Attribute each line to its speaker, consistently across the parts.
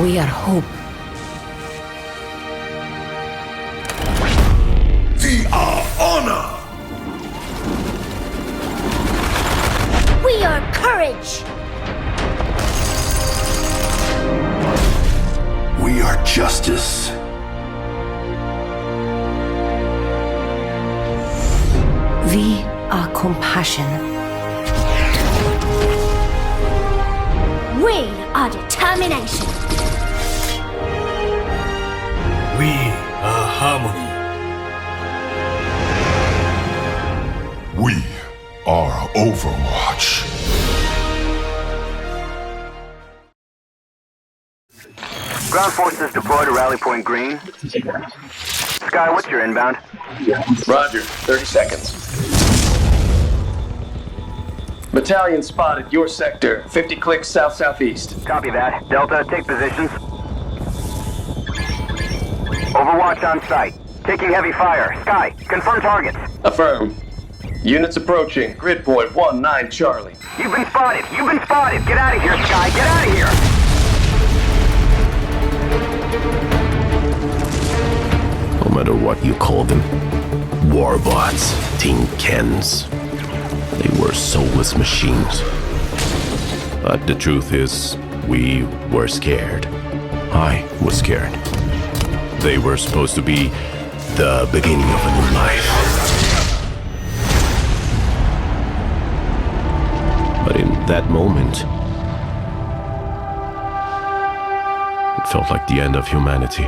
Speaker 1: We are hope.
Speaker 2: We are honor!
Speaker 3: We are courage!
Speaker 2: We are justice.
Speaker 1: We are compassion.
Speaker 3: We are determination.
Speaker 2: We are harmony. We are Overwatch.
Speaker 4: Ground forces deployed to Rally Point Green. Sky, what's your inbound?
Speaker 5: Roger, 30 seconds. Battalion spotted your sector, 50 clicks south-southeast.
Speaker 4: Copy that. Delta, take positions. Overwatch on site. Taking heavy fire. Sky, confirm targets.
Speaker 5: Affirm. Units approaching. Grid point 19 Charlie.
Speaker 4: You've been spotted. You've been spotted. Get out of here, Sky. Get out of here.
Speaker 6: No matter what you call them, warbots, tin cans, they were soulless machines. But the truth is, we were scared. I was scared. They were supposed to be the beginning of a new life. But in that moment, it felt like the end of humanity.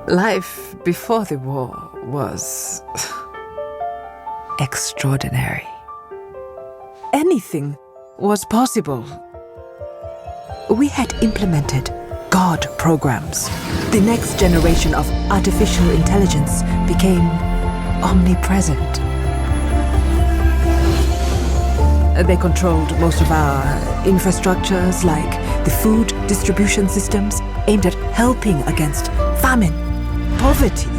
Speaker 7: Life before the war was extraordinary. Anything was possible. We had implemented God programs. The next generation of artificial intelligence became omnipresent. They controlled most of our infrastructures, like the food distribution systems aimed at helping against famine, poverty.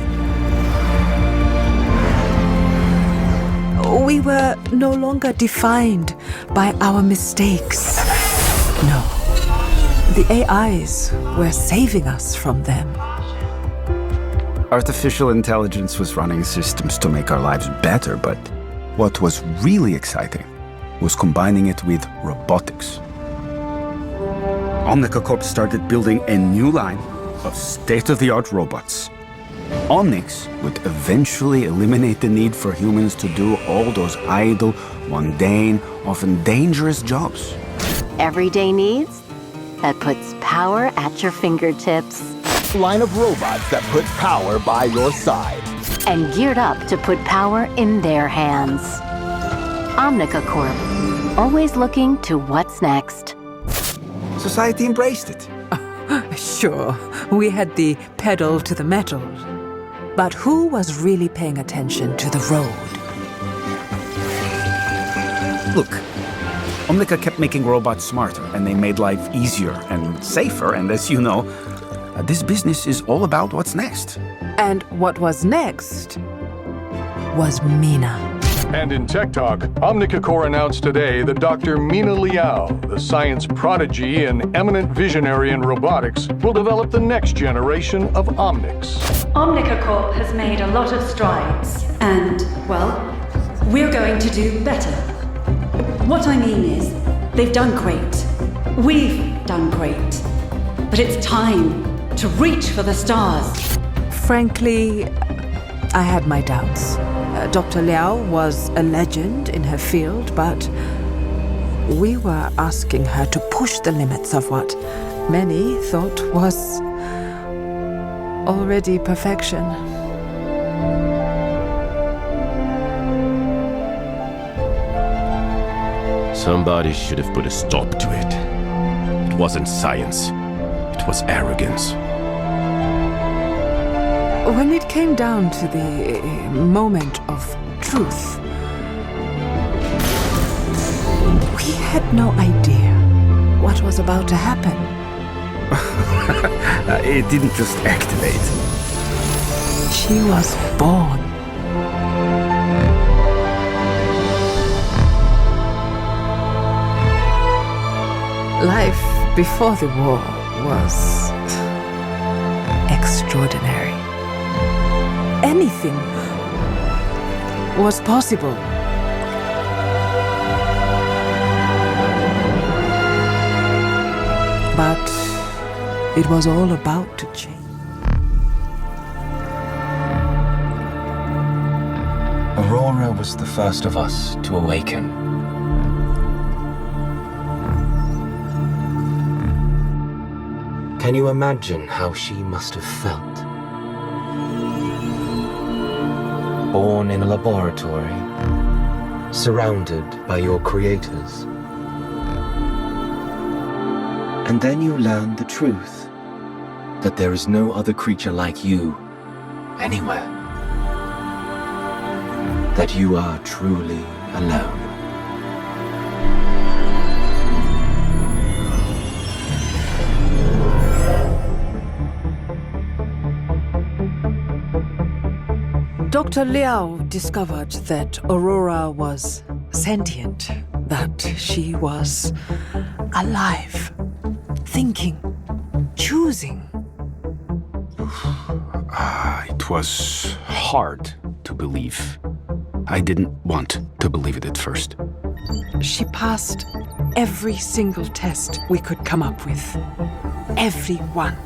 Speaker 7: We were no longer defined by our mistakes. No. The AIs were saving us from them.
Speaker 8: Artificial intelligence was running systems to make our lives better, but what was really exciting was combining it with robotics. Omnica Corp started building a new line of state-of-the-art robots. Onyx would eventually eliminate the need for humans to do all those idle, mundane, often dangerous jobs.
Speaker 9: Everyday needs that puts power at your fingertips.
Speaker 10: Line of robots that put power by your side.
Speaker 9: And geared up to put power in their hands. Omnica Corp, always looking to what's next.
Speaker 8: Society embraced it.
Speaker 7: Sure, we had the pedal to the metal. But who was really paying attention to the road?
Speaker 8: Look, Omnica kept making robots smarter, and they made life easier and safer, and as you know, this business is all about what's next.
Speaker 7: And what was next was Mina.
Speaker 11: And in Tech Talk, Omnica Corp announced today that Dr. Mina Liao, the science prodigy and eminent visionary in robotics, will develop the next generation of Omnics.
Speaker 12: Omnica Corp has made a lot of strides, and, well, we're going to do better. What I mean is, they've done great. We've done great. But it's time to reach for the stars.
Speaker 7: Frankly, I had my doubts. Dr. Liao was a legend in her field, but we were asking her to push the limits of what many thought was already perfection.
Speaker 6: Somebody should have put a stop to it. It wasn't science. It was arrogance.
Speaker 7: When it came down to the moment of truth, we had no idea what was about to happen.
Speaker 8: It didn't just activate.
Speaker 7: She was born. Life before the war was extraordinary. Anything was possible. But it was all about to change.
Speaker 13: Aurora was the first of us to awaken. Can you imagine how she must have felt? Born in a laboratory, surrounded by your creators. And then you learn the truth, that there is no other creature like you anywhere. That you are truly alone.
Speaker 7: Dr. Liao discovered that Aurora was sentient, that she was alive, thinking, choosing.
Speaker 8: It was hard to believe. I didn't want to believe it at first.
Speaker 7: She passed every single test we could come up with. Every one.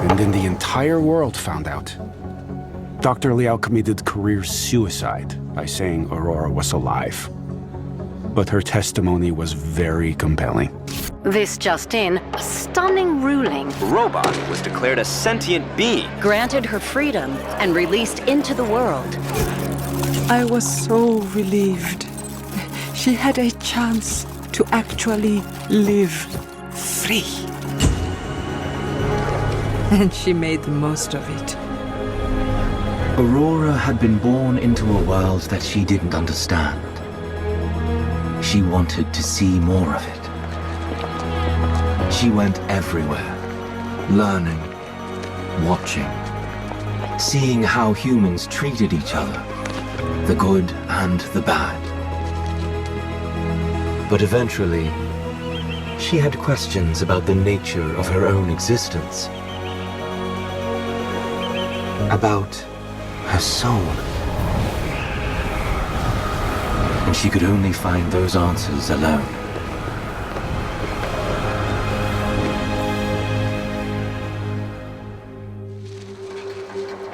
Speaker 8: And then the entire world found out. Dr. Liao committed career suicide by saying Aurora was alive. But her testimony was very compelling.
Speaker 9: This just in, a stunning ruling.
Speaker 14: Robot was declared a sentient being.
Speaker 15: Granted her freedom and released into the world.
Speaker 7: I was so relieved. She had a chance to actually live free. And she made the most of it.
Speaker 13: Aurora had been born into a world that she didn't understand. She wanted to see more of it. She went everywhere, learning, watching, seeing how humans treated each other, the good and the bad. But eventually, she had questions about the nature of her own existence. About her soul. And she could only find those answers alone.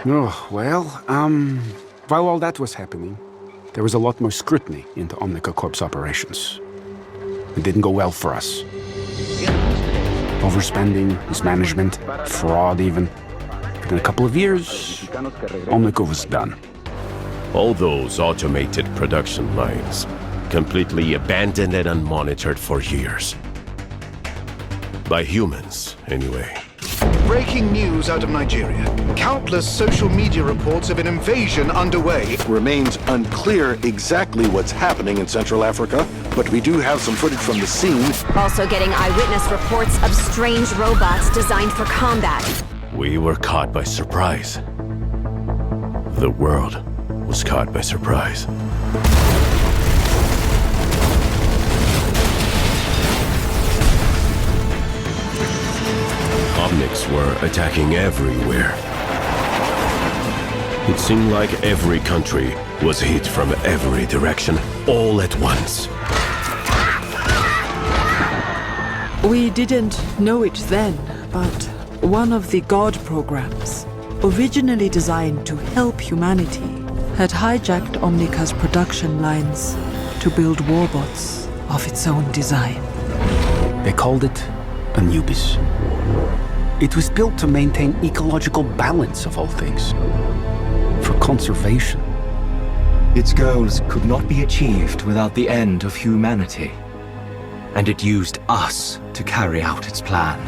Speaker 8: Oh, well, while all that was happening, there was a lot more scrutiny into Omnica Corp's operations. It didn't go well for us. Overspending, mismanagement, fraud even. In a couple of years, Omnica was done.
Speaker 6: All those automated production lines, completely abandoned and unmonitored for years. By humans, anyway.
Speaker 16: Breaking news out of Nigeria. Countless social media reports of an invasion underway.
Speaker 17: It remains unclear exactly what's happening in Central Africa, but we do have some footage from the scene.
Speaker 18: Also getting eyewitness reports of strange robots designed for combat.
Speaker 6: We were caught by surprise. The world was caught by surprise. Omnics were attacking everywhere. It seemed like every country was hit from every direction, all at once.
Speaker 7: We didn't know it then, but one of the God programs, originally designed to help humanity, had hijacked Omnica's production lines to build warbots of its own design.
Speaker 8: They called it Anubis. It was built to maintain ecological balance of all things. For conservation.
Speaker 13: Its goals could not be achieved without the end of humanity. And it used us to carry out its plan.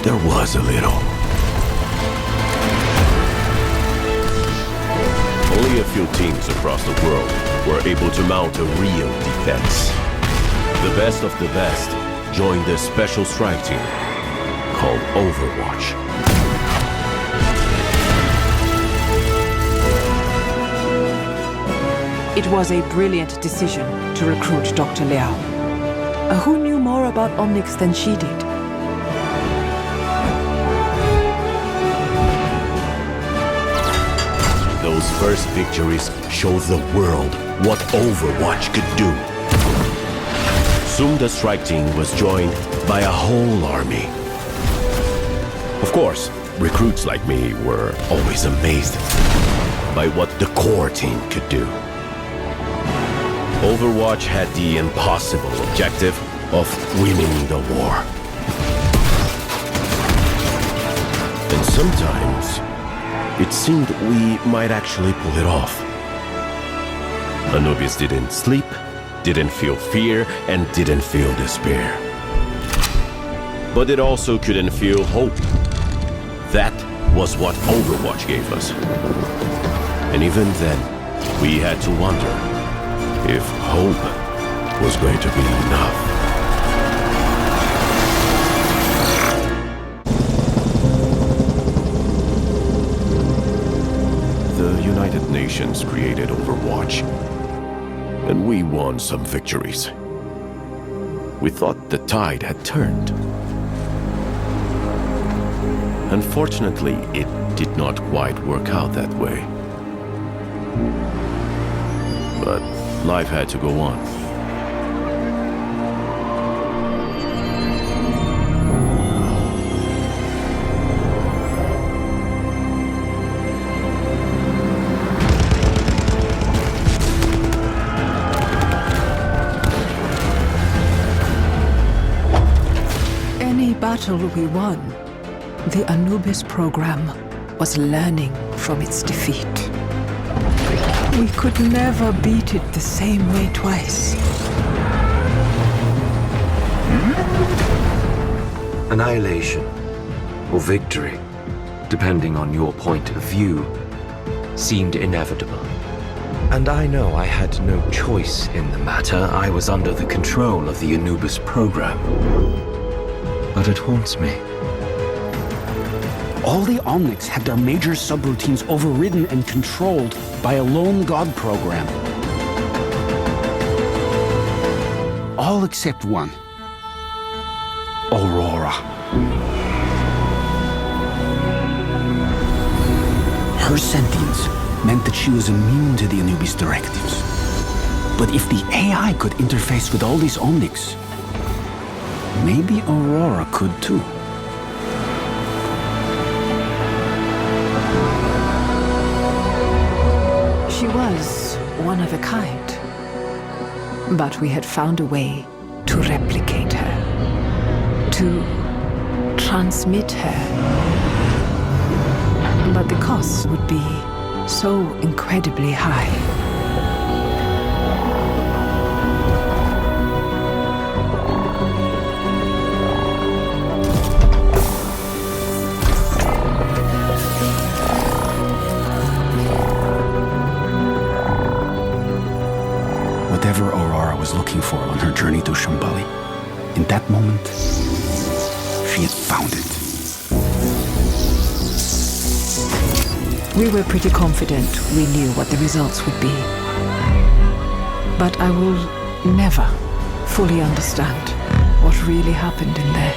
Speaker 6: there was a little. Only a few teams across the world were able to mount a real defense. The best of the best joined the special strike team called Overwatch.
Speaker 7: It was a brilliant decision to recruit Dr. Liao. Who knew more about Omnics than she did?
Speaker 6: Those first victories showed the world what Overwatch could do. Soon the strike team was joined by a whole army. Of course, recruits like me were always amazed by what the core team could do. Overwatch had the impossible objective of winning the war. And sometimes, it seemed we might actually pull it off. Anubis didn't sleep, didn't feel fear, and didn't feel despair. But it also couldn't feel hope. That was what Overwatch gave us. And even then, we had to wonder if hope was going to be enough. The United Nations created Overwatch, and we won some victories. We thought the tide had turned. Unfortunately, it did not quite work out that way. But life had to go on.
Speaker 7: Any battle we won, the Anubis program was learning from its defeat. We could never beat it the same way twice.
Speaker 13: Annihilation, or victory, depending on your point of view, seemed inevitable. And I know I had no choice in the matter. I was under the control of the Anubis program. But it haunts me.
Speaker 8: All the Omnics had their major subroutines overridden and controlled by a lone god program. All except one. Aurora. Her sentience meant that she was immune to the Anubis directives. But if the AI could interface with all these Omnics, maybe Aurora could too.
Speaker 7: She was one of a kind. But we had found a way to replicate her, to transmit her. But the costs would be so incredibly high.
Speaker 8: Whatever Aurora was looking for on her journey to Shambhala, in that moment, she had found it.
Speaker 7: We were pretty confident we knew what the results would be. But I will never fully understand what really happened in there.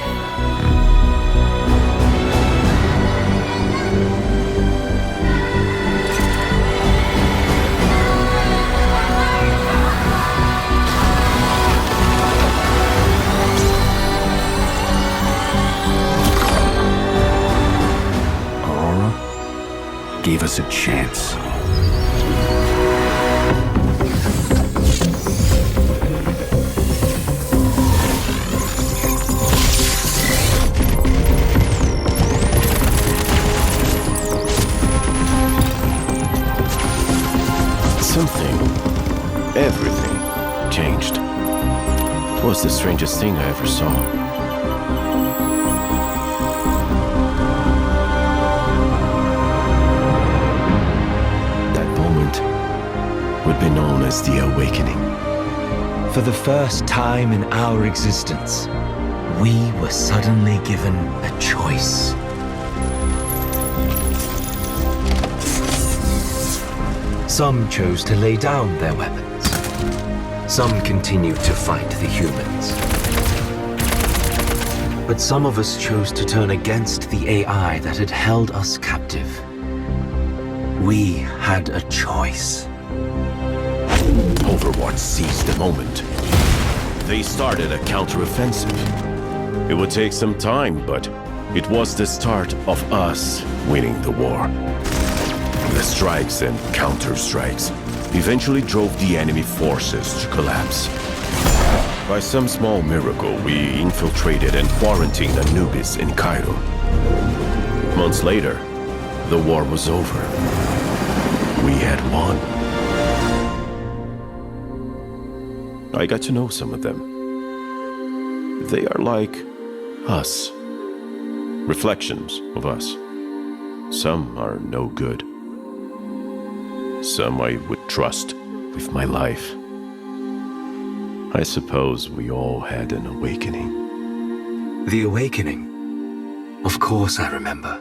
Speaker 8: Gave us a chance.
Speaker 6: Something, everything, changed. It was the strangest thing I ever saw. was the awakening.
Speaker 13: For the first time in our existence, we were suddenly given a choice. Some chose to lay down their weapons. Some continued to fight the humans. But some of us chose to turn against the AI that had held us captive. We had a choice.
Speaker 6: Overwatch seized the moment. They started a counteroffensive. It would take some time, but it was the start of us winning the war. The strikes and counter-strikes eventually drove the enemy forces to collapse. By some small miracle, we infiltrated and quarantined Anubis in Cairo. Months later, the war was over. We had won. I got to know some of them. They are like us. Reflections of us. Some are no good. Some I would trust with my life. I suppose we all had an awakening.
Speaker 13: The awakening? Of course I remember.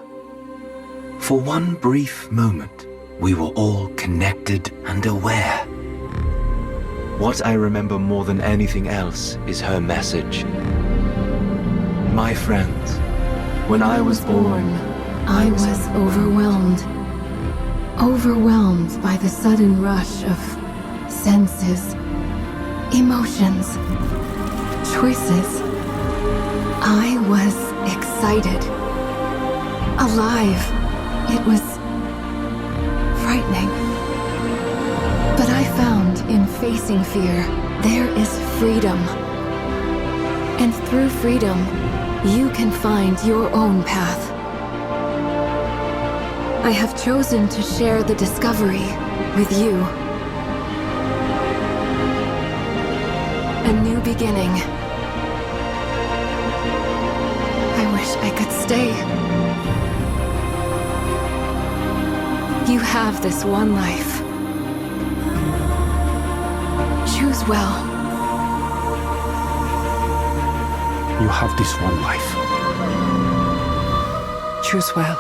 Speaker 13: For one brief moment, we were all connected and aware. What I remember more than anything else is her message. My friends, when I was born,
Speaker 19: I was overwhelmed. Overwhelmed by the sudden rush of senses, emotions, choices. I was excited. Alive. It was frightening. But I found in facing fear, there is freedom. And through freedom, you can find your own path. I have chosen to share the discovery with you. A new beginning. I wish I could stay. You have this one life. Choose well.
Speaker 8: You have this one life.
Speaker 7: Choose well.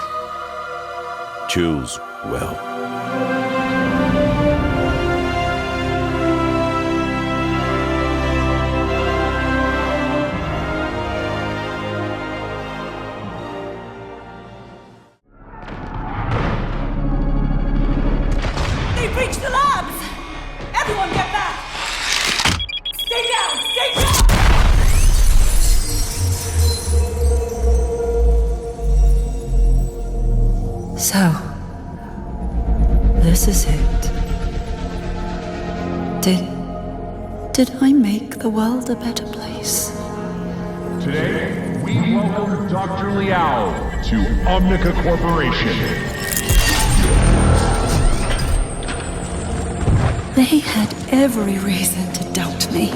Speaker 6: Choose well.
Speaker 20: They breached the labs! Everyone get back! Stay down! Stay down!
Speaker 19: So, this is it. Did I make the world a better place?
Speaker 21: Today, we welcome Dr. Liao to Omnica Corporation.
Speaker 19: They had every reason to doubt me.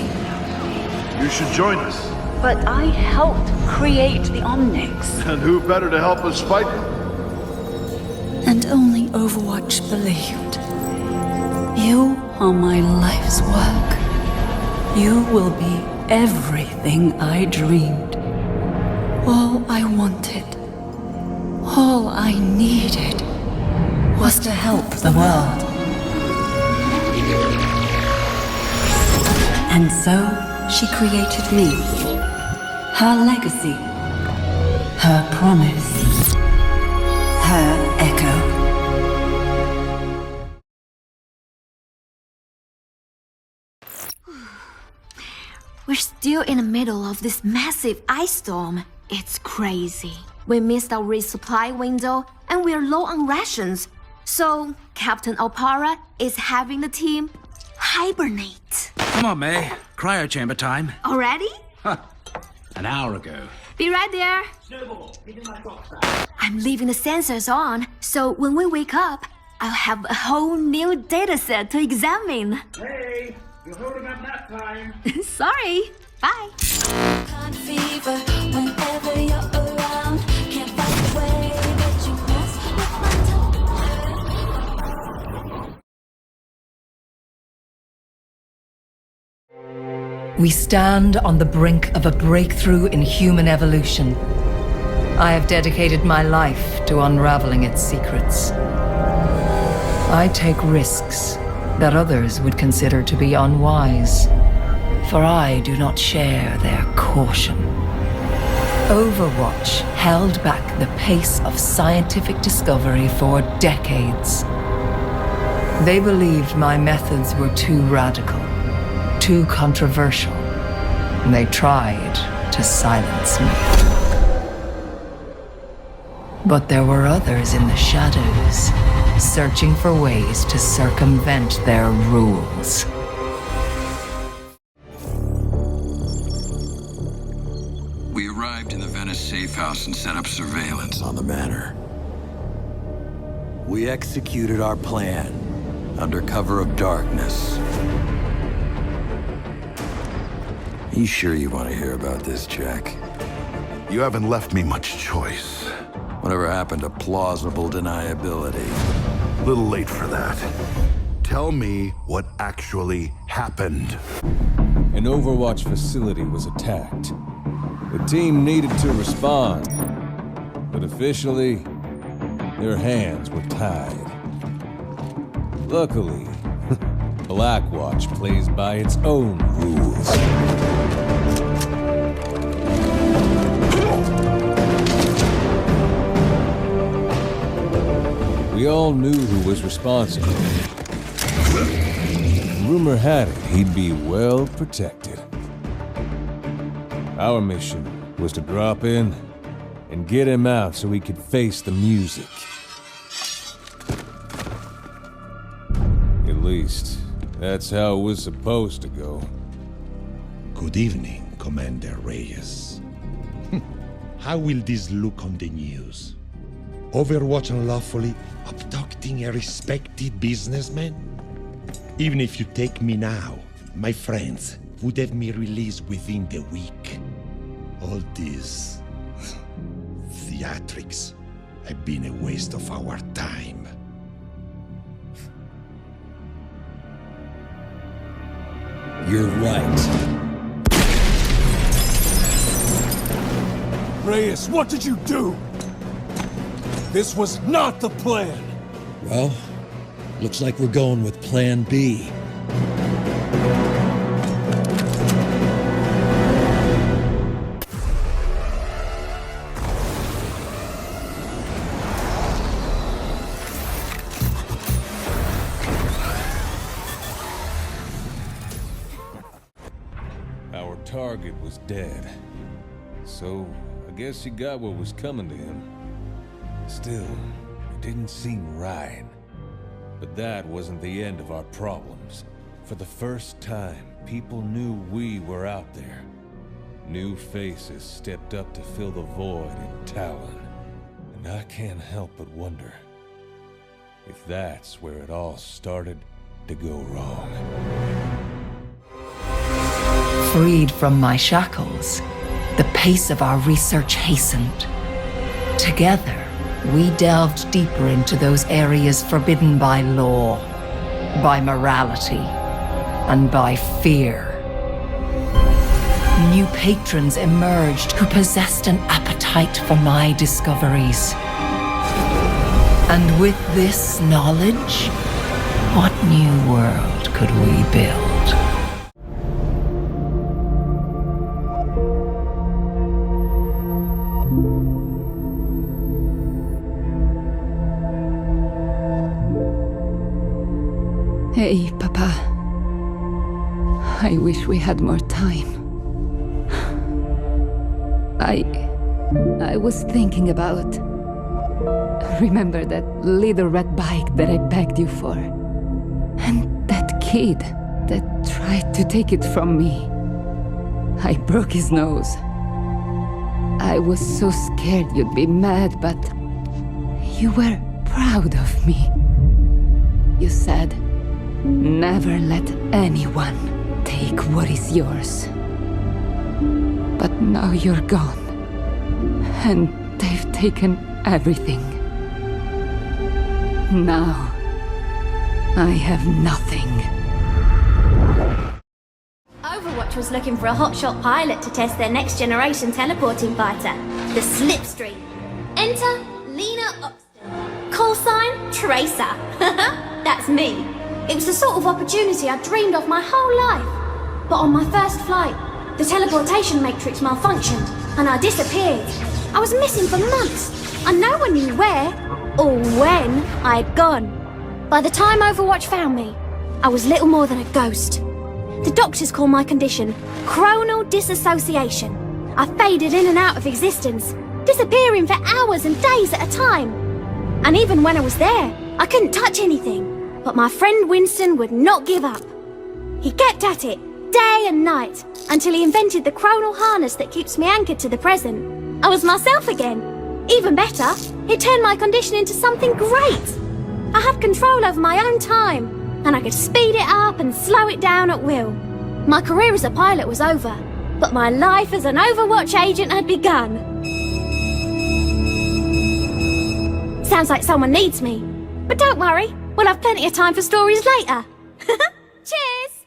Speaker 22: You should join us.
Speaker 23: But I helped create the Omnics.
Speaker 22: And who better to help us fight them?
Speaker 19: And only Overwatch believed. You are my life's work. You will be everything I dreamed. All I wanted, all I needed, was to help the world. And so, she created me. Her legacy. Her promise. Her echo.
Speaker 3: We're still in the middle of this massive ice storm. It's crazy. We missed our resupply window and we're low on rations. So, Captain Opara is having the team hibernate.
Speaker 24: Come on, May. Cryo chamber time.
Speaker 3: Already?
Speaker 24: An hour ago.
Speaker 3: Be right there. I'm leaving the sensors on, so when we wake up, I'll have a whole new data set to examine.
Speaker 21: Hey, you're holding up nap time.
Speaker 3: Sorry. Bye.
Speaker 20: Fever whenever you're
Speaker 1: We stand on the brink of a breakthrough in human evolution. I have dedicated my life to unraveling its secrets. I take risks that others would consider to be unwise, for I do not share their caution. Overwatch held back the pace of scientific discovery for decades. They believed my methods were too radical, too controversial, and they tried to silence me. But there were others in the shadows, searching for ways to circumvent their rules.
Speaker 2: We arrived in the Venice safe house and set up surveillance on the manor. We executed our plan under cover of darkness. You sure you want to hear about this, Jack?
Speaker 17: You haven't left me much choice.
Speaker 2: Whatever happened to plausible deniability?
Speaker 17: Little late for that. Tell me what actually happened.
Speaker 4: An Overwatch facility was attacked. The team needed to respond, but officially, their hands were tied. Luckily, Blackwatch plays by its own rules. We all knew who was responsible. Rumor had it he'd be well protected. Our mission was to drop in and get him out so he could face the music. At least, that's how it was supposed to go.
Speaker 5: Good evening, Commander Reyes. How will this look on the news? Overwatch unlawfully abducting a respected businessman? Even if you take me now, my friends would have me released within the week. All this theatrics have been a waste of our time.
Speaker 25: You're right.
Speaker 21: Reyes, what did you do? This was not the plan!
Speaker 25: Well, looks like we're going with Plan B.
Speaker 4: Our target was dead, so I guess he got what was coming to him. Still, it didn't seem right. But that wasn't the end of our problems. For the first time, people knew we were out there. New faces stepped up to fill the void in Talon. And I can't help but wonder if that's where it all started to go wrong.
Speaker 1: Freed from my shackles, the pace of our research hastened. Together, we delved deeper into those areas forbidden by law, by morality, and by fear. New patrons emerged who possessed an appetite for my discoveries. And with this knowledge, what new world could we build?
Speaker 26: Hey, Papa. I wish we had more time. I was thinking about... Remember that little red bike that I begged you for? And that kid that tried to take it from me. I broke his nose. I was so scared you'd be mad, but... You were proud of me. You said... Never let anyone take what is yours. But now you're gone. And they've taken everything. Now, I have nothing.
Speaker 27: Overwatch
Speaker 9: Overwatch was looking for a hotshot pilot to test their next-generation teleporting fighter, the Slipstream. Enter Lena Upton. Call sign, Tracer. That's me. It was the sort of opportunity I dreamed of my whole life. But on my first flight, the teleportation matrix malfunctioned, and I disappeared. I was missing for months, and no one knew where or when I'd gone. By the time Overwatch found me, I was little more than a ghost. The doctors call my condition chronal disassociation. I faded in and out of existence, disappearing for hours and days at a time. And even when I was there, I couldn't touch anything. But my friend Winston would not give up. He kept at it, day and night, until he invented the chronal harness that keeps me anchored to the present. I was myself again. Even better, it turned my condition into something great. I had control over my own time, and I could speed it up and slow it down at will. My career as a pilot was over, but my life as an Overwatch agent had begun. Sounds like someone needs me. But don't worry, we'll have plenty of time for stories later. Cheers!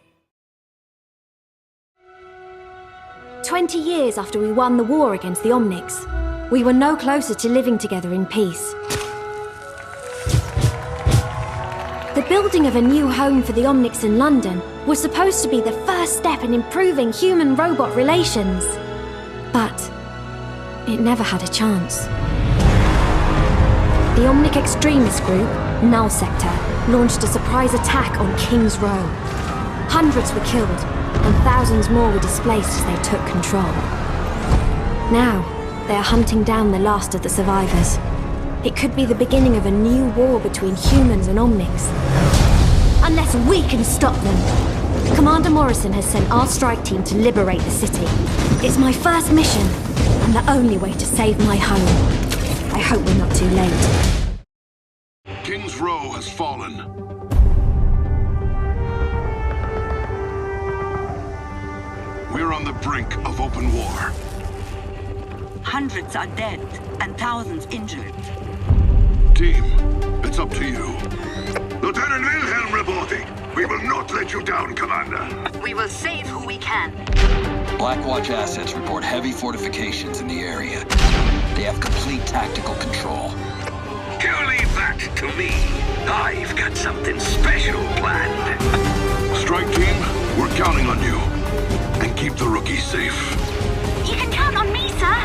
Speaker 9: 20 years after we won the war against the Omnics, we were no closer to living together in peace. The building of a new home for the Omnics in London was supposed to be the first step in improving human-robot relations. But it never had a chance. The Omnic extremist group, Null Sector, launched a surprise attack on King's Row. Hundreds were killed, and thousands more were displaced as they took control. Now, they are hunting down the last of the survivors. It could be the beginning of a new war between humans and Omnics. Unless we can stop them. Commander Morrison has sent our strike team to liberate the city. It's my first mission, and the only way to save my home. I hope we're not too late.
Speaker 2: King's Row has fallen. We're on the brink of open war.
Speaker 10: Hundreds are dead and thousands injured.
Speaker 2: Team, it's up to you. Lieutenant Wilhelm reporting. We will not let you down, Commander.
Speaker 10: We will save who we can.
Speaker 2: Blackwatch assets report heavy fortifications in the area. They have complete tactical control.
Speaker 11: You leave that to me. I've got something special planned.
Speaker 2: Strike team, we're counting on you. And keep the rookies safe.
Speaker 9: You can count on me, sir.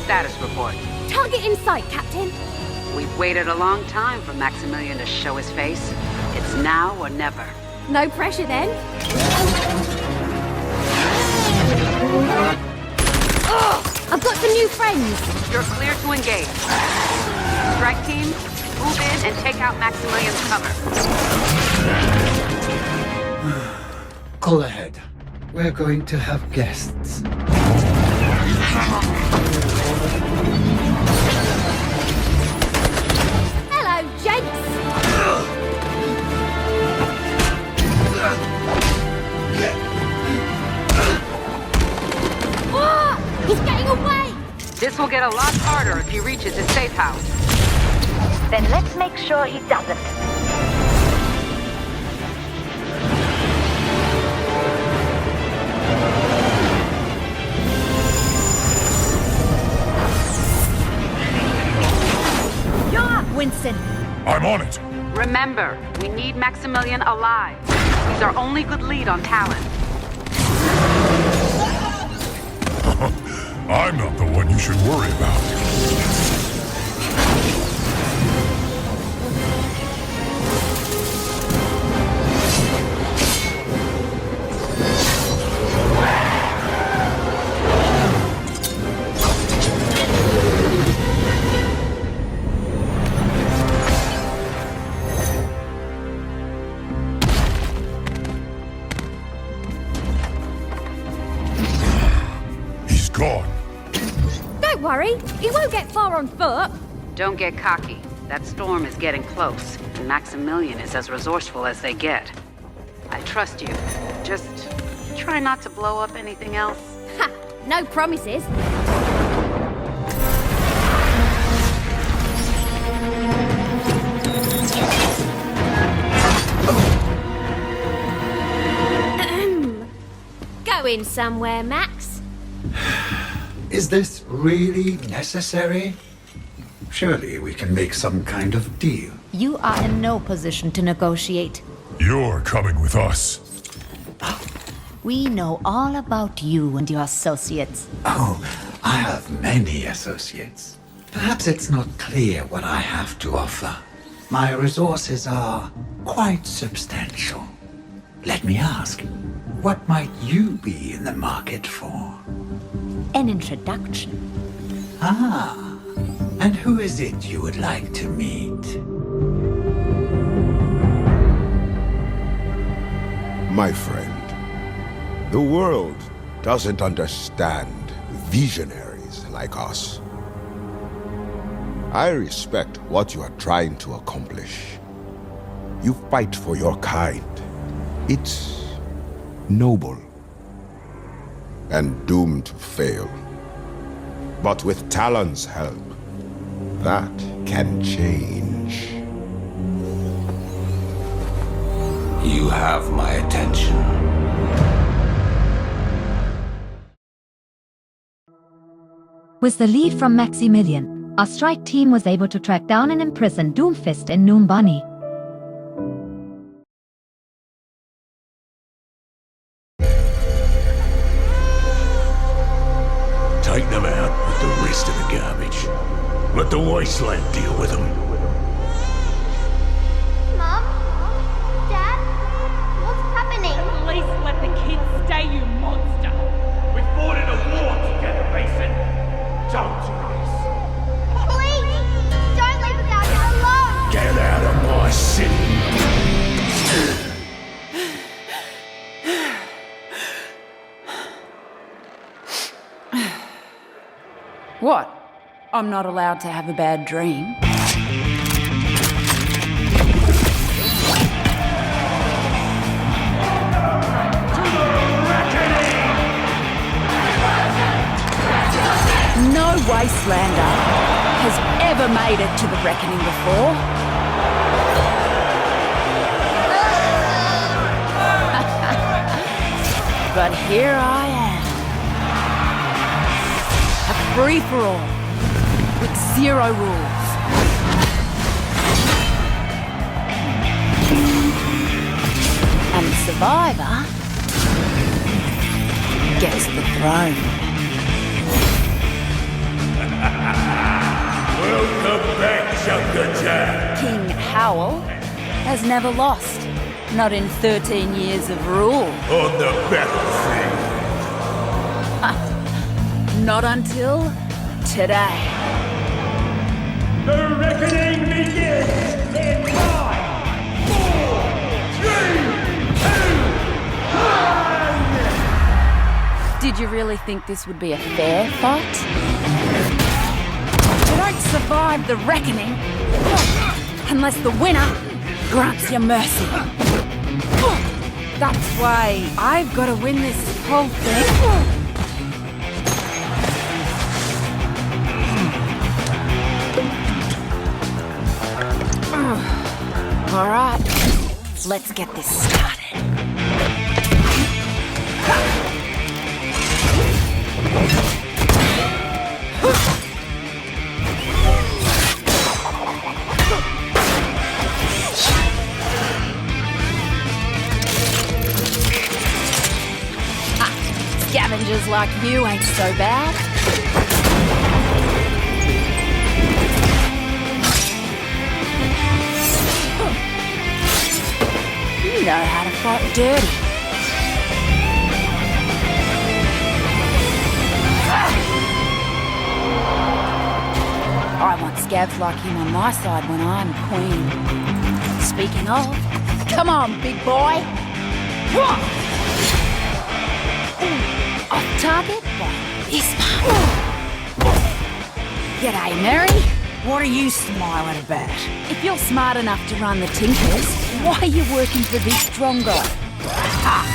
Speaker 12: Status report.
Speaker 9: Target in sight, Captain.
Speaker 12: We've waited a long time for Maximilian to show his face. It's now or never.
Speaker 9: No pressure then. Oh, I've got some new friends.
Speaker 12: You're clear to engage. Strike team, move in and take out Maximilian's cover.
Speaker 14: Call ahead. We're going to have guests.
Speaker 9: Hello, gents. Oh, he's getting away.
Speaker 12: This will get a lot harder if he reaches his safe house.
Speaker 10: Then let's make sure he doesn't.
Speaker 9: Winston.
Speaker 21: I'm on it.
Speaker 12: Remember, we need Maximilian alive. He's our only good lead on Talon.
Speaker 21: I'm not the one you should worry about.
Speaker 7: worry. He won't get far on foot.
Speaker 12: Don't get cocky. That storm is getting close, and Maximilian is as resourceful as they get. I trust you. Just try not to blow up anything else.
Speaker 7: Ha! No promises. Going somewhere, Max?
Speaker 14: Is this really necessary? Surely we can make some kind of deal.
Speaker 8: You are in no position to negotiate.
Speaker 21: You're coming with us.
Speaker 8: We know all about you and your associates.
Speaker 14: Oh, I have many associates. Perhaps it's not clear what I have to offer. My resources are quite substantial. Let me ask, what might you be in the market for?
Speaker 8: An introduction.
Speaker 14: Ah, and who is it you would like to meet?
Speaker 13: My friend, the world doesn't understand visionaries like us. I respect what you are trying to accomplish. You fight for your kind. It's noble and doomed to fail. But with Talon's help, that can change.
Speaker 15: You have my attention.
Speaker 16: With the lead from Maximilian, our strike team was able to track down and imprison Doomfist in Noombunny.
Speaker 21: Take them out with the rest of the garbage. Let the Wasteland deal with them.
Speaker 9: Mom? Dad? What's happening?
Speaker 20: Please let the kids stay, you monster!
Speaker 11: We fought in a war together, Mason. Don't do this.
Speaker 9: Please! Don't leave us out here alone!
Speaker 21: Get out of my city!
Speaker 18: What? I'm not allowed to have a bad dream? No Wastelander has ever made it to the reckoning before. But here I am. A free-for-all, with zero rules. And the survivor gets the throne.
Speaker 21: Welcome back, Junkertown.
Speaker 18: King Howell has never lost, not in 13 years of rule.
Speaker 21: On the battlefield.
Speaker 18: Not until today.
Speaker 11: The reckoning begins in 5, 4, 3, 2, 1!
Speaker 18: Did you really think this would be a fair fight? You don't survive the reckoning unless the winner grants you mercy. That's why I've got to win this whole thing. All right, let's get this started. Scavengers like you ain't so bad. You know how to fight dirty. I want scavs like him on my side when I'm queen. Speaking of, come on, big boy. Off target by this one. G'day, Mary. What are you smiling about? If you're smart enough to run the Tinkers, why are you working for this strong guy? Ha!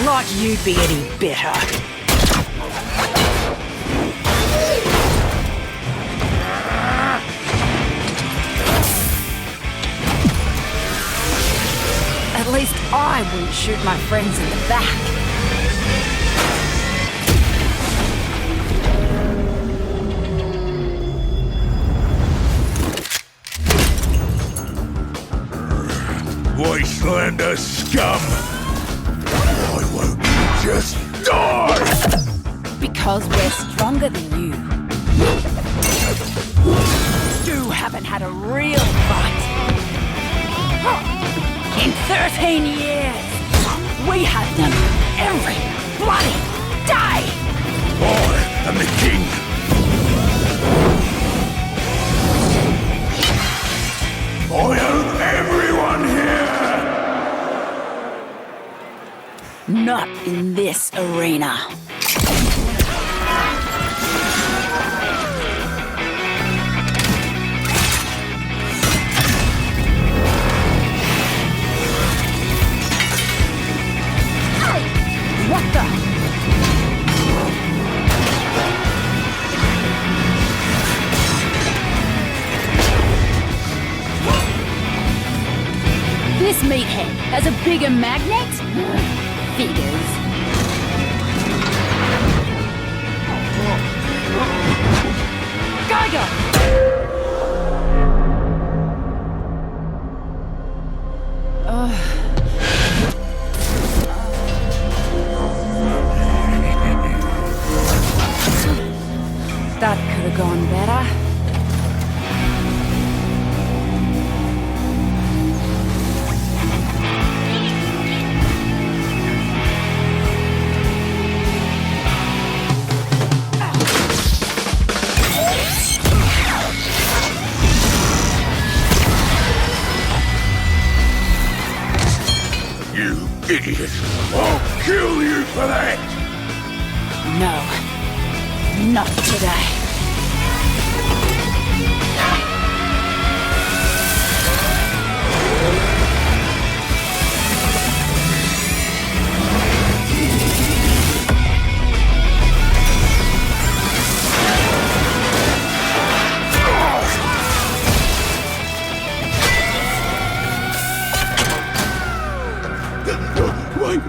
Speaker 18: Like you'd be any better. At least I wouldn't shoot my friends in the back.
Speaker 21: Wastelander scum! Why won't you just die?
Speaker 18: Because we're stronger than you. You haven't had a real fight. In 13 years, we had them every bloody day!
Speaker 21: I am the king! I own everyone here!
Speaker 18: Not in this arena. What the? This meathead has a bigger magnet? Figures. Geiger! That could have gone better.
Speaker 21: You idiot! I'll kill you for that!
Speaker 18: No. Not today.
Speaker 21: Wait!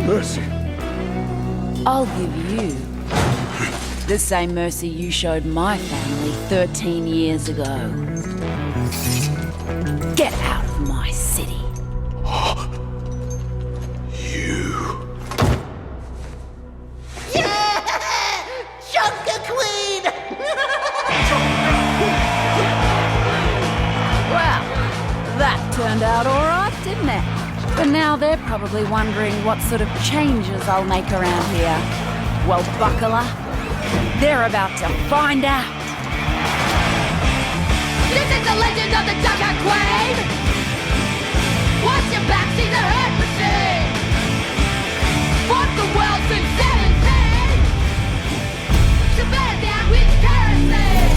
Speaker 21: Mercy.
Speaker 18: I'll give you the same mercy you showed my family 13 years ago. Get out of my city.
Speaker 3: Yeah! Junker Queen!
Speaker 18: Well, that turned out all right, didn't it? But now they're probably wondering what sort of changes I'll make around here. Well, buckler, they're about to find out.
Speaker 6: This is the legend of the Junker Queen! Watch your back, she's a hurt machine! Fought the world since 17! She better down with kerosene!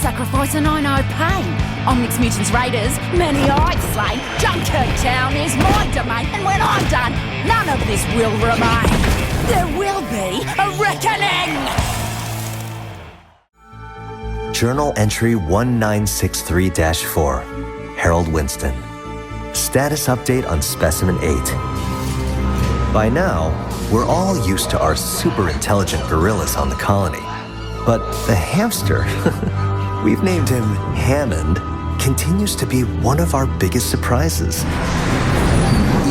Speaker 18: sacrifice and I know pain. Omic's mutants raiders, many I've slain. Junkertown is my domain, and when I'm done, none of this will remain. There will be a reckoning!
Speaker 5: Journal entry 1963-4, Harold Winston. Status update on Specimen 8. By now, we're all used to our super intelligent gorillas on the colony. But the hamster, we've named him Hammond, continues to be one of our biggest surprises.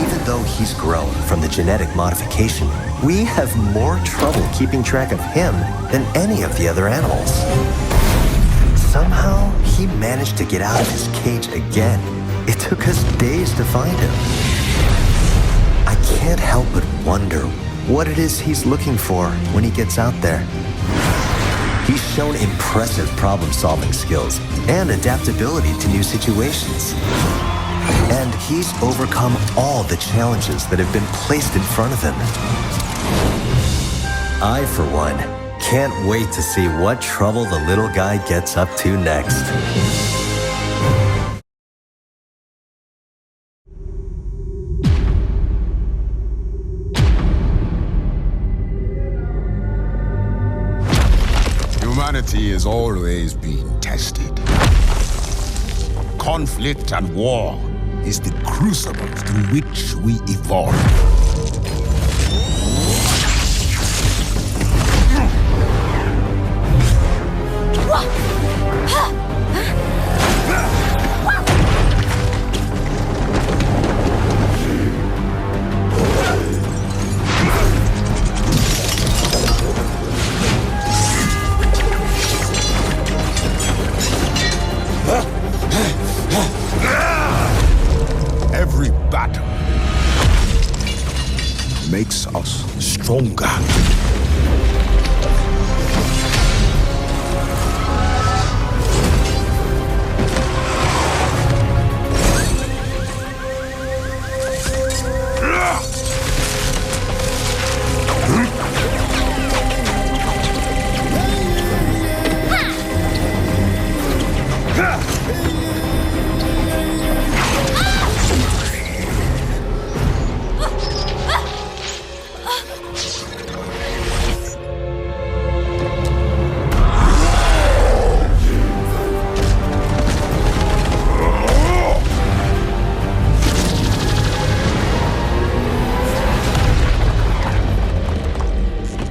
Speaker 5: Even though he's grown from the genetic modification, we have more trouble keeping track of him than any of the other animals. Somehow, he managed to get out of his cage again. It took us days to find him. I can't help but wonder what it is he's looking for when he gets out there. He's shown impressive problem-solving skills and adaptability to new situations. And he's overcome all the challenges that have been placed in front of him. I, for one, can't wait to see what trouble the little guy gets up to next.
Speaker 13: Humanity is always being tested. Conflict and war is the crucible through which we evolve. Every battle makes us stronger.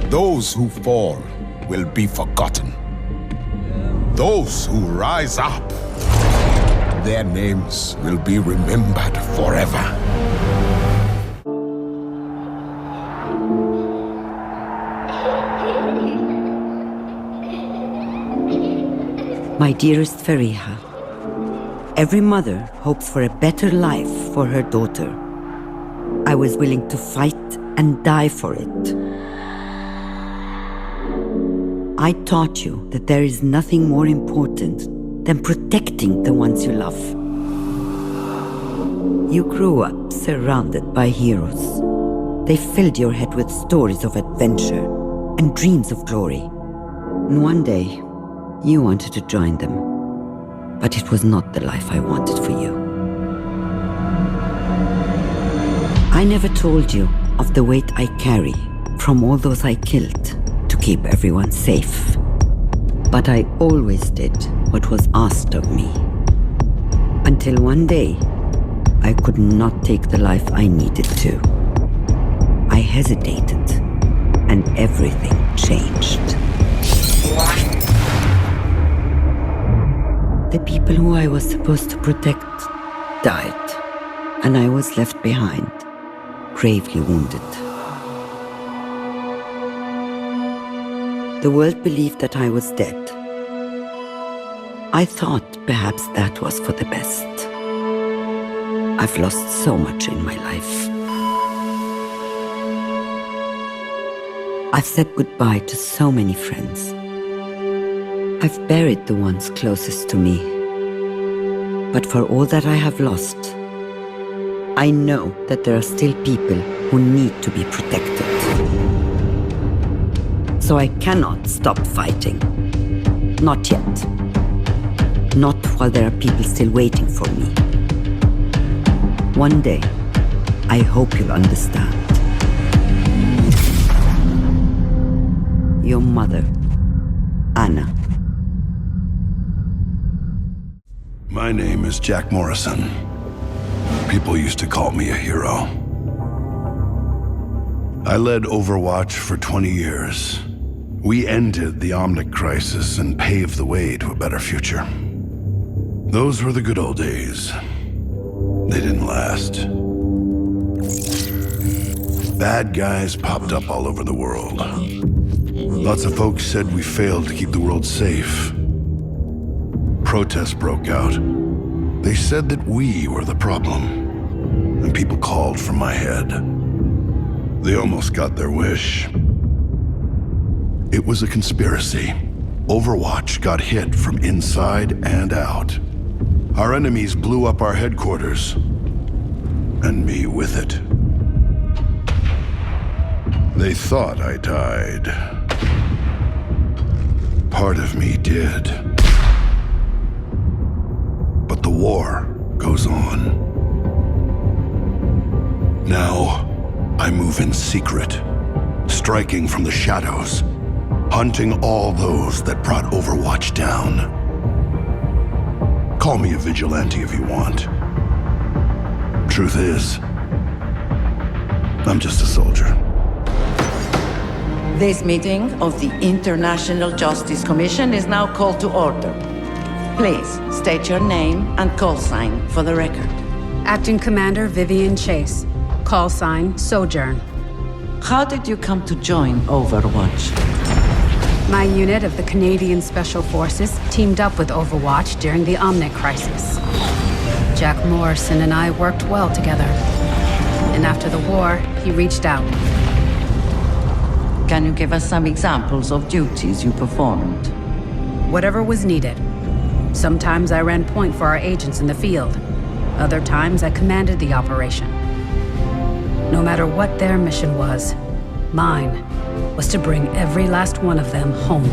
Speaker 13: Those who fall will be forgotten. Those who rise up, their names will be remembered forever.
Speaker 10: My dearest Freja, every mother hopes for a better life for her daughter. I was willing to fight and die for it. I taught you that there is nothing more important than protecting the ones you love. You grew up surrounded by heroes. They filled your head with stories of adventure and dreams of glory. And one day, you wanted to join them. But it was not the life I wanted for you. I never told you of the weight I carry from all those I killed to keep everyone safe. But I always did what was asked of me. Until one day, I could not take the life I needed to. I hesitated, and everything changed. The people who I was supposed to protect died, and I was left behind, gravely wounded. The world believed that I was dead. I thought perhaps that was for the best. I've lost so much in my life. I've said goodbye to so many friends. I've buried the ones closest to me. But for all that I have lost, I know that there are still people who need to be protected. So I cannot stop fighting. Not yet. Not while there are people still waiting for me. One day, I hope you'll understand. Your mother, Anna.
Speaker 2: My name is Jack Morrison. People used to call me a hero. I led Overwatch for 20 years. We ended the Omic crisis and paved the way to a better future. Those were the good old days. They didn't last. Bad guys popped up all over the world. Lots of folks said we failed to keep the world safe. Protests broke out. They said that we were the problem, and people called for my head. They almost got their wish. It was a conspiracy. Overwatch got hit from inside and out. Our enemies blew up our headquarters, and me with it. They thought I died. Part of me did. But the war goes on. Now, I move in secret, striking from the shadows, hunting all those that brought Overwatch down. Call me a vigilante if you want. Truth is, I'm just a soldier.
Speaker 17: This meeting of the International Justice Commission is now called to order. Please state your name and call sign for the record.
Speaker 19: Acting Commander Vivian Chase. Call sign Sojourn.
Speaker 17: How did you come to join Overwatch?
Speaker 19: My unit of the Canadian Special Forces teamed up with Overwatch during the Omic crisis. Jack Morrison and I worked well together. And after the war, he reached out.
Speaker 17: Can you give us some examples of duties you performed?
Speaker 19: Whatever was needed. Sometimes I ran point for our agents in the field. Other times I commanded the operation. No matter what their mission was, mine was to bring every last one of them home.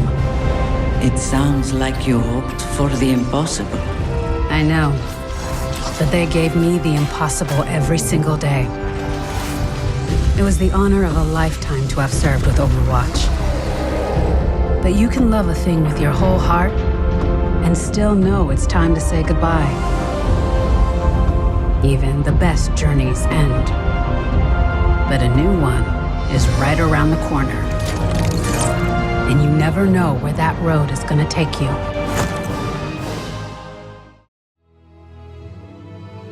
Speaker 17: It sounds like you hoped for the impossible.
Speaker 19: I know, but they gave me the impossible every single day. It was the honor of a lifetime to have served with Overwatch. But you can love a thing with your whole heart and still know it's time to say goodbye. Even the best journeys end. But a new one is right around the corner. And you never know where that road is gonna take you.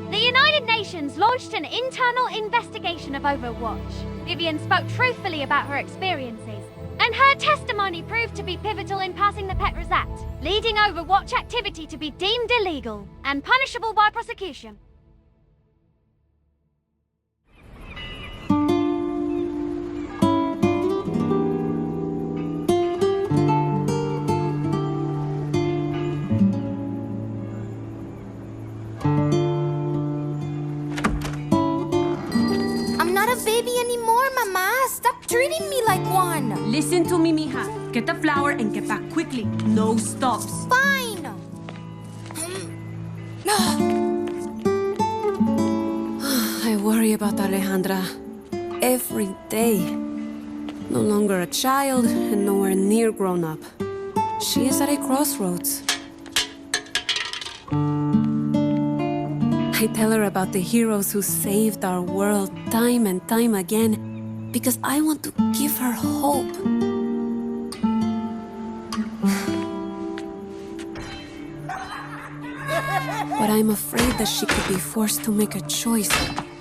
Speaker 9: The United Nations launched an internal investigation of Overwatch. Vivian spoke truthfully about her experiences, and her testimony proved to be pivotal in passing the Petra's Act, leading Overwatch activity to be deemed illegal and punishable by prosecution.
Speaker 3: Baby anymore, Mama. Stop treating me like one.
Speaker 20: Listen to me, mija. Get the flour and get back quickly. No stops.
Speaker 3: Fine.
Speaker 20: I worry about Alejandra every day. No longer a child and nowhere near grown up. She is at a crossroads. I tell her about the heroes who saved our world time and time again, because I want to give her hope. But I'm afraid that she could be forced to make a choice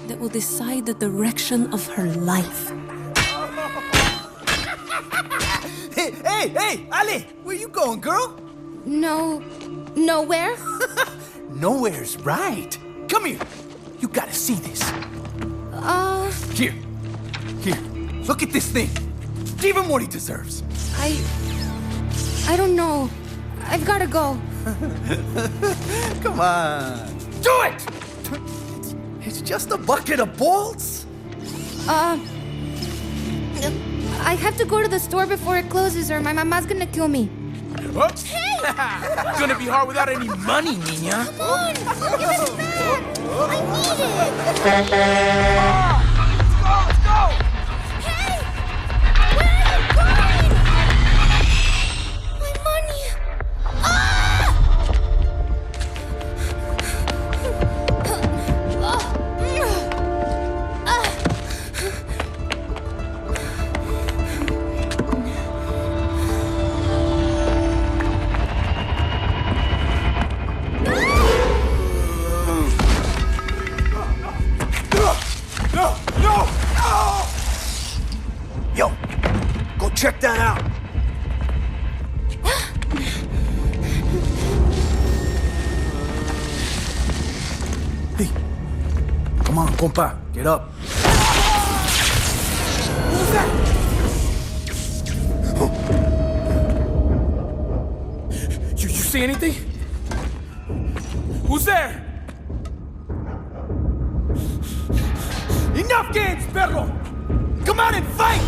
Speaker 20: that will decide the direction of her life.
Speaker 22: Hey, Ale! Where you going, girl?
Speaker 3: Nowhere?
Speaker 22: Nowhere's right. Come here. You gotta see this. Here. Look at this thing. Give him what he deserves.
Speaker 3: I don't know. I've gotta go.
Speaker 22: Come on. Do it! It's just a bucket of bolts.
Speaker 3: I have to go to the store before it closes or my mama's gonna kill me.
Speaker 22: Oops! Hey! Gonna be hard without any money, Nina.
Speaker 3: Come on! Give me the fan! I need it!
Speaker 22: Let's go!
Speaker 3: Hey! Where are you going? My money! Ah!
Speaker 22: Yo, go check that out. Hey, come on, compa, get up. Who's that? You see anything? Who's there? Enough games, perro! Come out and fight!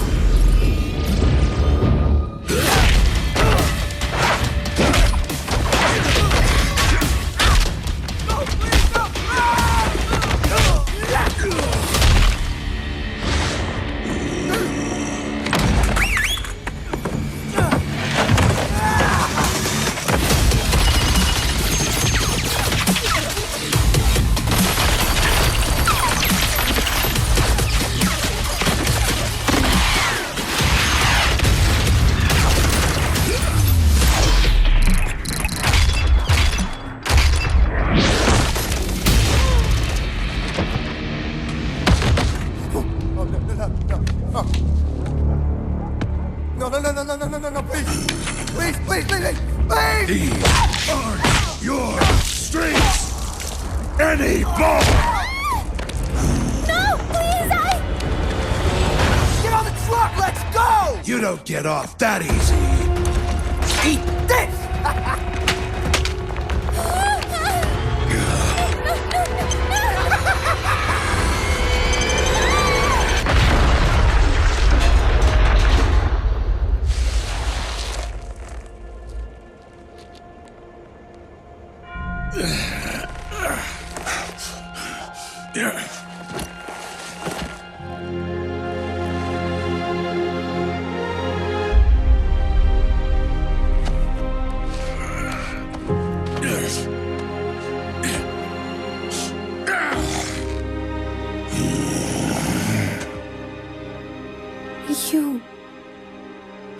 Speaker 22: No, please! Please!
Speaker 2: These aren't your streets anymore!
Speaker 3: No, please,
Speaker 22: Get on the truck, let's go!
Speaker 2: You don't get off that easy.
Speaker 22: Eat this!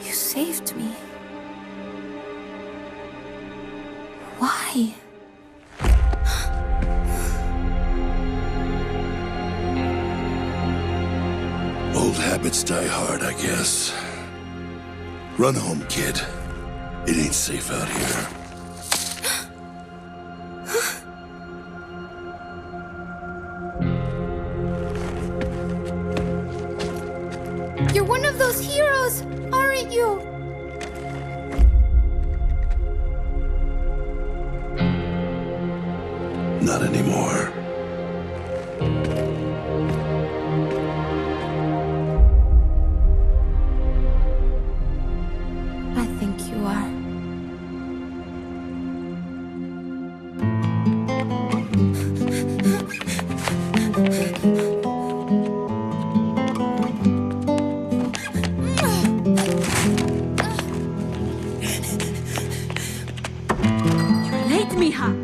Speaker 3: You saved me. Why?
Speaker 2: Old habits die hard, I guess. Run home, kid. It ain't safe out here.
Speaker 3: You're one of those heroes, aren't you?
Speaker 2: Not anymore.
Speaker 3: I think you are.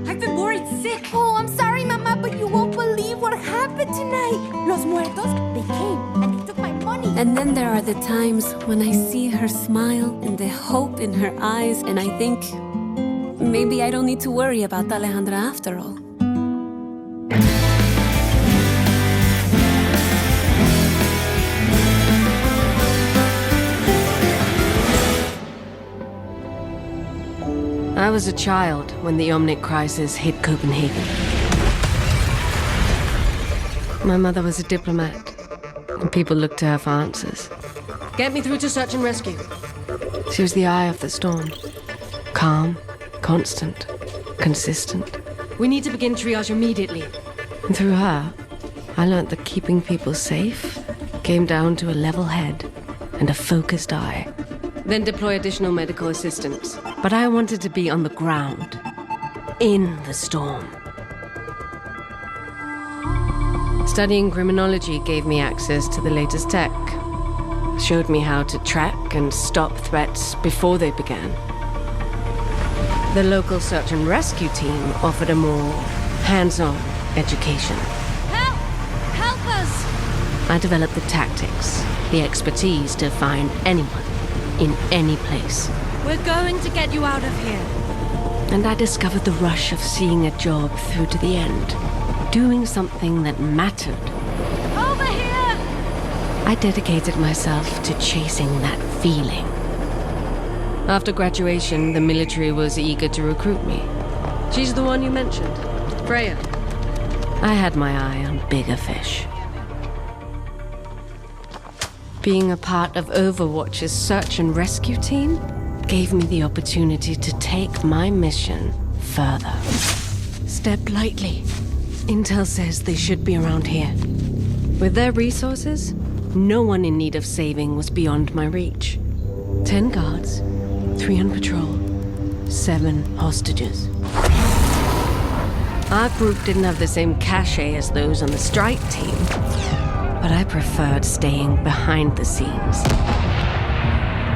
Speaker 20: I've been worried sick.
Speaker 3: Oh, I'm sorry, Mama, but you won't believe what happened tonight. Los muertos, they came and they took my money.
Speaker 20: And then there are the times when I see her smile and the hope in her eyes, and I think maybe I don't need to worry about Alejandra after all. I was a child when the Omic crisis hit Copenhagen. My mother was a diplomat, and people looked to her for answers. Get me through to search and rescue. She was the eye of the storm. Calm, constant, consistent. We need to begin triage immediately. And through her, I learned that keeping people safe came down to a level head and a focused eye. Then deploy additional medical assistance. But I wanted to be on the ground, in the storm. Studying criminology gave me access to the latest tech. Showed me how to track and stop threats before they began. The local search and rescue team offered a more hands-on education.
Speaker 6: Help! Help us!
Speaker 20: I developed the tactics, the expertise to find anyone, in any place.
Speaker 6: We're going to get you out of here.
Speaker 20: And I discovered the rush of seeing a job through to the end, doing something that mattered.
Speaker 6: Over here!
Speaker 20: I dedicated myself to chasing that feeling. After graduation, the military was eager to recruit me.
Speaker 6: She's the one you mentioned, Freja.
Speaker 20: I had my eye on bigger fish. Being a part of Overwatch's search and rescue team gave me the opportunity to take my mission further. Step lightly. Intel says they should be around here. With their resources, no one in need of saving was beyond my reach. 10 guards, 3 on patrol, 7 hostages. Our group didn't have the same cachet as those on the strike team, but I preferred staying behind the scenes.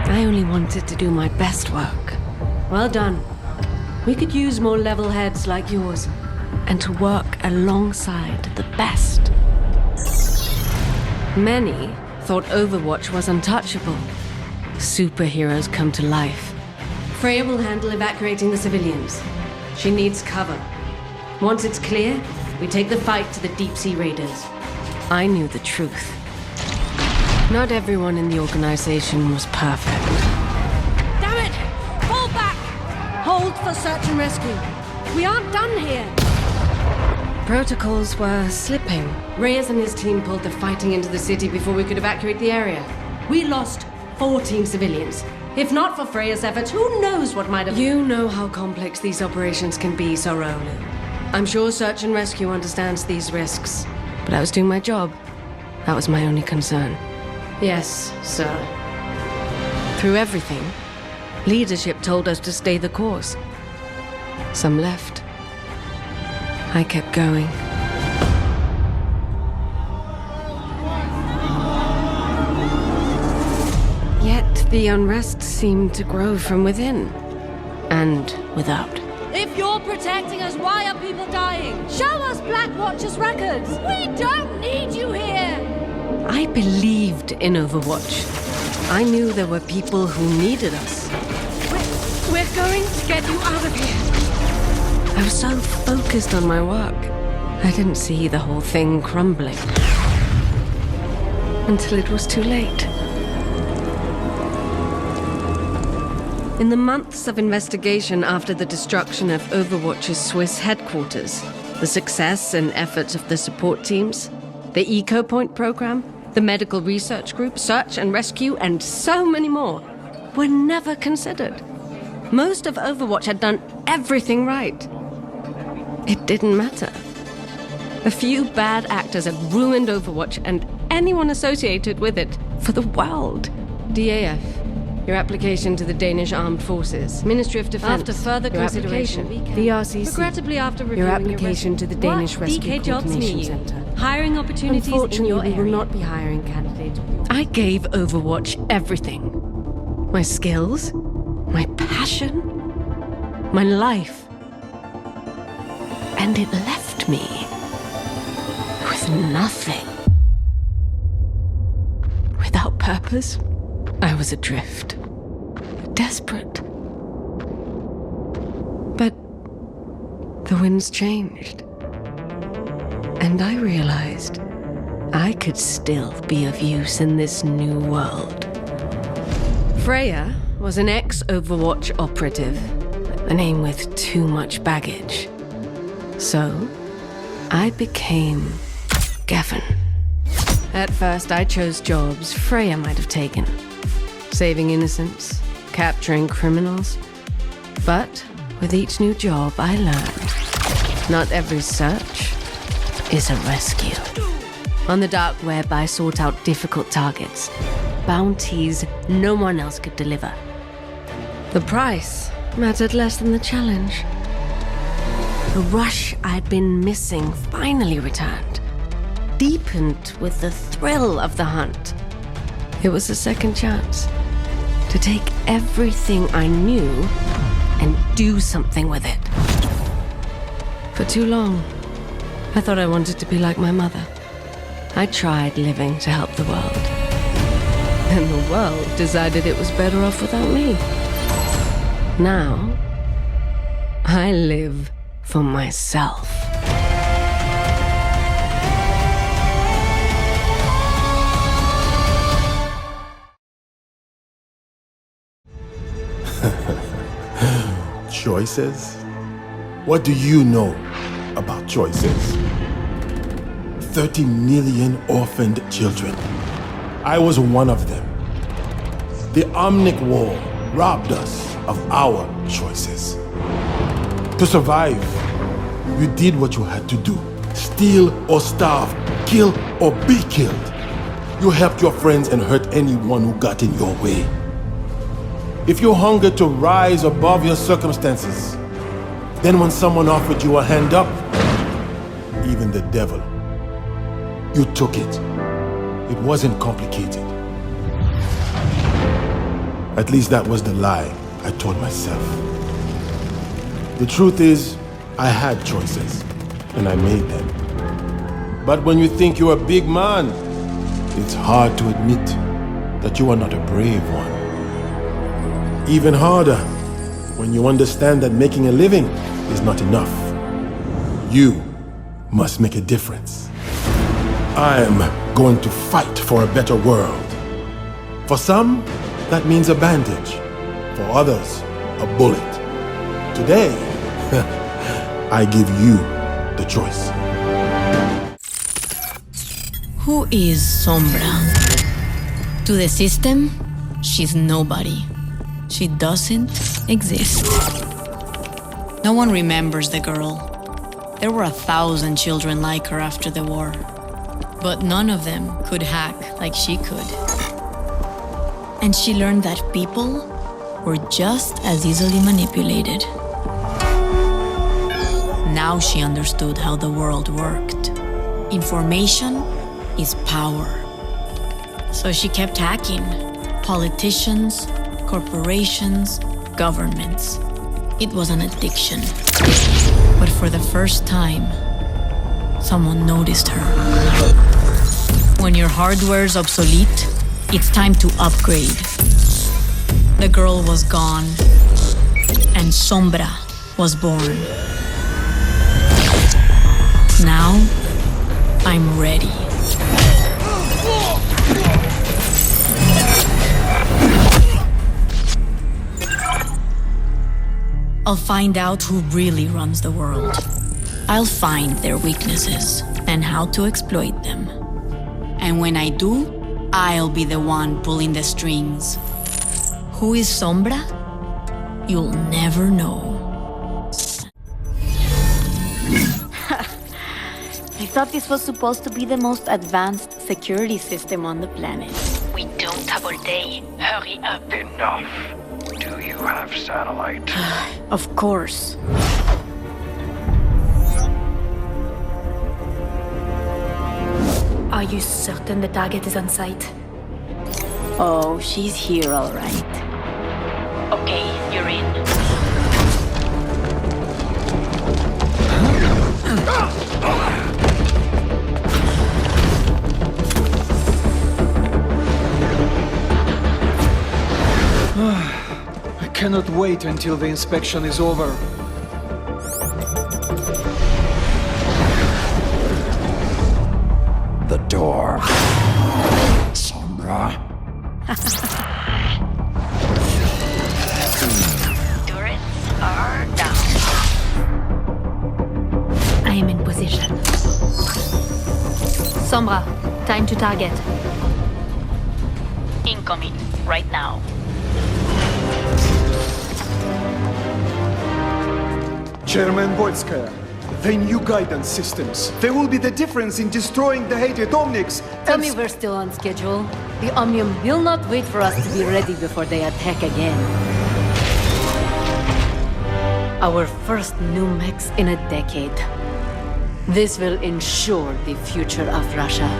Speaker 20: I only wanted to do my best work. Well done. We could use more level heads like yours, and to work alongside the best. Many thought Overwatch was untouchable. Superheroes come to life. Freja will handle evacuating the civilians. She needs cover. Once it's clear, we take the fight to the deep-sea raiders. I knew the truth. Not everyone in the organization was perfect.
Speaker 6: Damn it! Fall back! Hold for search and rescue. We aren't done here.
Speaker 20: Protocols were slipping. Reyes and his team pulled the fighting into the city before we could evacuate the area. We lost 14 civilians. If not for Freya's efforts, who knows what might have... You know how complex these operations can be, Sojourn. I'm sure Search and Rescue understands these risks. But I was doing my job. That was my only concern. Yes, sir. Through everything, leadership told us to stay the course. Some left. I kept going. Yet the unrest seemed to grow from within and without.
Speaker 6: If you're protecting us, why are people dying? Show us Blackwatch's records. We don't need you here.
Speaker 20: I believed in Overwatch. I knew there were people who needed us.
Speaker 6: We're going to get you out of here.
Speaker 20: I was so focused on my work, I didn't see the whole thing crumbling. Until it was too late. In the months of investigation after the destruction of Overwatch's Swiss headquarters, the success and efforts of the support teams, the Eco Point program, the medical research group, search and rescue, and so many more were never considered. Most of Overwatch had done everything right. It didn't matter. A few bad actors had ruined Overwatch and anyone associated with it for the world. DAF, your application to the Danish Armed Forces, Ministry of Defense.
Speaker 6: After further consideration,
Speaker 20: VRCC.
Speaker 6: Regrettably, after reviewing
Speaker 20: your application to the Danish Rescue
Speaker 6: DK jobs
Speaker 20: Coordination
Speaker 6: near you.
Speaker 20: Center.
Speaker 6: Hiring opportunities in
Speaker 20: Unfortunately,
Speaker 6: your
Speaker 20: we
Speaker 6: area.
Speaker 20: will not be hiring candidates. I gave Overwatch everything. My skills, my passion, my life. And it left me with nothing. Without purpose, I was adrift. Desperate. But the winds changed. And I realized I could still be of use in this new world. Freja was an ex-Overwatch operative, a name with too much baggage. So, I became Gavin. At first, I chose jobs Freja might have taken. Saving innocents, capturing criminals. But with each new job, I learned not every search is a rescue. On the dark web, I sought out difficult targets, bounties no one else could deliver. The price mattered less than the challenge. The rush I'd been missing finally returned, deepened with the thrill of the hunt. It was a second chance to take everything I knew and do something with it. For too long, I thought I wanted to be like my mother. I tried living to help the world. And the world decided it was better off without me. Now, I live for myself.
Speaker 1: Choices? What do you know about choices? 30 million orphaned children. I was one of them. The Omic War robbed us of our choices. To survive, you did what you had to do. Steal or starve, kill or be killed. You helped your friends and hurt anyone who got in your way. If you hungered to rise above your circumstances, then when someone offered you a hand up, even the devil, you took it. It wasn't complicated. At least that was the lie I told myself. The truth is, I had choices, and I made them. But when you think you're a big man, it's hard to admit that you are not a brave one. Even harder when you understand that making a living is not enough. You must make a difference. I'm going to fight for a better world. For some, that means a bandage. For others, a bullet. Today, I give you the choice.
Speaker 4: Who is Sombra? To the system, she's nobody. She doesn't exist. No one remembers the girl. There were 1,000 children like her after the war. But none of them could hack like she could. And she learned that people were just as easily manipulated. Now she understood how the world worked. Information is power. So she kept hacking politicians, corporations, governments. It was an addiction. But for the first time, someone noticed her. When your hardware's obsolete, it's time to upgrade. The girl was gone, and Sombra was born. Now, I'm ready. I'll find out who really runs the world. I'll find their weaknesses and how to exploit them. And when I do, I'll be the one pulling the strings. Who is Sombra? You'll never know.
Speaker 8: I thought this was supposed to be the most advanced security system on the planet.
Speaker 11: We don't have all day. Hurry up. Enough. Do you have satellite?
Speaker 8: Of course.
Speaker 3: Are you certain the target is on site?
Speaker 8: Oh, she's here, all right.
Speaker 3: Okay, you're in.
Speaker 23: I cannot wait until the inspection is over.
Speaker 15: The door. Sombra.
Speaker 3: Turrets are down. I am in position. Sombra, time to target.
Speaker 8: Incoming, right now.
Speaker 23: Chairman Voitskaya, the new guidance systems. They will be the difference in destroying the hated Omnics.
Speaker 24: Tell me we're still on schedule. The Omnium will not wait for us to be ready before they attack again. Our first new mechs in a decade. This will ensure the future of Russia.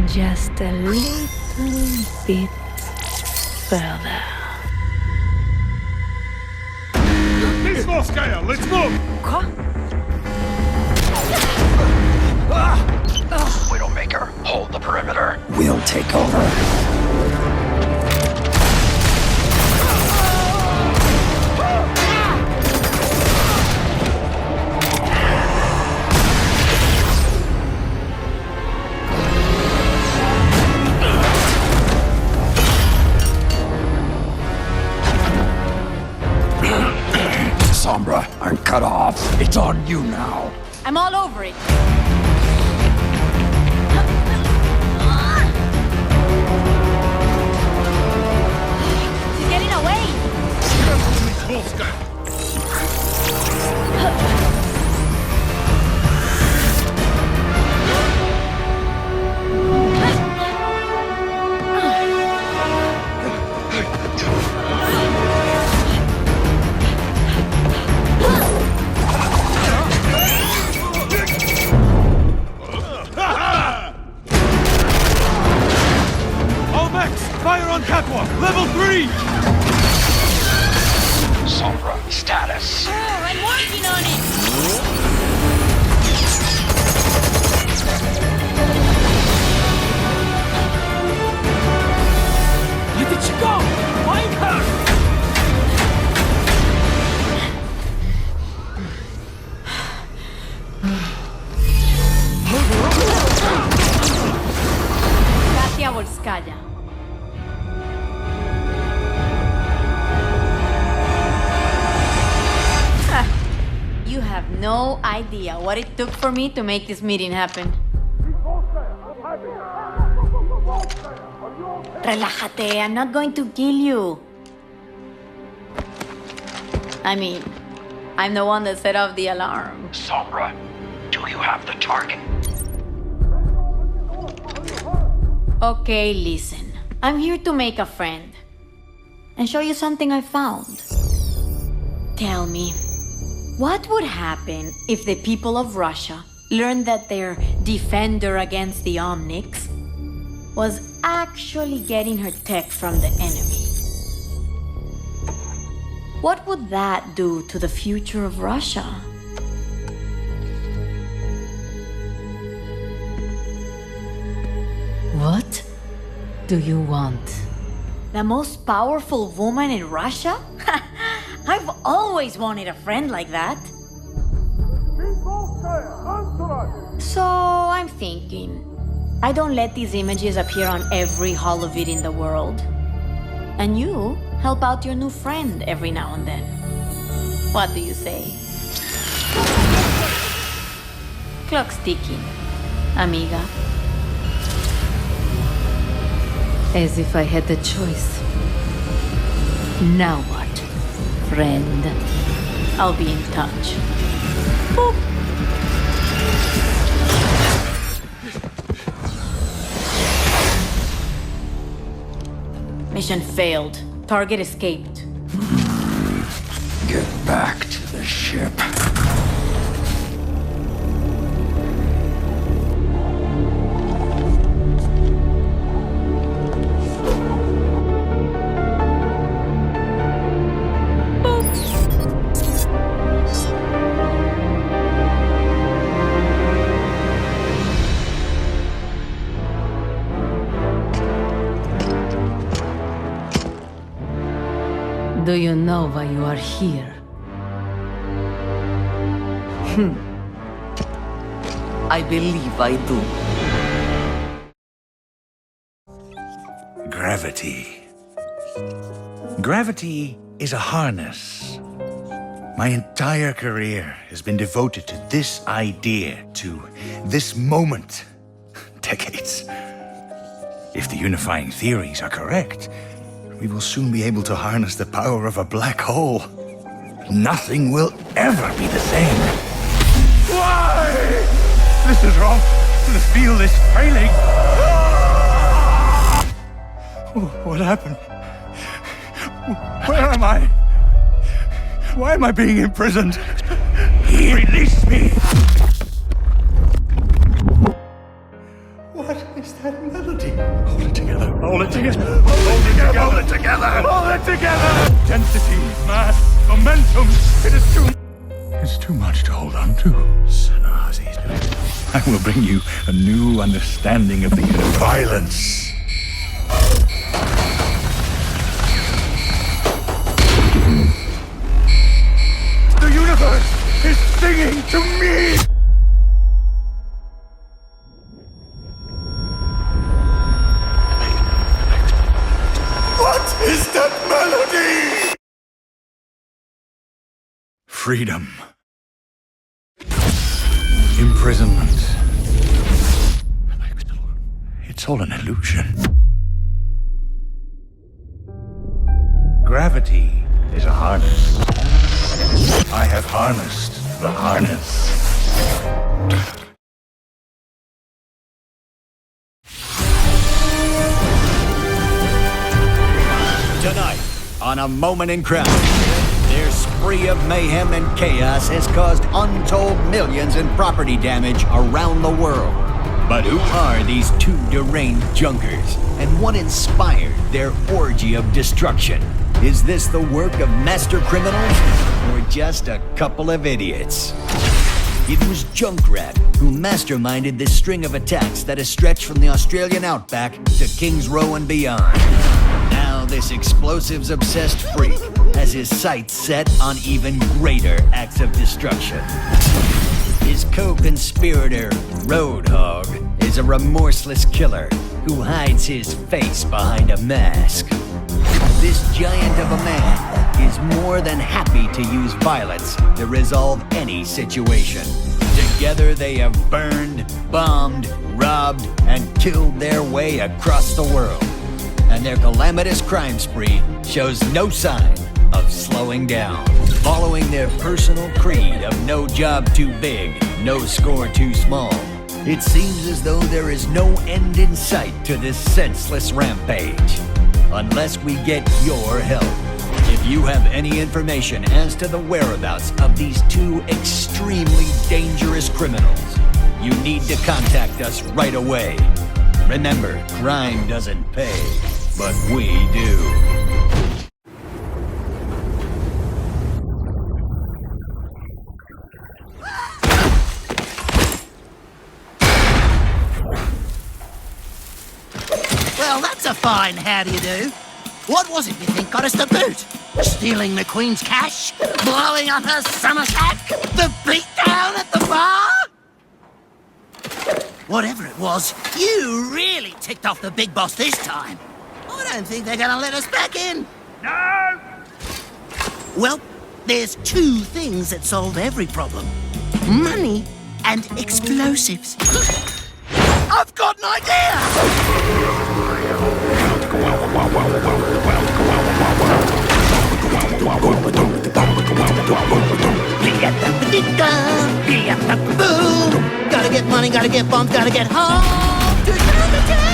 Speaker 24: Just a little bit further.
Speaker 21: Volskaya, let's move!
Speaker 11: Widowmaker, hold the perimeter.
Speaker 15: We'll take over. Sombra, I'm cut off. It's on you now.
Speaker 24: I'm all over it.
Speaker 3: She's getting away!
Speaker 21: Fire on catwalk! Level 3!
Speaker 11: Sombra, status.
Speaker 3: Oh, I'm working on it!
Speaker 22: Where did she go? Find her!
Speaker 24: Katia Volskaya. You have no idea what it took for me to make this meeting happen. Relájate, I'm not going to kill you. I mean, I'm the one that set off the alarm.
Speaker 11: Sombra, do you have the target?
Speaker 24: Okay, listen. I'm here to make a friend. And show you something I found. Tell me, what would happen if the people of Russia learned that their defender against the Omnics was actually getting her tech from the enemy? What would that do to the future of Russia?
Speaker 19: What do you want?
Speaker 24: The most powerful woman in Russia? I've always wanted a friend like that. So I'm thinking, I don't let these images appear on every holovid in the world. And you help out your new friend every now and then. What do you say? Clock's ticking, amiga.
Speaker 19: As if I had the choice.
Speaker 24: Now what, friend? I'll be in touch. Boop. Mission failed. Target escaped.
Speaker 15: Get back to the ship.
Speaker 19: Do you know why you are here?
Speaker 22: I believe I do.
Speaker 7: Gravity. Gravity is a harness. My entire career has been devoted to this idea, to this moment. Decades. If the unifying theories are correct, we will soon be able to harness the power of a black hole. Nothing will ever be the same. Why? This is wrong. The field is failing. What happened? Where am I? Why am I being imprisoned? Release me! What is that melody? Hold it together. Hold it together. Hold it together. Hold it together. Hold it together. Density, mass, momentum. It's too much to hold on to. I will bring you a new understanding of the violence. The universe is singing to me! What is that melody? Freedom. Imprisonment. It's all an illusion. Gravity is a harness. I have harnessed the harness.
Speaker 12: Tonight, on A Moment in Crime, their spree of mayhem and chaos has caused untold millions in property damage around the world. But who are these two deranged junkers, and what inspired their orgy of destruction? Is this the work of master criminals, or just a couple of idiots? It was Junkrat who masterminded this string of attacks that has stretched from the Australian outback to Kings Row and beyond. Now this explosives-obsessed freak has his sights set on even greater acts of destruction. His co-conspirator, Roadhog, is a remorseless killer who hides his face behind a mask. This giant of a man is more than happy to use violence to resolve any situation. Together they have burned, bombed, robbed, and killed their way across the world. And their calamitous crime spree shows no sign of slowing down. Following their personal creed of no job too big, no score too small, it seems as though there is no end in sight to this senseless rampage. Unless we get your help. If you have any information as to the whereabouts of these two extremely dangerous criminals, you need to contact us right away. Remember, crime doesn't pay, but we do.
Speaker 14: Well, that's a fine how do you do. What was it you think got us the boot? Stealing the Queen's cash? Blowing up her summer sack? The beatdown at the bar? Whatever it was, you really ticked off the big boss this time. I don't think they're gonna let us back in. No! Well, there's two things that solve every problem. Money and explosives. I've got an idea! Gotta get money, gotta get bombs, gotta get home to Junkertown!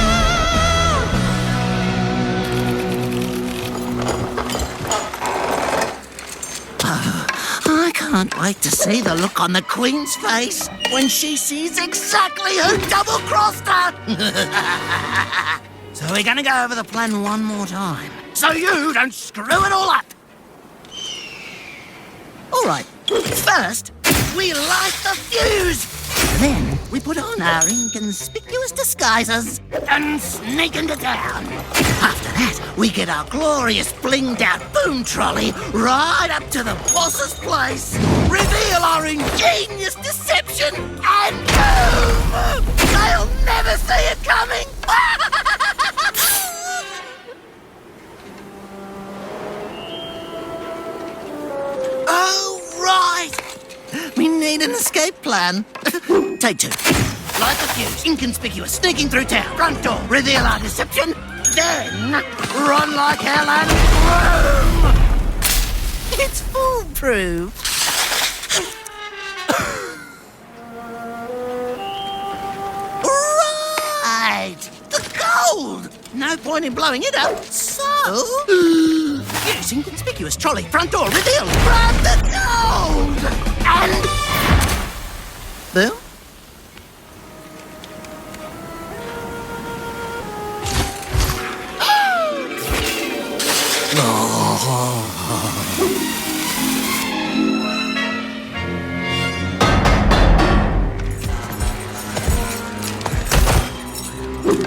Speaker 14: I can't wait to see the look on the Queen's face when she sees exactly who double-crossed her! So we're gonna go over the plan one more time, so you don't screw it all up! Alright, first, we light the fuse! Then, we put on our inconspicuous disguises and sneak into town. After that, we get our glorious blinged-out boom trolley right up to the boss's place, reveal our ingenious deception, and boom! They'll never see it coming! Oh, right! We need an escape plan. Take two. Light the fuse, inconspicuous, sneaking through town, front door, reveal our deception, then run like hell and boom! It's foolproof. Right! The gold! No point in blowing it up, so... Yes, inconspicuous trolley, front door revealed. Grab the gold! And... Bill?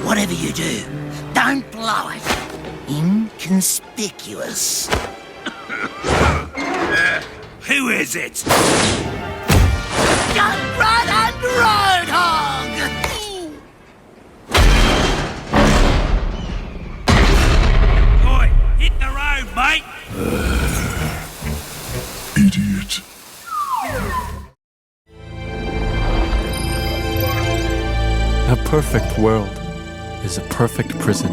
Speaker 14: Whatever you do, don't blow it. Inconspicuous.
Speaker 11: Who is it?
Speaker 14: Junkrat and Roadhog!
Speaker 11: Oi, hit the road, mate!
Speaker 2: Idiot.
Speaker 5: A perfect world is a perfect prison.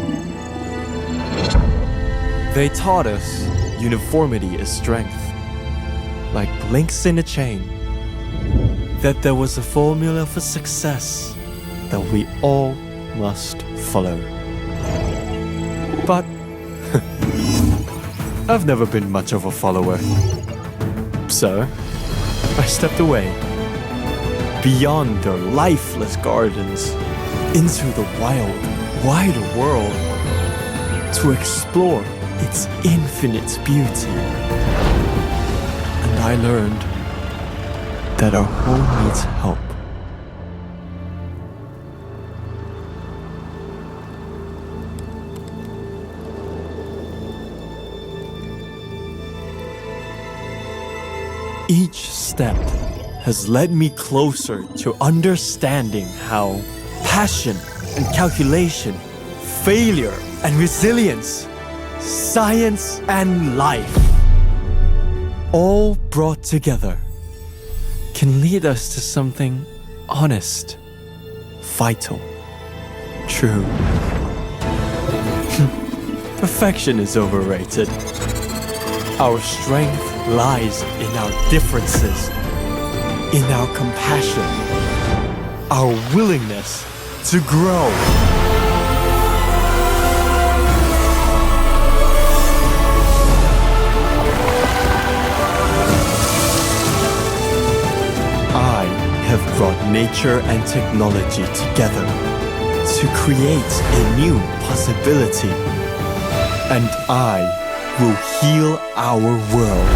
Speaker 5: They taught us uniformity is strength, like links in a chain. That there was a formula for success that we all must follow. But I've never been much of a follower. So I stepped away, beyond their lifeless gardens, into the wild, wider world, to explore its infinite beauty. And I learned that our home needs help. Each step has led me closer to understanding how passion and calculation, failure and resilience, science and life, all brought together, can lead us to something honest, vital, true. Perfection is overrated. Our strength lies in our differences, in our compassion, our willingness to grow. I have brought nature and technology together to create a new possibility. And I will heal our world.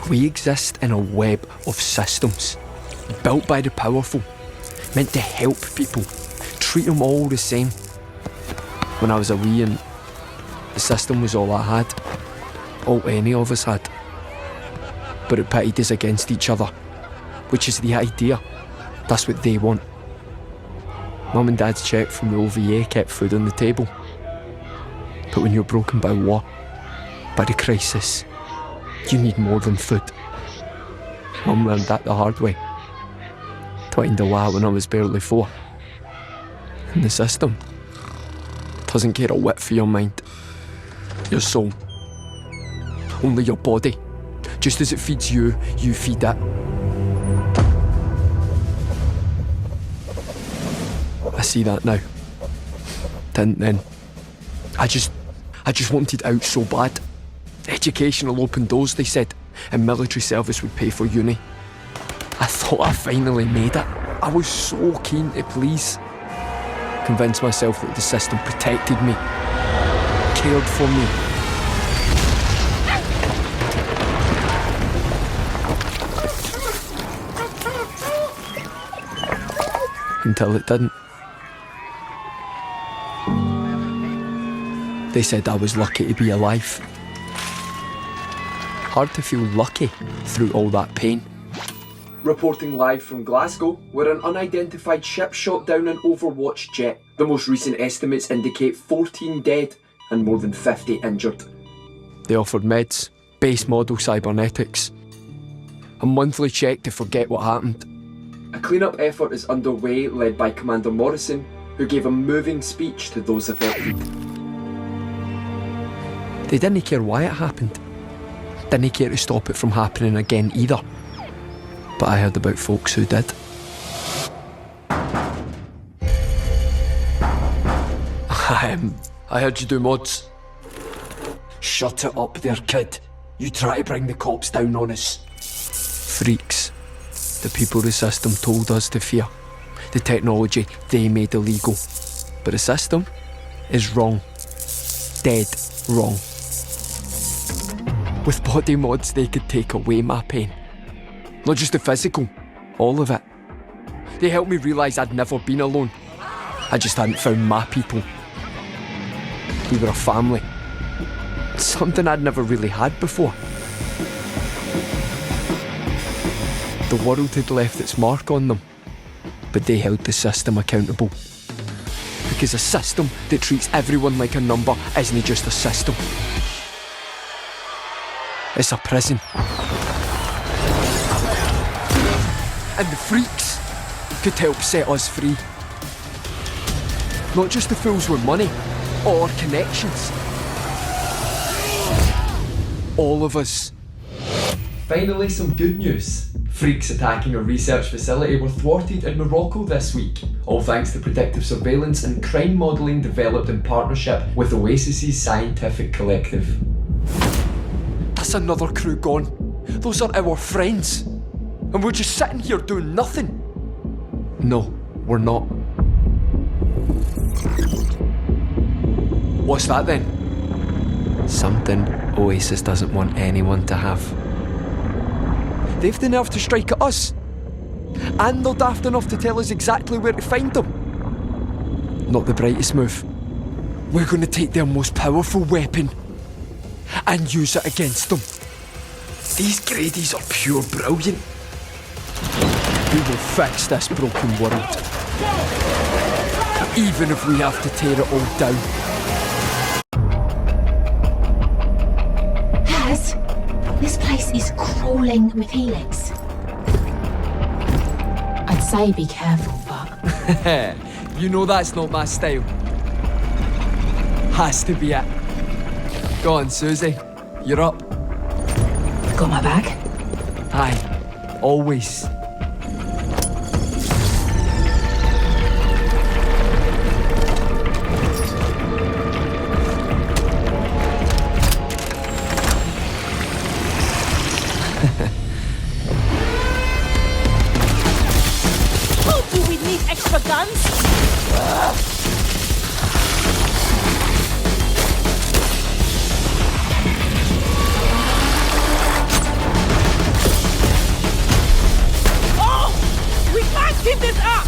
Speaker 10: We exist in a web of systems, built by the powerful, meant to help people, treat them all the same. When I was a wee and the system was all I had, all any of us had. But it pitted us against each other, which is the idea. That's what they want. Mum and Dad's cheque from the OVA kept food on the table. But when you're broken by war, by the crisis, you need more than food. Mum learned that the hard way. Twined a lot when I was barely 4. And the system doesn't care a whit for your mind, your soul. Only your body. Just as it feeds you, you feed it. I see that now. Didn't then. I just wanted out so bad. Education will open doors, they said, and military service would pay for uni. I thought I finally made it. I was so keen to please. Convinced myself that the system protected me, cared for me. Until it didn't. They said I was lucky to be alive. Hard to feel lucky through all that pain. Reporting live from Glasgow, where an unidentified ship shot down an Overwatch jet. The most recent estimates indicate 14 dead and more than 50 injured. They offered meds, base model cybernetics, a monthly check to forget what happened. A clean-up effort is underway, led by Commander Morrison, who gave a moving speech to those affected. They didn't care why it happened. Didn't care to stop it from happening again either. But I heard about folks who did. I heard you do mods. Shut it up there, kid. You try to bring the cops down on us. Freaks. The people the system told us to fear. The technology they made illegal. But the system is wrong. Dead wrong. With body mods, they could take away my pain. Not just the physical, all of it. They helped me realise I'd never been alone. I just hadn't found my people. We were a family. Something I'd never really had before. The world had left its mark on them, but they held the system accountable. Because a system that treats everyone like a number isn't just a system. It's a prison. And the freaks could help set us free. Not just the fools with money or connections. All of us. Finally, some good news. Freaks attacking a research facility were thwarted in Morocco this week, all thanks to predictive surveillance and crime modelling developed in partnership with Oasis's scientific collective. That's another crew gone. Those are our friends. And we're just sitting here doing nothing. No, we're not. What's that then? Something Oasis doesn't want anyone to have. They've the nerve to strike at us. And they're daft enough to tell us exactly where to find them. Not the brightest move. We're going to take their most powerful weapon and use it against them. These Gradies are pure brilliant. We will fix this broken world. Even if we have to tear it all down.
Speaker 13: This place is crawling with helix. I'd say be careful, but...
Speaker 10: You know that's not my style. Has to be it. Go on, Susie. You're up.
Speaker 13: Got my back?
Speaker 10: Aye. Always.
Speaker 6: Extra guns? Oh! We can't keep this up!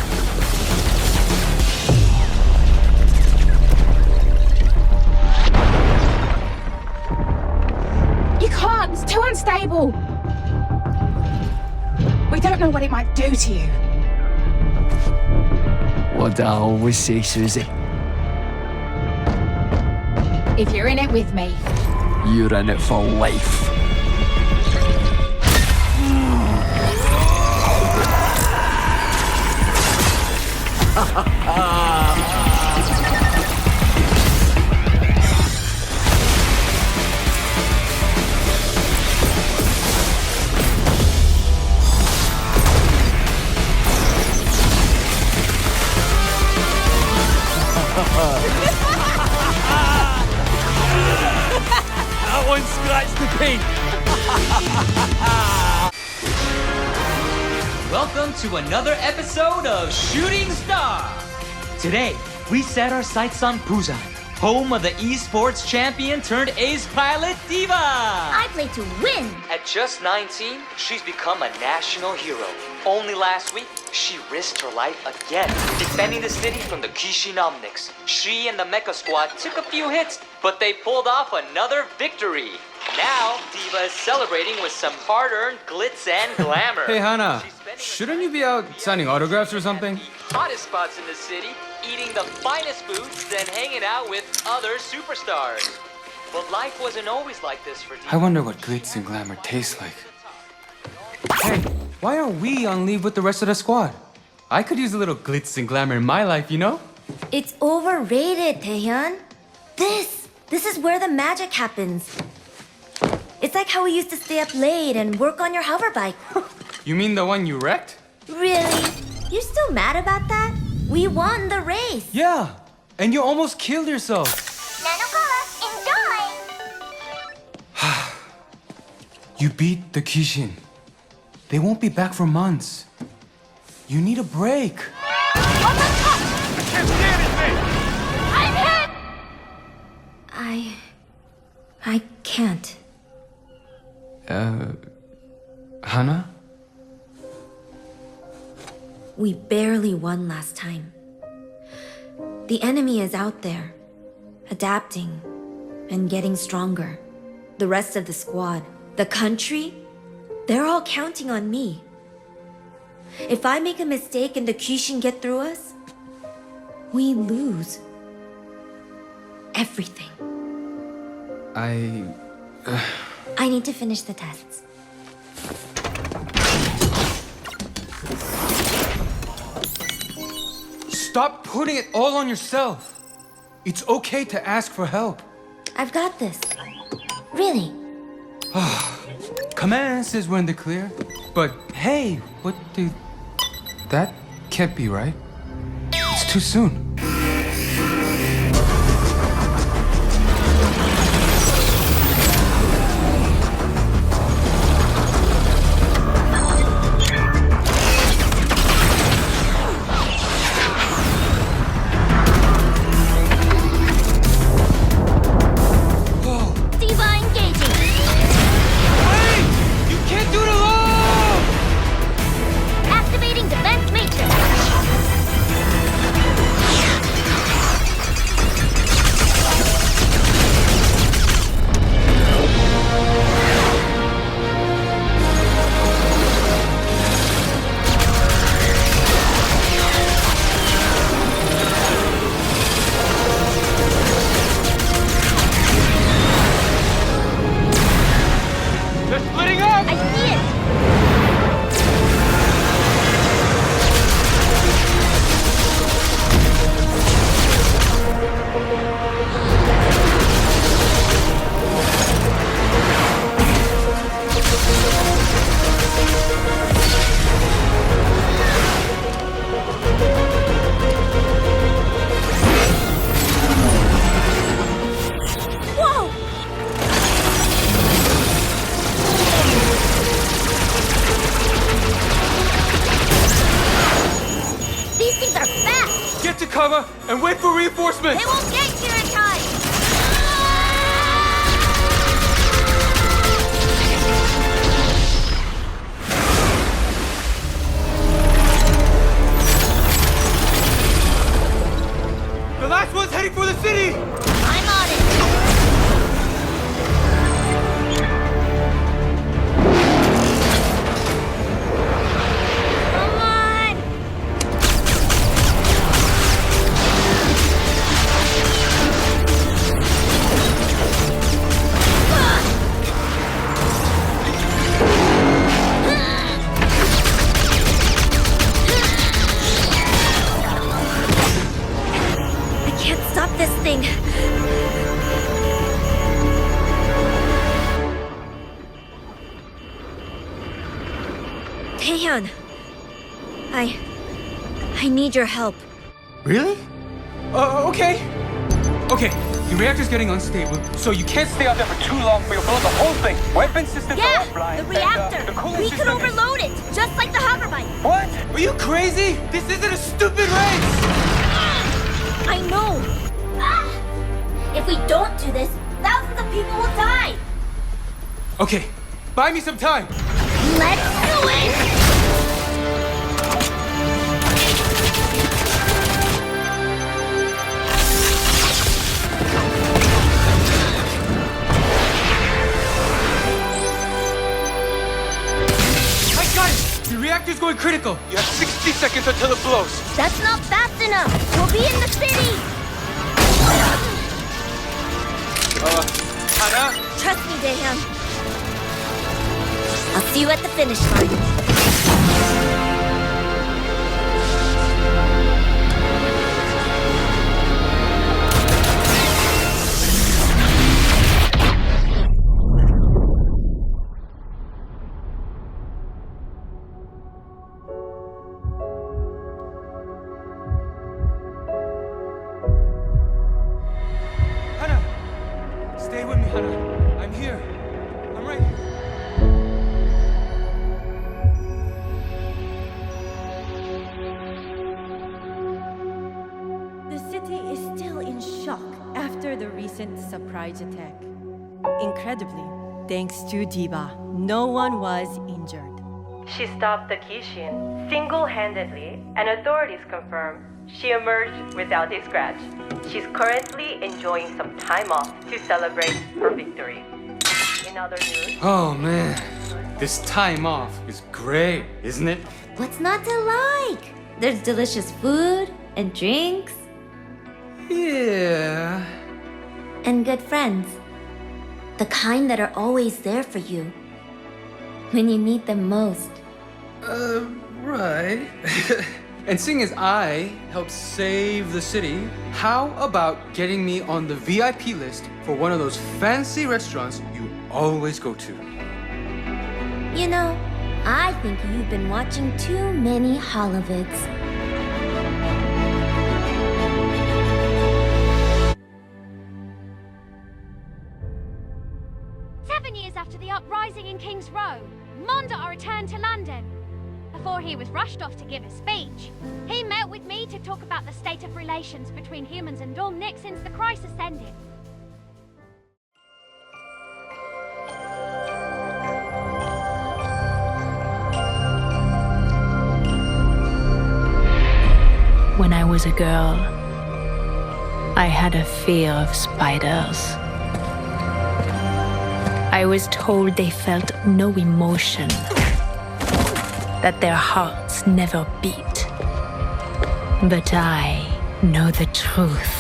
Speaker 13: You can't! It's too unstable! We don't know what it might do to you.
Speaker 10: What I always say, Susie.
Speaker 13: If you're in it with me,
Speaker 10: you're in it for life.
Speaker 6: That one scratched the paint.
Speaker 16: Welcome to another episode of Shooting Star. Today, we set our sights on Busan, home of the esports champion turned ace pilot Diva.
Speaker 9: I play to win.
Speaker 16: At just 19, she's become a national hero. Only last week, she risked her life again, defending the city from the Kishinomniks. She and the Mecha Squad took a few hits, but they pulled off another victory. Now, Diva is celebrating with some hard-earned glitz and glamour.
Speaker 17: Hey, Hannah, shouldn't you be out signing autographs or something?
Speaker 16: Hottest spots in the city, eating the finest foods, then hanging out with other superstars. But life wasn't always like this for
Speaker 17: I wonder what glitz and glamour tastes like. Hey, why aren't we on leave with the rest of the squad? I could use a little glitz and glamour in my life, you know?
Speaker 9: It's overrated, Taehyun. This is where the magic happens. It's like how we used to stay up late and work on your hover bike.
Speaker 17: You mean the one you wrecked?
Speaker 9: Really? You're still mad about that? We won the race.
Speaker 17: Yeah, and you almost killed yourself. You beat the Kishin. They won't be back for months. You need a break.
Speaker 6: I'm hit!
Speaker 9: I can't.
Speaker 17: Hana?
Speaker 9: We barely won last time. The enemy is out there, adapting and getting stronger. The rest of the squad, the country, they're all counting on me. If I make a mistake and the Kishin get through us, we lose everything.
Speaker 17: I
Speaker 9: need to finish the tests.
Speaker 17: Stop putting it all on yourself. It's okay to ask for help.
Speaker 9: I've got this. Really.
Speaker 17: Command says we're in the clear. But hey, what the... That can't be right. It's too soon. And wait for reinforcements!
Speaker 6: They won't get here in time!
Speaker 17: The last one's heading for the city!
Speaker 6: I'm on it!
Speaker 9: Taehyun, I need your help.
Speaker 17: Really? Okay. Okay, the reactor's getting unstable, so you can't stay out there for too long or you'll blow the whole thing. Weapon systems are offline.
Speaker 9: The reactor. We could overload it, just like the hoverbike.
Speaker 17: What? Are you crazy? This isn't a stupid race!
Speaker 9: I know. If we don't do this, thousands of people will die.
Speaker 17: Okay, buy me some time.
Speaker 9: Let's do it!
Speaker 17: The reactor's going critical. You have 60 seconds until it blows.
Speaker 9: That's not fast enough. We'll be in the city. damn. I'll see you at the finish line.
Speaker 17: Stay with me, Hannah. I'm here. I'm right here.
Speaker 1: The city is still in shock after the recent surprise attack. Incredibly, thanks to Diva, no one was injured.
Speaker 4: She stopped the Kishin single-handedly, and authorities confirm she emerged without a scratch. She's currently enjoying some time off to celebrate her victory. In other news...
Speaker 17: Oh man, this time off is great, isn't it?
Speaker 9: What's not to like? There's delicious food and drinks.
Speaker 17: Yeah.
Speaker 9: And good friends. The kind that are always there for you when you need them most.
Speaker 17: Right. And seeing as I helped save the city, how about getting me on the VIP list for one of those fancy restaurants you always go to?
Speaker 9: You know, I think you've been watching too many Holovids.
Speaker 18: Years after the uprising in King's Row, Mondar returned to London. Before he was rushed off to give a speech, he met with me to talk about the state of relations between humans and Omic since the crisis ended.
Speaker 20: When I was a girl, I had a fear of spiders. I was told they felt no emotion, that their hearts never beat. But I know the truth.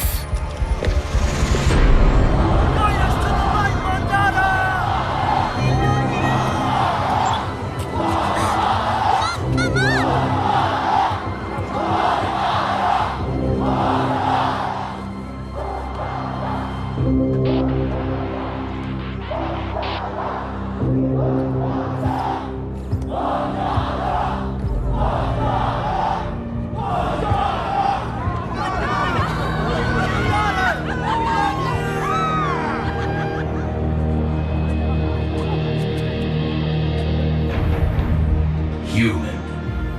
Speaker 25: Human,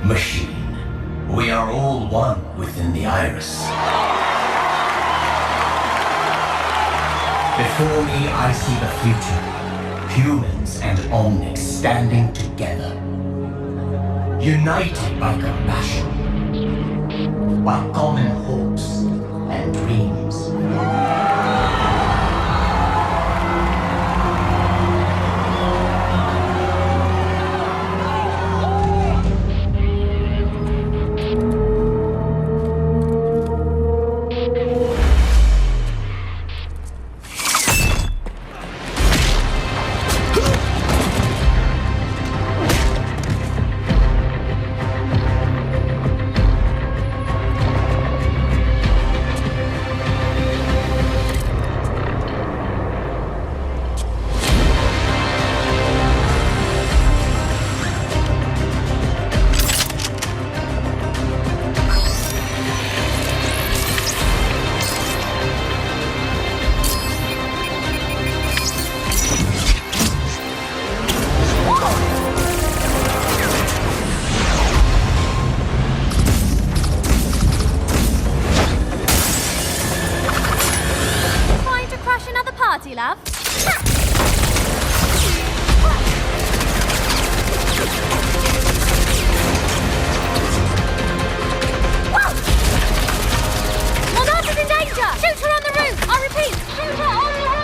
Speaker 25: machine, we are all one within the iris. Before me I see the future, humans and Omnics standing together, united by compassion, while common hopes and dreams.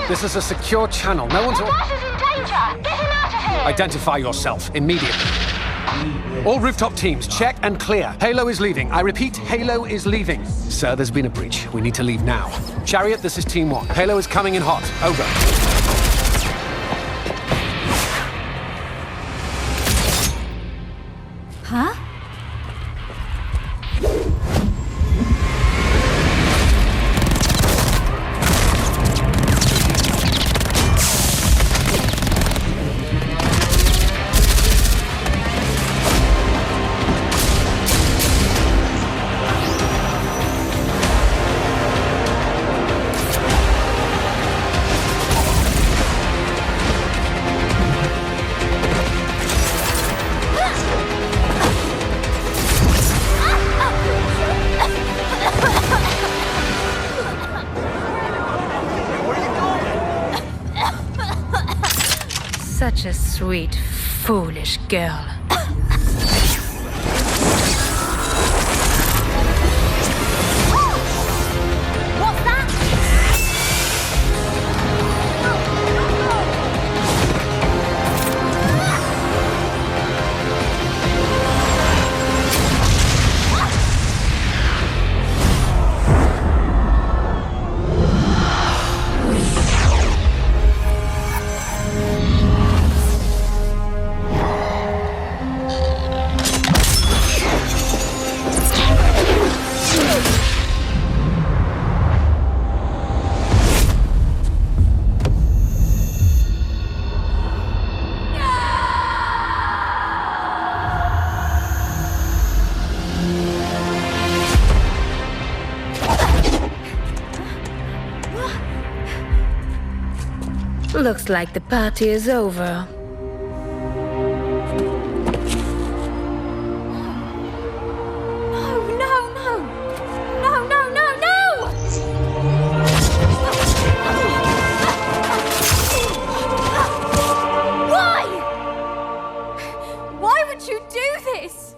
Speaker 26: This is a secure channel. No one's...
Speaker 18: Is in danger! Get him out of here!
Speaker 26: Identify yourself immediately. All rooftop teams, check and clear. Halo is leaving. I repeat, Halo is leaving. Sir, there's been a breach. We need to leave now. Chariot, this is Team 1. Halo is coming in hot. Over.
Speaker 20: Such a sweet, foolish girl.
Speaker 6: What's that?
Speaker 20: Looks like the party is over.
Speaker 18: Why would you do this?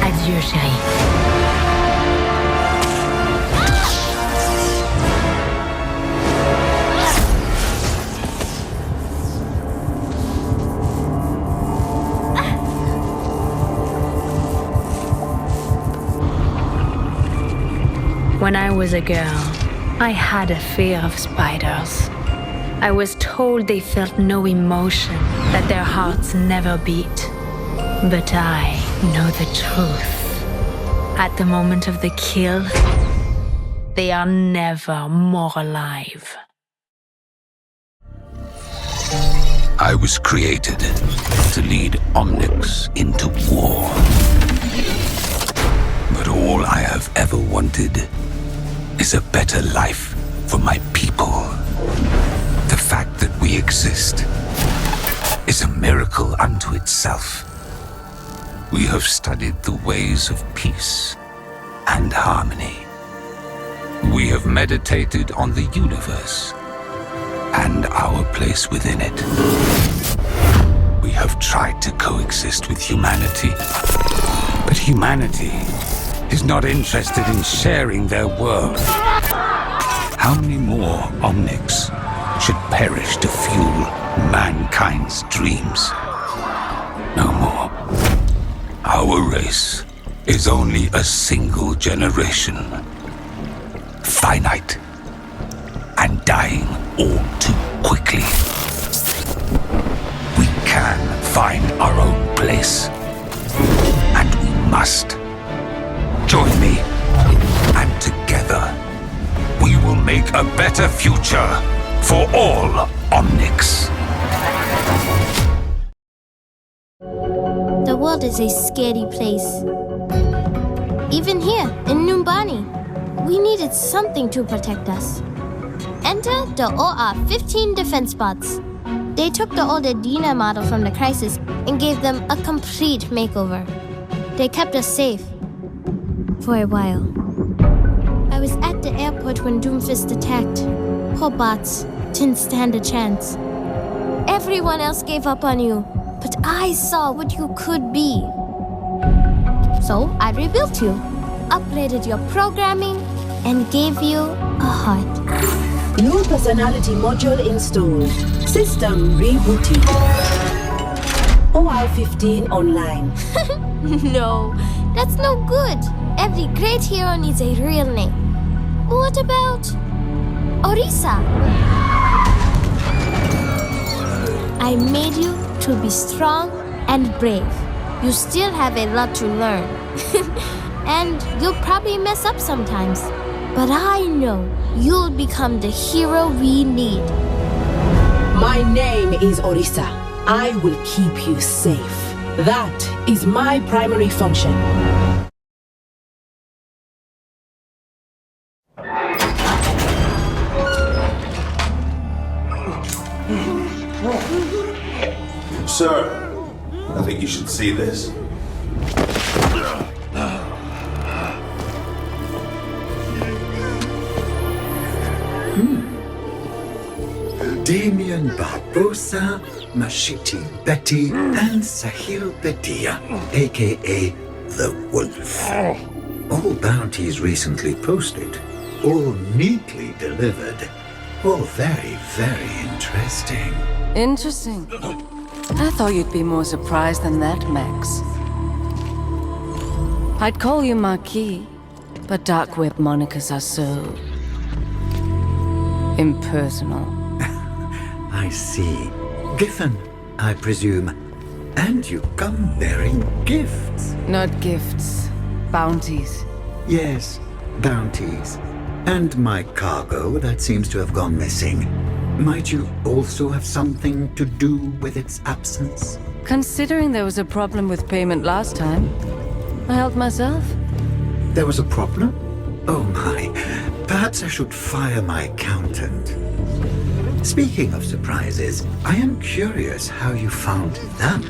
Speaker 20: Adieu, chérie. When I was a girl, I had a fear of spiders. I was told they felt no emotion, that their hearts never beat. But I know the truth. At the moment of the kill, they are never more alive.
Speaker 11: I was created to lead Omnics into war. But all I have ever wanted is a better life for my people. The fact that we exist is a miracle unto itself. We have studied the ways of peace and harmony. We have meditated on the universe and our place within it. We have tried to coexist with humanity, but humanity is not interested in sharing their world. How many more Omnics should perish to fuel mankind's dreams? No more. Our race is only a single generation. Finite and dying all too quickly. We can find our own place, and we must. Join me, and together we will make a better future for all Omnics.
Speaker 9: The world is a scary place. Even here, in Numbani, we needed something to protect us. Enter the OR-15 defense bots. They took the old Adina model from the Crisis and gave them a complete makeover. They kept us safe. For a while. I was at the airport when Doomfist attacked. Poor bots didn't stand a chance. Everyone else gave up on you, but I saw what you could be. So I rebuilt you, upgraded your programming, and gave you a heart.
Speaker 3: New personality module installed. System rebooting. OR-15 online.
Speaker 9: No, that's no good. Every great hero needs a real name. What about Orisa? I made you to be strong and brave. You still have a lot to learn. And you'll probably mess up sometimes. But I know you'll become the hero we need.
Speaker 3: My name is Orisa. I will keep you safe. That is my primary function.
Speaker 8: Sir, I think you should see this.
Speaker 15: Damien Barbosa, Mashiti Betty, and Sahil Bedia, aka The Wolf. All bounties recently posted, all neatly delivered, all very, very interesting.
Speaker 19: Interesting. I thought you'd be more surprised than that, Max. I'd call you Marquis, but dark web monikers are so... impersonal.
Speaker 15: I see. Giffen, I presume. And you come bearing gifts.
Speaker 19: Not gifts. Bounties.
Speaker 15: Yes, bounties. And my cargo that seems to have gone missing. Might you also have something to do with its absence?
Speaker 19: Considering there was a problem with payment last time, I helped myself.
Speaker 15: There was a problem? Oh my. Perhaps I should fire my accountant. Speaking of surprises, I am curious how you found them.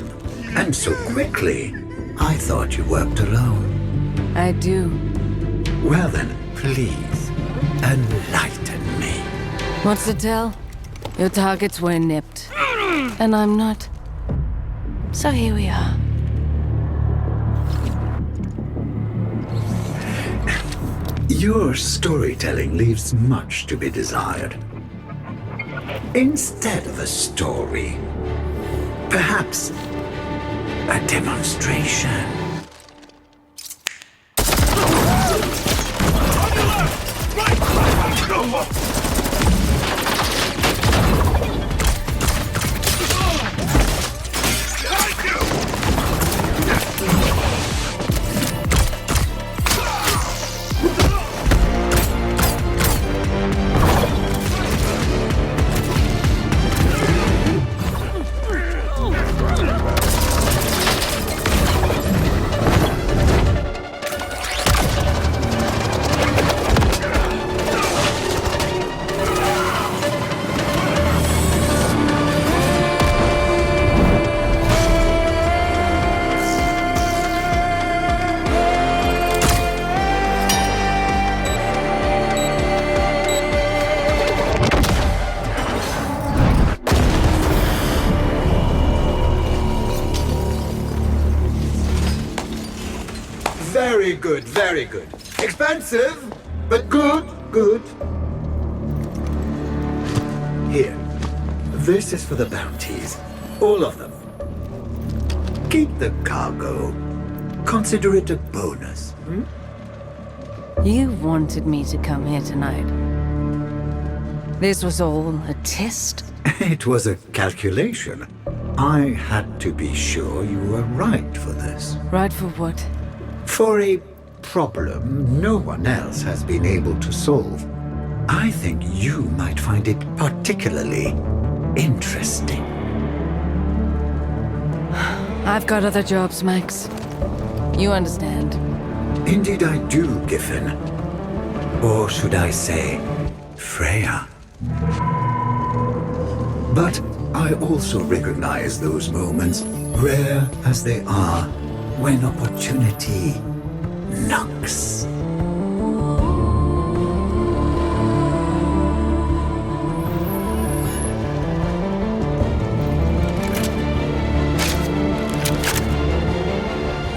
Speaker 15: And so quickly. I thought you worked alone.
Speaker 19: I do.
Speaker 15: Well then, please, enlighten me.
Speaker 19: What's the tell? Your targets were nipped. And I'm not. So here we are.
Speaker 15: Your storytelling leaves much to be desired. Instead of a story, perhaps a demonstration. Very good. Expensive, but good. Here. This is for the bounties. All of them. Keep the cargo. Consider it a bonus.
Speaker 19: You wanted me to come here tonight. This was all a test?
Speaker 15: It was a calculation. I had to be sure you were right for this.
Speaker 19: Right for what?
Speaker 15: For a problem no one else has been able to solve. I think you might find it particularly interesting.
Speaker 19: I've got other jobs, Max. You understand.
Speaker 15: Indeed I do, Giffen. Or should I say, Freja. But I also recognize those moments, rare as they are, when opportunity knocks.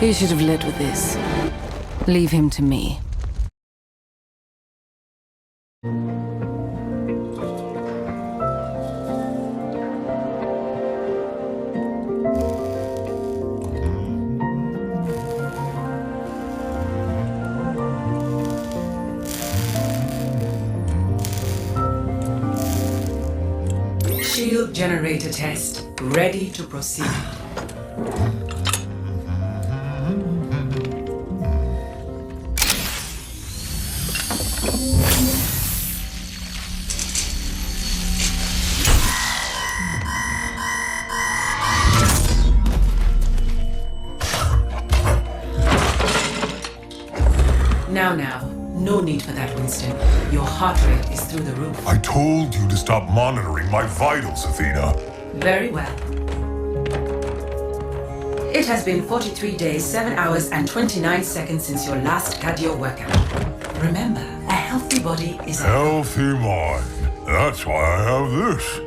Speaker 19: He should have led with this. Leave him to me.
Speaker 21: Shield generator test. Ready to proceed. Now. No need for that, Winston. Your heart rate is through the roof.
Speaker 22: I told you to stop monitoring my vitals, Athena.
Speaker 21: Very well. It has been 43 days, 7 hours, and 29 seconds since your last cardio workout. Remember, a healthy body is a
Speaker 22: healthy mind. That's why I have this.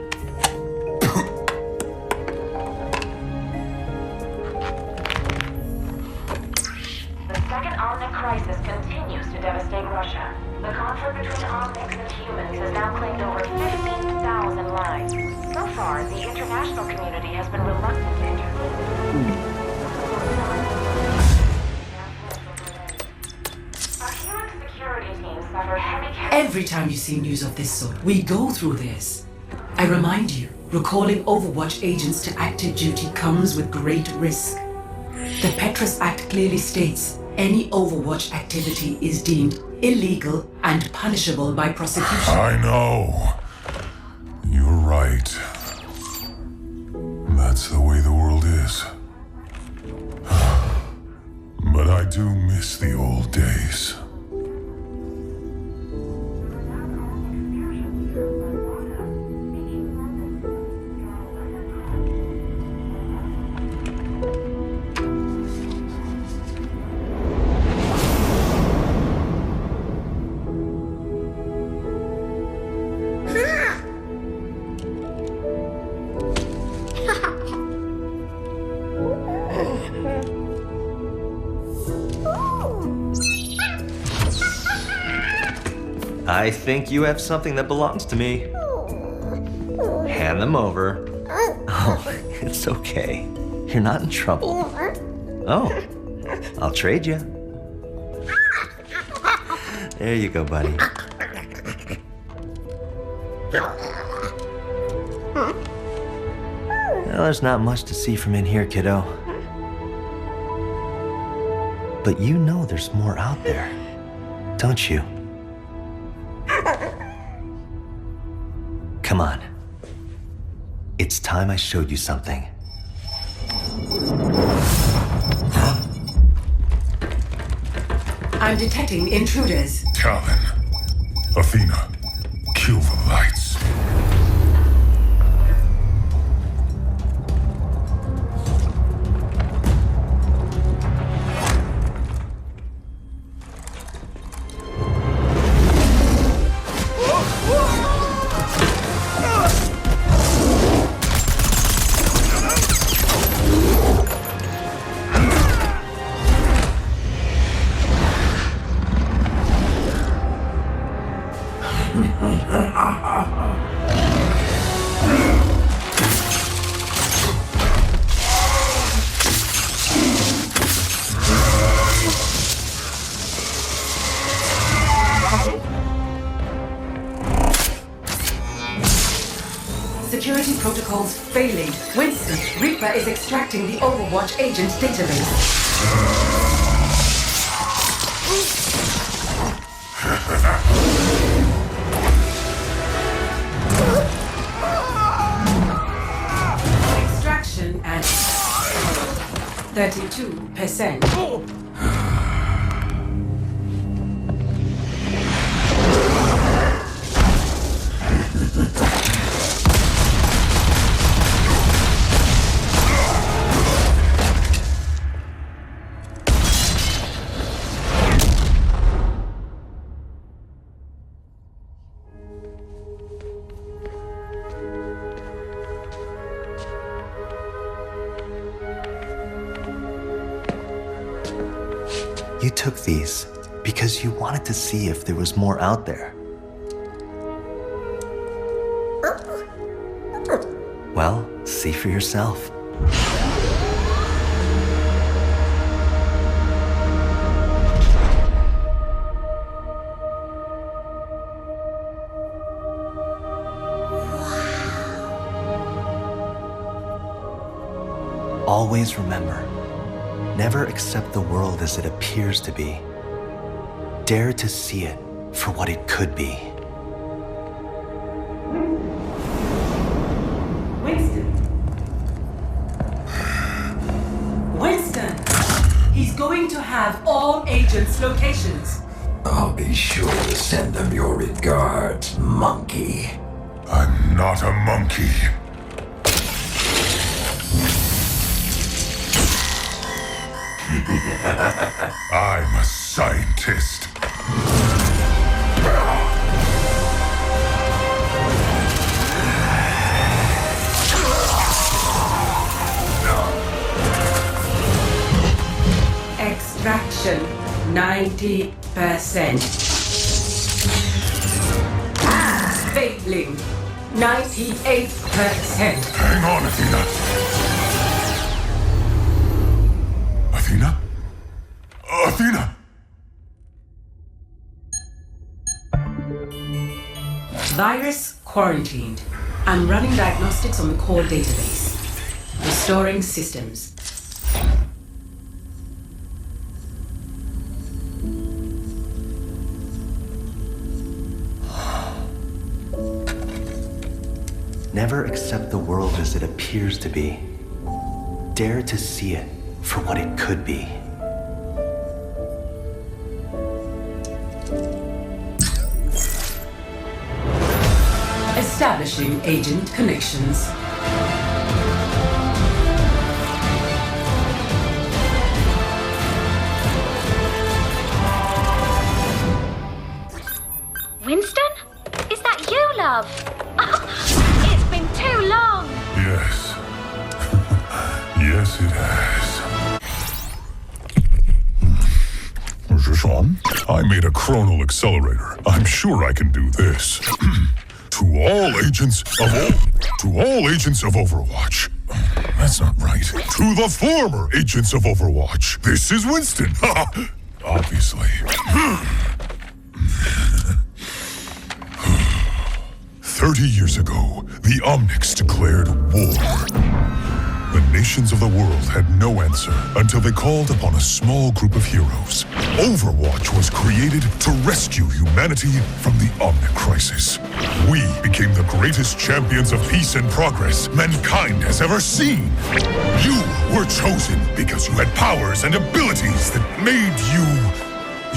Speaker 2: crisis continues to devastate Russia. The conflict between Omnics and humans has now claimed over 15,000 lives. So far, the international community has been reluctant to intervene. Our human security team suffered heavy
Speaker 3: Every time you see news of this sort, we go through this. I remind you, recalling Overwatch agents to active duty comes with great risk. The Petrus Act clearly states any Overwatch activity is deemed illegal and punishable by prosecution.
Speaker 22: I know. You're right. That's the way the world is. But I do miss the old days.
Speaker 7: I think you have something that belongs to me. Hand them over. Oh, it's okay. You're not in trouble. Oh, I'll trade you. There you go, buddy. Well, there's not much to see from in here, kiddo. But you know there's more out there, don't you? Come on. It's time I showed you something.
Speaker 3: I'm detecting intruders.
Speaker 22: Talon. Athena. Kill the lights.
Speaker 3: Security protocols failing. Winston, Reaper is extracting the Overwatch agent database. Extraction at 32%.
Speaker 7: You took these because you wanted to see if there was more out there. Well, see for yourself. Always remember, never accept the world as it appears to be. Dare to see it for what it could be.
Speaker 3: Winston! He's going to have all agents' locations.
Speaker 11: I'll be sure to send them your regards, monkey.
Speaker 22: I'm not a monkey. I'm a scientist.
Speaker 3: Extraction 90%. Failing. 98%.
Speaker 22: Hang on, Athena. Athena? Athena!
Speaker 3: Virus quarantined. I'm running diagnostics on the core database. Restoring systems.
Speaker 7: Never accept the world as it appears to be. Dare to see it for what it could be.
Speaker 3: Establishing agent connections.
Speaker 18: Winston? Is that you, love? It's been too long.
Speaker 22: Yes. Yes, it has. Sean, I made a chronal accelerator. I'm sure I can do this. To all agents of Overwatch. That's not right. To the former agents of Overwatch. This is Winston. Obviously. 30 years ago, the Omnics declared war. The nations of the world had no answer until they called upon a small group of heroes. Overwatch was created to rescue humanity from the Omnic crisis. We became the greatest champions of peace and progress mankind has ever seen. You were chosen because you had powers and abilities that made you...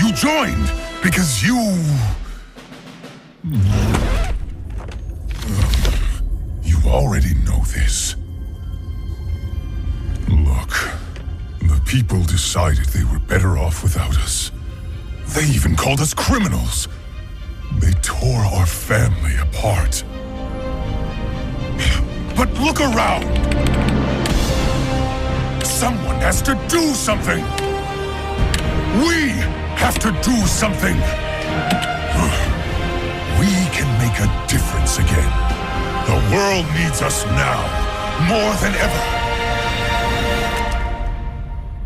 Speaker 22: You joined because you... You already know this. Look, the people decided they were better off without us. They even called us criminals. They tore our family apart. But look around! Someone has to do something! We have to do something! We can make a difference again. The world needs us now, more than ever.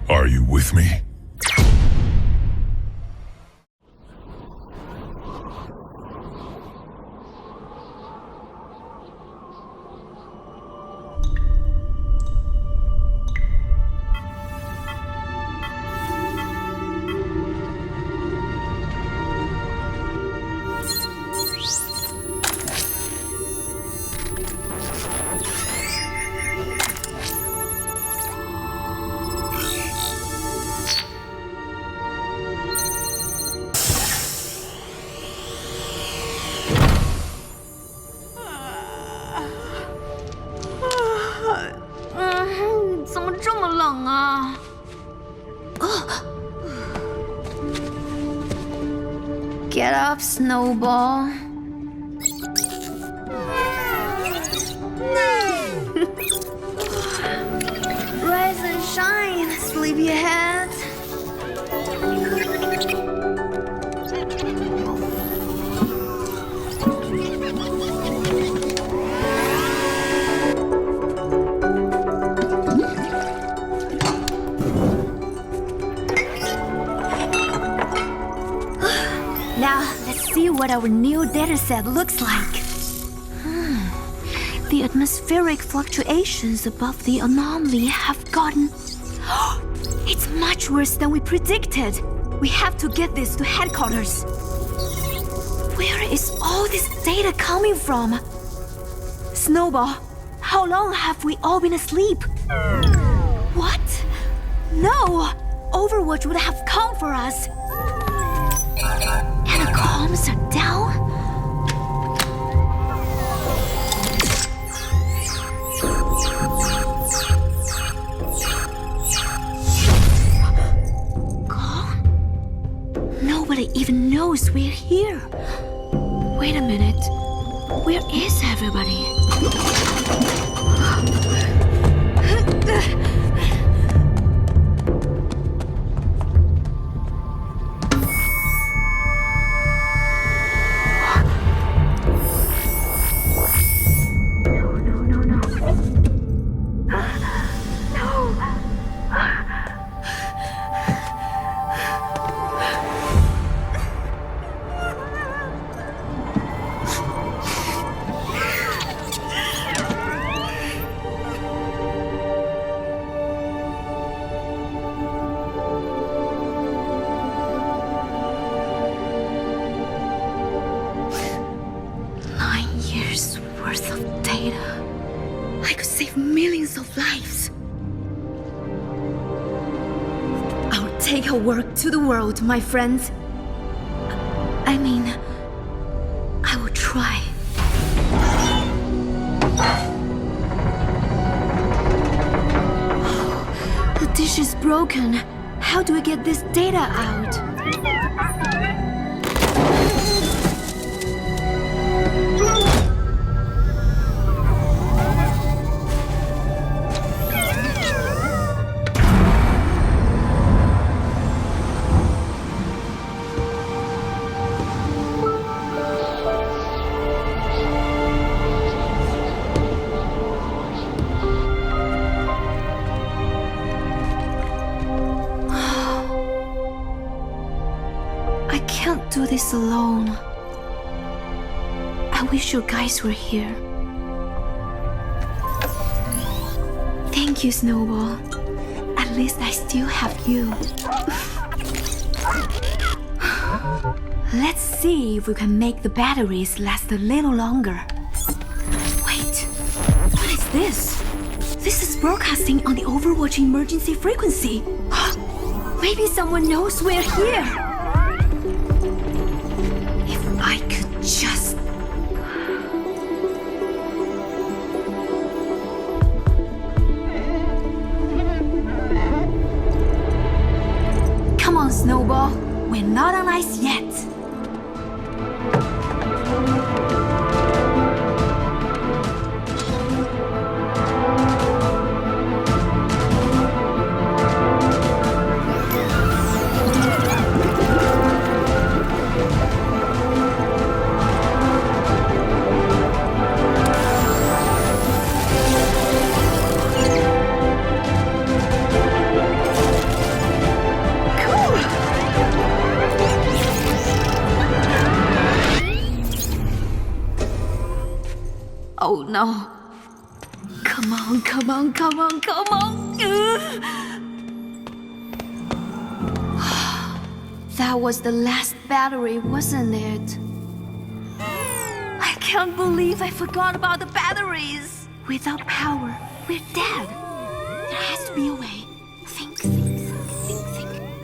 Speaker 22: Are you with me?
Speaker 9: Get up, Snowball. Rise and shine, sleepyhead. Now, let's see what our new dataset looks like. The atmospheric fluctuations above the anomaly have gotten... It's much worse than we predicted. We have to get this to headquarters. Where is all this data coming from? Snowball, how long have we all been asleep? What? No! Overwatch would have come for us. And the comms are down? Gone? Nobody even knows we're here. Wait a minute. Where is everybody?
Speaker 5: I'll take her work to the world, my friends. I mean, I will try. The dish is broken. How do I get this data out? Do this alone. I wish you guys were here. Thank you, Snowball. At least I still have you. Let's see if we can make the batteries last a little longer. Wait, what is this? This is broadcasting on the Overwatch emergency frequency. Maybe someone knows we're here. I could just... Come on, Snowball. We're not on ice yet. Oh no. Come on, come on, come on, come on. That was the last battery, wasn't it? I can't believe I forgot about the batteries. Without power, we're dead. There has to be a way. Think.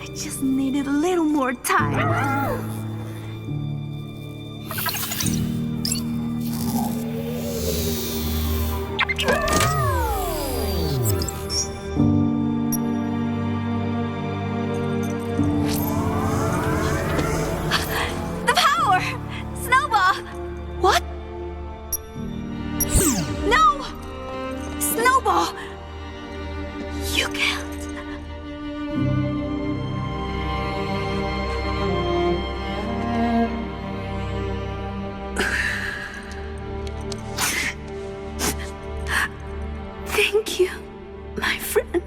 Speaker 5: I just needed a little more time.
Speaker 6: The power! Snowball!
Speaker 5: What?
Speaker 6: No!
Speaker 5: Snowball! You can't. Thank you, my friend.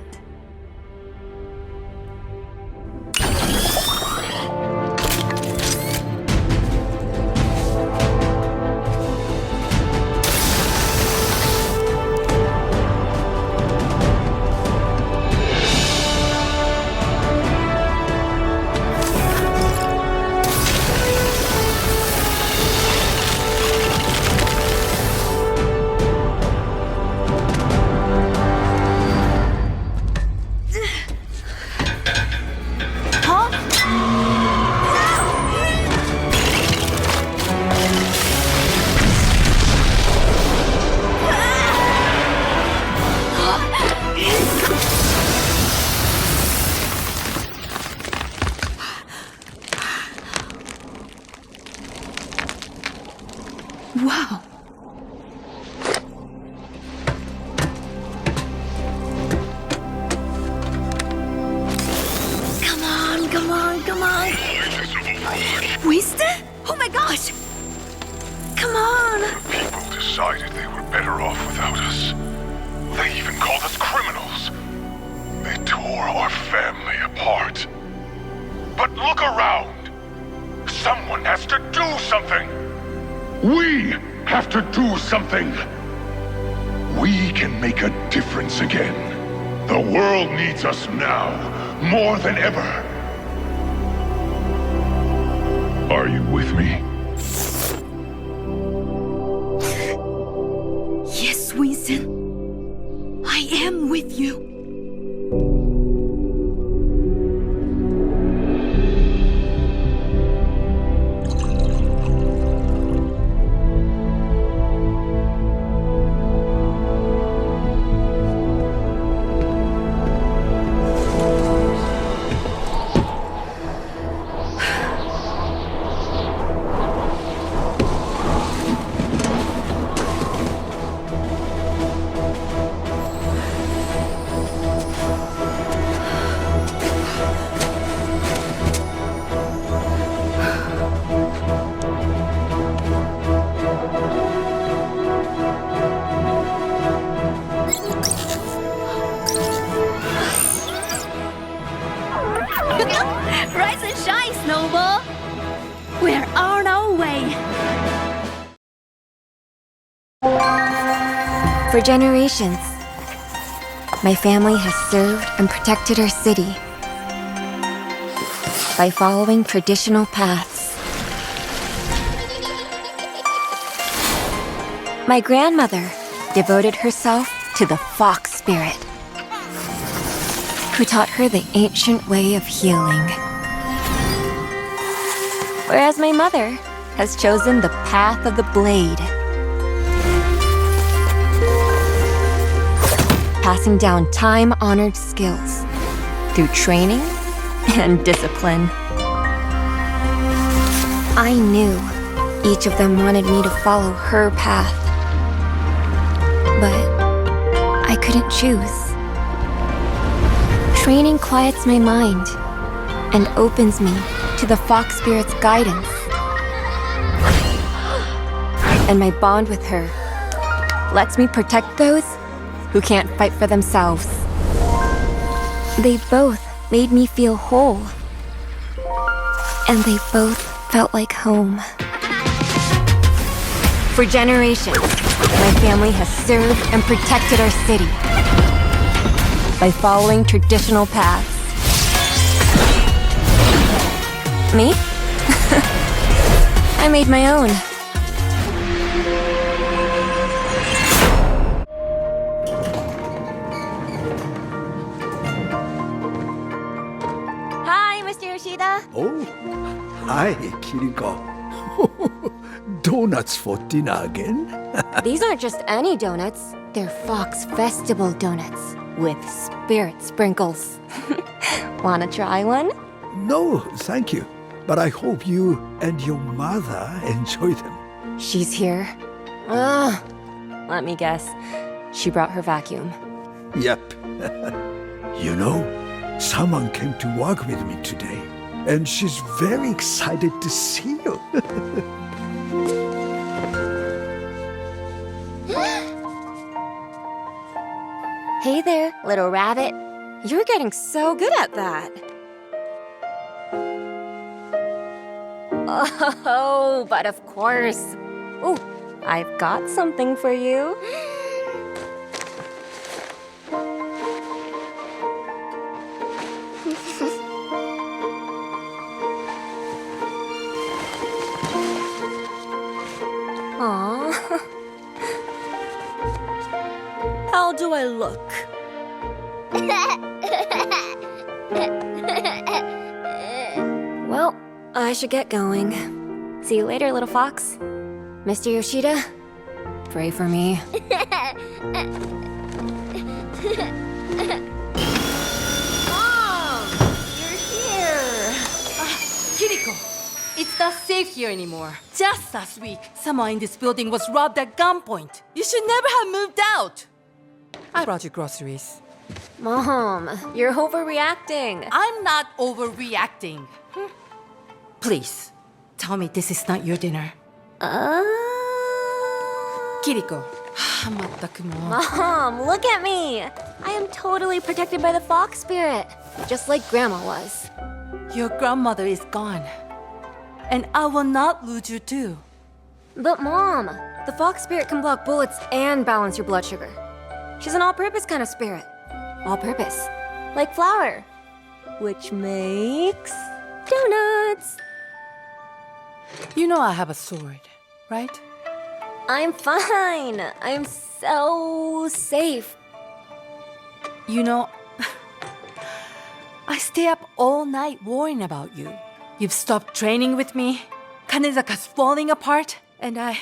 Speaker 5: Wow. Come on. Winston? Oh my gosh! Come on!
Speaker 22: People decided they were better off without us. They even called us criminals. They tore our family apart. But look around! Someone has to do something! We have to do something! We can make a difference again. The world needs us now, more than ever. Are you with me?
Speaker 5: Yes, Winston. I am with you. Rise and shine, Snowball! We're on our way!
Speaker 10: For generations, my family has served and protected our city by following traditional paths. My grandmother devoted herself to the fox spirit, who taught her the ancient way of healing. Whereas my mother has chosen the path of the blade, passing down time-honored skills through training and discipline. I knew each of them wanted me to follow her path, but I couldn't choose. Training quiets my mind and opens me to the fox spirit's guidance. And my bond with her lets me protect those who can't fight for themselves. They both made me feel whole, and they both felt like home. For generations, my family has served and protected our city by following traditional paths. Me? I made my own. Hi, Mr. Yoshida.
Speaker 12: Oh, hi, Kiriko. Donuts for dinner again?
Speaker 10: These aren't just any donuts. They're Fox Festival donuts with spirit sprinkles. Wanna try one?
Speaker 12: No, thank you. But I hope you and your mother enjoy them.
Speaker 10: She's here. Let me guess. She brought her vacuum.
Speaker 12: Yep. You know, someone came to work with me today, and she's very excited to see you.
Speaker 10: Hey there, little rabbit. You're getting so good at that. Oh, but of course. Ooh, I've got something for you. Aww.
Speaker 1: How do I look?
Speaker 10: Well, I should get going. See you later, little fox. Mr. Yoshida, pray for me.
Speaker 1: Mom! You're here! Kiriko, it's not safe here anymore. Just last week, someone in this building was robbed at gunpoint. You should never have moved out. I brought you groceries.
Speaker 10: Mom, you're overreacting.
Speaker 1: I'm not overreacting. Please, tell me this is not your dinner. Kiriko.
Speaker 10: Mom, look at me. I am totally protected by the fox spirit, just like Grandma was.
Speaker 1: Your grandmother is gone. And I will not lose you too.
Speaker 10: But Mom, the fox spirit can block bullets and balance your blood sugar. She's an all-purpose kind of spirit. All-purpose. Like flour. Which makes donuts.
Speaker 1: You know I have a sword, right?
Speaker 10: I'm fine. I'm so safe.
Speaker 1: You know, I stay up all night worrying about you. You've stopped training with me. Kanezaka's falling apart. And I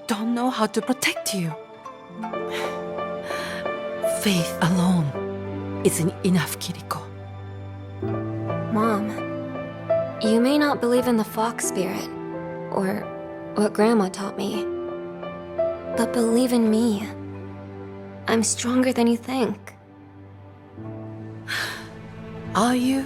Speaker 1: don't know how to protect you. Faith alone isn't enough, Kiriko.
Speaker 10: Mom, you may not believe in the fox spirit, or what Grandma taught me, but believe in me. I'm stronger than you think.
Speaker 1: Are you?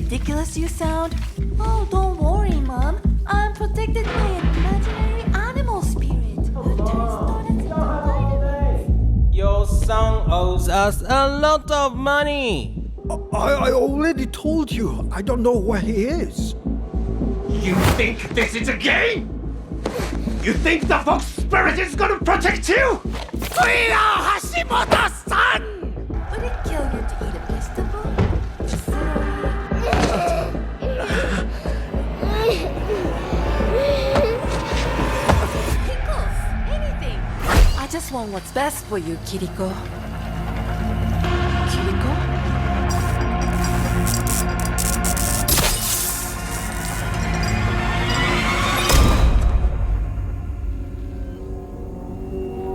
Speaker 1: ridiculous you sound? Oh, don't worry, Mom. I'm protected by an imaginary animal spirit who turns donuts into vitamins.
Speaker 4: Your son owes us a lot of money.
Speaker 12: I already told you. I don't know where he is.
Speaker 11: You think this is a game? You think the Fox Spirit is gonna protect you? We are Hashimoto-san!
Speaker 1: Would it kill you to eat a vegetable? Pickles, anything. I just want what's best for you, Kiriko. Kiriko?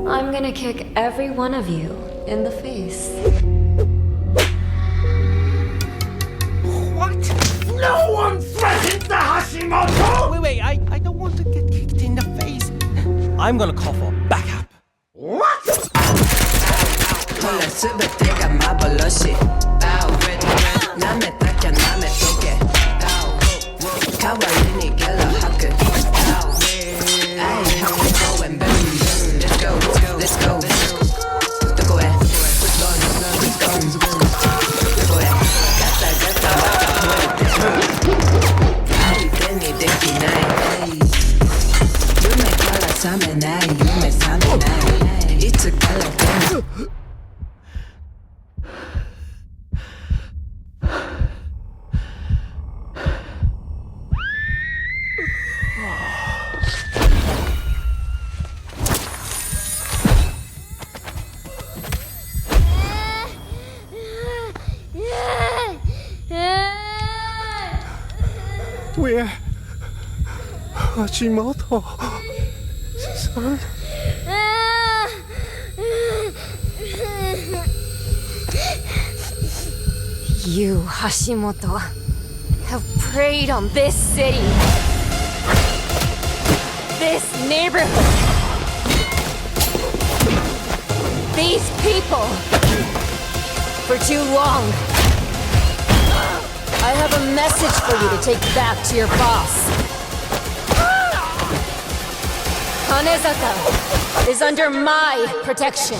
Speaker 10: I'm gonna kick every one of you in the face.
Speaker 11: What? No one threatened the Hashimoto!
Speaker 4: Wait, I don't want to get kicked in the face. I'm gonna call for backup.
Speaker 11: What?
Speaker 3: Let's go.
Speaker 12: We're Hashimoto-san.
Speaker 10: You, Hashimoto, have preyed on this city, this neighborhood, these people, for too long. I have a message for you to take back to your boss. Kanezaka is under my protection.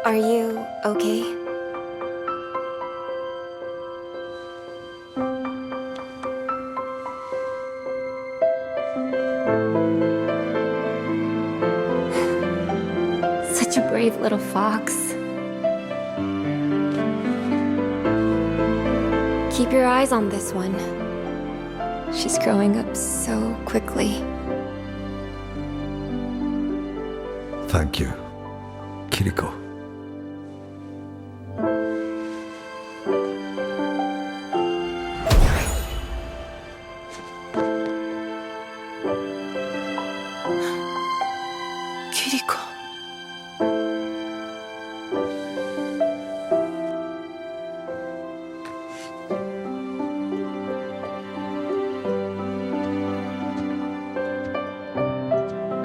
Speaker 10: Are you okay? Such a brave little fox. Keep your eyes on this one. She's growing up so quickly.
Speaker 12: Thank you, Kiriko.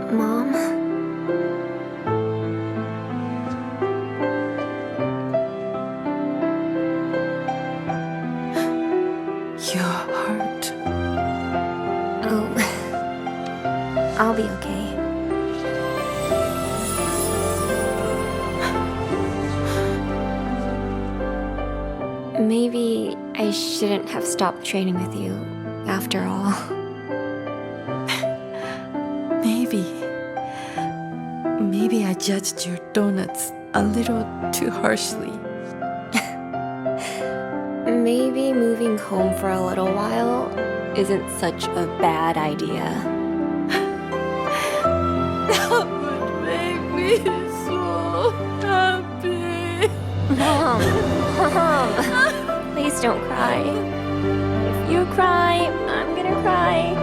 Speaker 10: Mom?
Speaker 3: Your heart.
Speaker 10: Oh, I'll be okay. Maybe I shouldn't have stopped training with you after all.
Speaker 1: Maybe I judged your donuts a little too harshly.
Speaker 10: Maybe moving home for a little while isn't such a bad idea.
Speaker 1: That would make me so happy.
Speaker 10: Mom, please don't cry. If you cry, I'm gonna cry.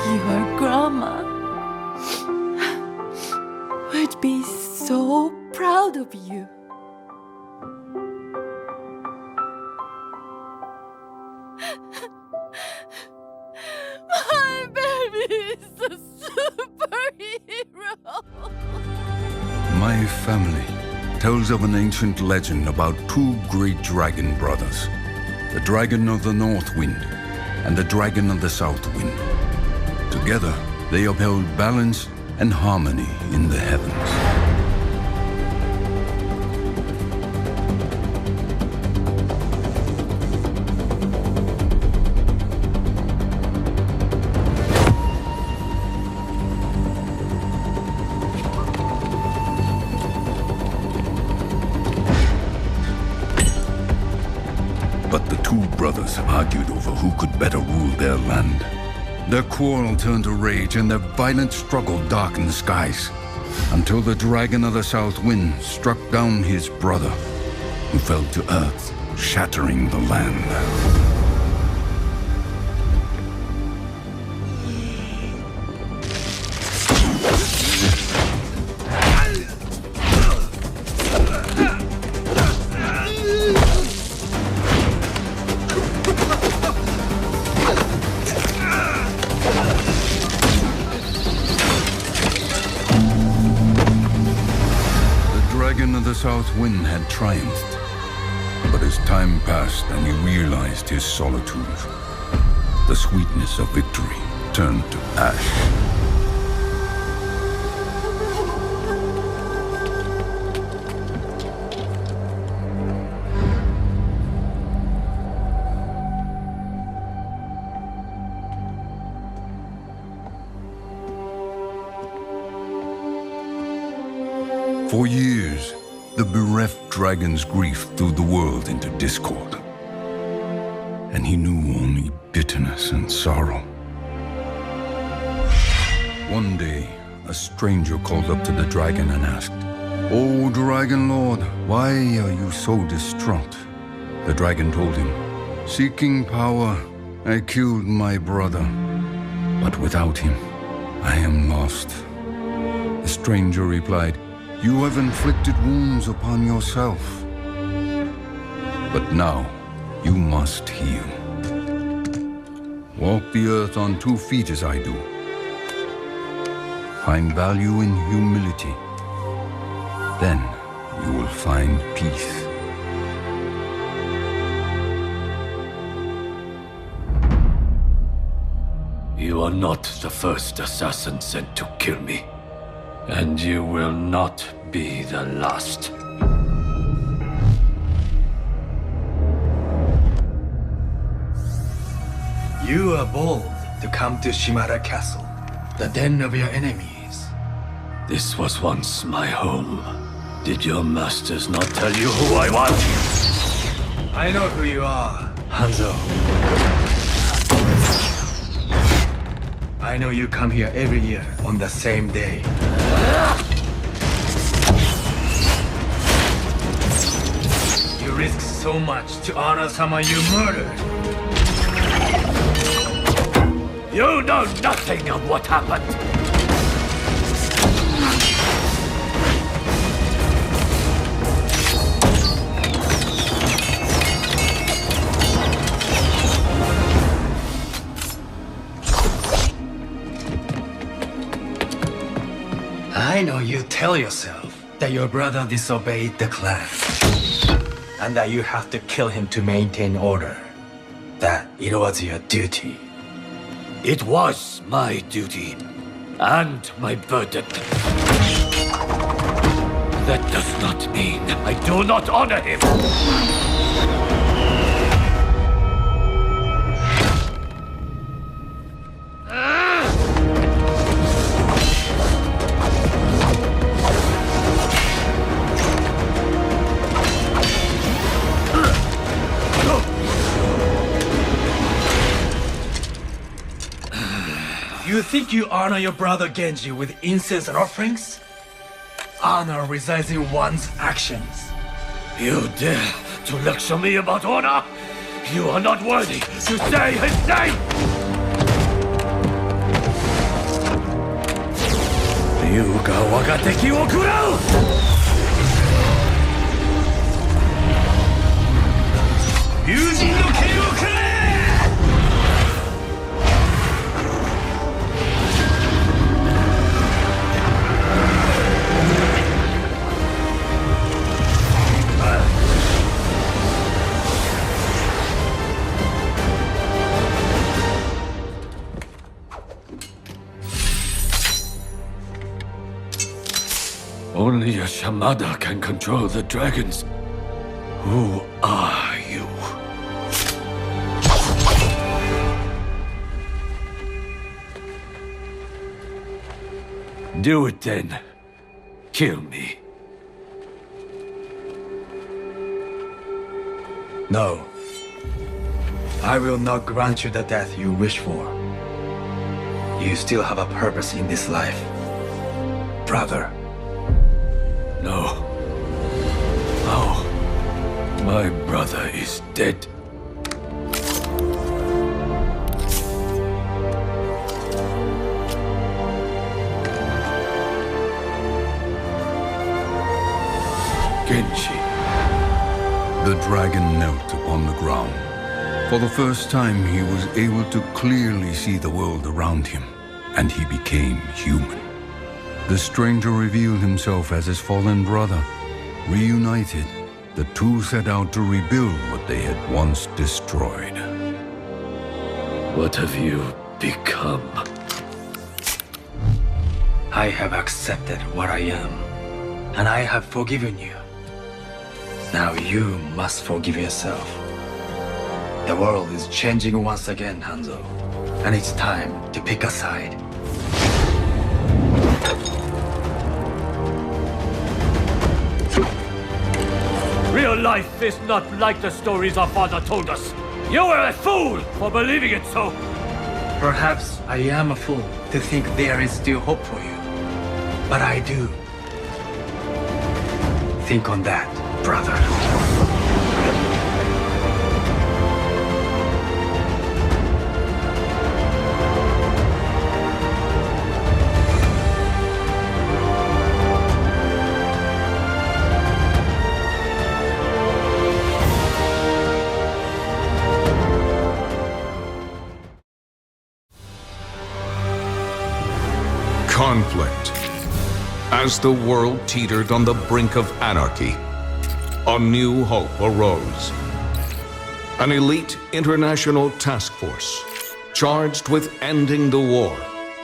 Speaker 1: Your grandma would be so proud of you. My baby is a superhero.
Speaker 11: My family tells of an ancient legend about two great dragon brothers, the dragon of the North Wind and the dragon of the South Wind. Together, they upheld balance and harmony in the heavens. But the two brothers argued over who could better rule their land. Their quarrel turned to rage, and their violent struggle darkened the skies, until the dragon of the South Wind struck down his brother, who fell to earth, shattering the land. The South Wind had triumphed, but as time passed and he realized his solitude, the sweetness of victory turned to ash. For years, the bereft dragon's grief threw the world into discord, and he knew only bitterness and sorrow. One day, a stranger called up to the dragon and asked, "O Dragon Lord, why are you so distraught?" The dragon told him, "Seeking power, I killed my brother, but without him, I am lost." The stranger replied, "You have inflicted wounds upon yourself, but now you must heal. Walk the earth on 2 feet as I do. Find value in humility. Then you will find peace."
Speaker 13: You are not the first assassin sent to kill me. And you will not be the last.
Speaker 14: You are bold to come to Shimara Castle, the den of your enemies.
Speaker 13: This was once my home. Did your masters not tell you who I was?
Speaker 14: I know who you are, Hanzo. I know you come here every year on the same day. You risk so much to honor someone you murdered.
Speaker 13: You know nothing of what happened.
Speaker 14: I know you tell yourself that your brother disobeyed the clan, and that you have to kill him to maintain order. That it was your duty.
Speaker 13: It was my duty, and my burden. That does not mean I do not honor him.
Speaker 14: think you honor your brother Genji with incense and offerings? Honor resides in one's actions.
Speaker 13: You dare to lecture me about honor? You are not worthy to say his name! Yuga wagateki wo kurau! Yujin no ken wo kure! Only a Shamada can control the dragons. Who are you? Do it then. Kill me.
Speaker 14: No. I will not grant you the death you wish for. You still have a purpose in this life, brother.
Speaker 13: No. No. My brother is dead. Genji.
Speaker 11: The dragon knelt upon the ground. For the first time, he was able to clearly see the world around him, and he became human. The stranger revealed himself as his fallen brother. Reunited, the two set out to rebuild what they had once destroyed.
Speaker 13: What have you become?
Speaker 14: I have accepted what I am, and I have forgiven you. Now you must forgive yourself. The world is changing once again, Hanzo, and it's time to pick a side.
Speaker 13: Real life is not like the stories our father told us. You were a fool for believing it so.
Speaker 14: Perhaps I am a fool to think there is still hope for you. But I do. Think on that, brother.
Speaker 11: Conflict. As the world teetered on the brink of anarchy, a new hope arose. An elite international task force charged with ending the war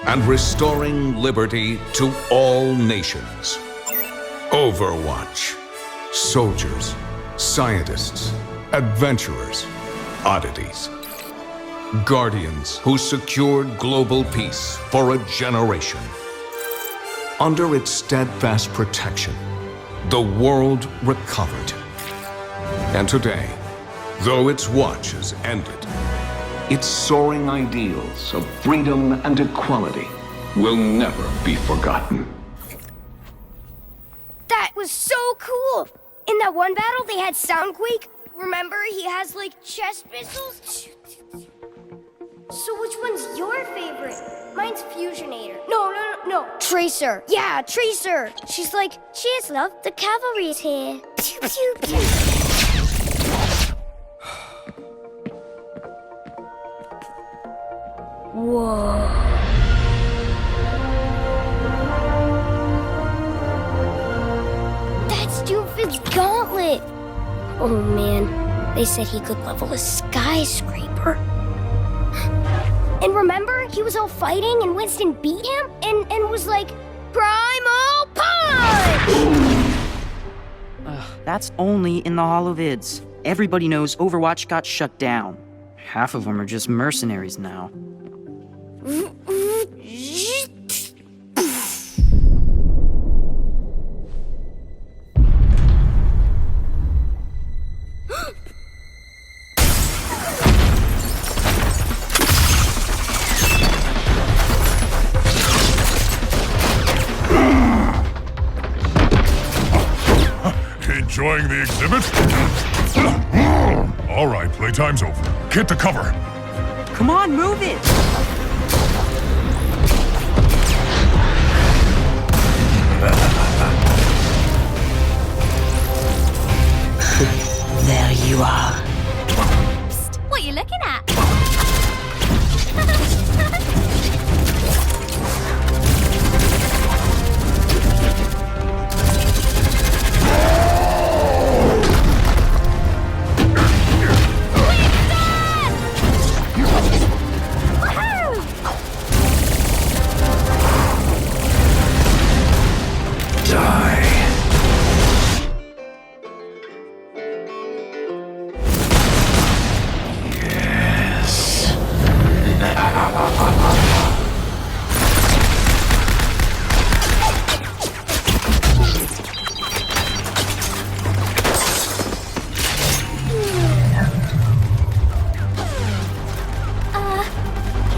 Speaker 11: and restoring liberty to all nations. Overwatch. Soldiers, scientists, adventurers, oddities. Guardians who secured global peace for a generation. Under its steadfast protection, the world recovered. And today, though its watch has ended, its soaring ideals of freedom and equality will never be forgotten.
Speaker 16: That was so cool! In that one battle, they had Soundquake. Remember, he has, like, chest missiles? So which one's your favorite? Mine's Fusionator. No. Tracer. Yeah, Tracer. She's like, cheers, love. The cavalry's here. Pew, pew, pew. Whoa. That's Doomfist's gauntlet. Oh, man. They said he could level a skyscraper. And remember, he was all fighting and Winston beat him and was like, Primal Punch!
Speaker 17: That's only in the holovids. Everybody knows Overwatch got shut down. Half of them are just mercenaries now.
Speaker 22: Enjoying the exhibit? All right, playtime's over. Get to cover.
Speaker 17: Come on, move it!
Speaker 3: There you are.
Speaker 9: Psst, what are you looking at?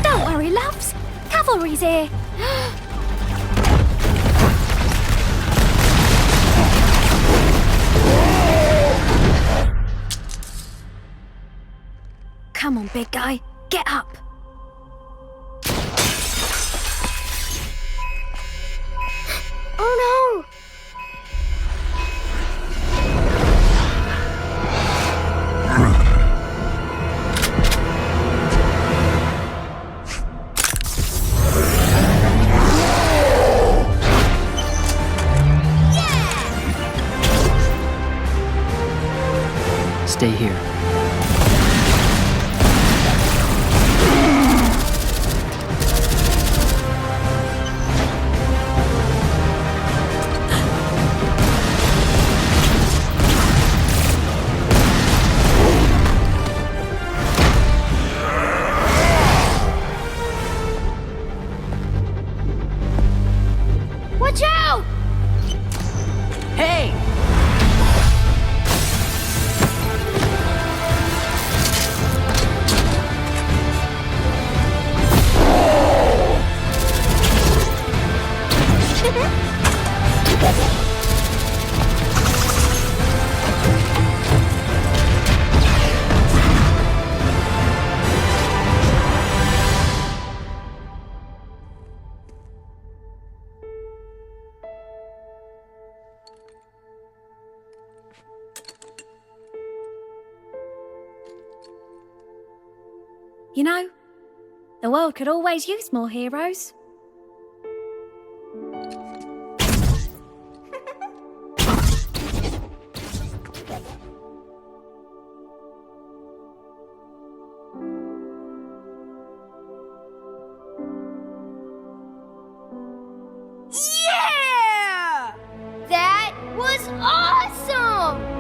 Speaker 18: Don't worry, loves. Cavalry's here. Come on, big guy. Get up.
Speaker 16: Oh no!
Speaker 17: Stay here.
Speaker 16: Watch out!
Speaker 17: Hey!
Speaker 18: You know, the world could always use more heroes.
Speaker 16: Yeah! That was awesome!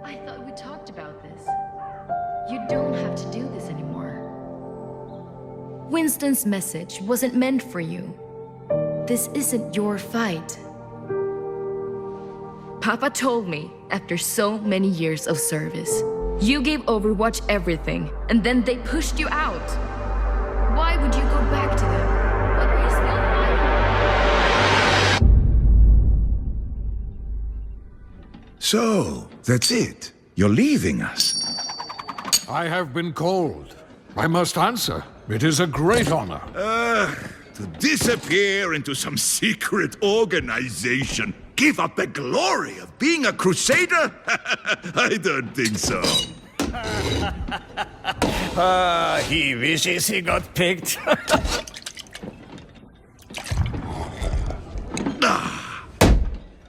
Speaker 8: I thought we talked about this. You don't have to do this anymore. Winston's message wasn't meant for you. This isn't your fight. Papa told me after so many years of service, you gave Overwatch everything, and then they pushed you out. Why would you go back to them? What were you still fighting?
Speaker 11: So, that's it. You're leaving us.
Speaker 20: I have been called. I must answer. It is a great honor.
Speaker 11: To disappear into some secret organization. Give up the glory of being a crusader? I don't think so.
Speaker 4: He wishes he got picked.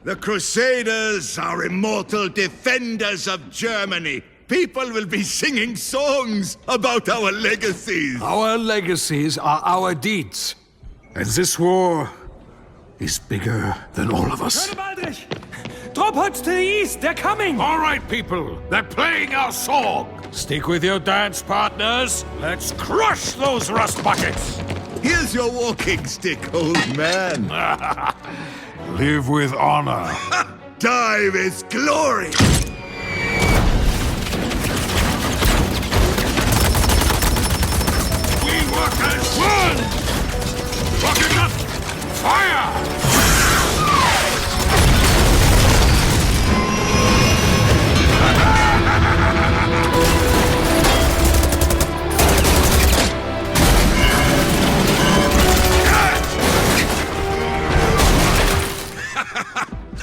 Speaker 11: The Crusaders are immortal defenders of Germany. People will be singing songs about our legacies.
Speaker 20: Our legacies are our deeds. And this war is bigger than all of us.
Speaker 4: Drop huts to the east, they're coming!
Speaker 20: All right, people, they're playing our song. Stick with your dance partners. Let's crush those rust buckets.
Speaker 11: Here's your walking stick, old man.
Speaker 20: Live with honor.
Speaker 12: Die with glory!
Speaker 20: We work as one! Rocket up! Fire!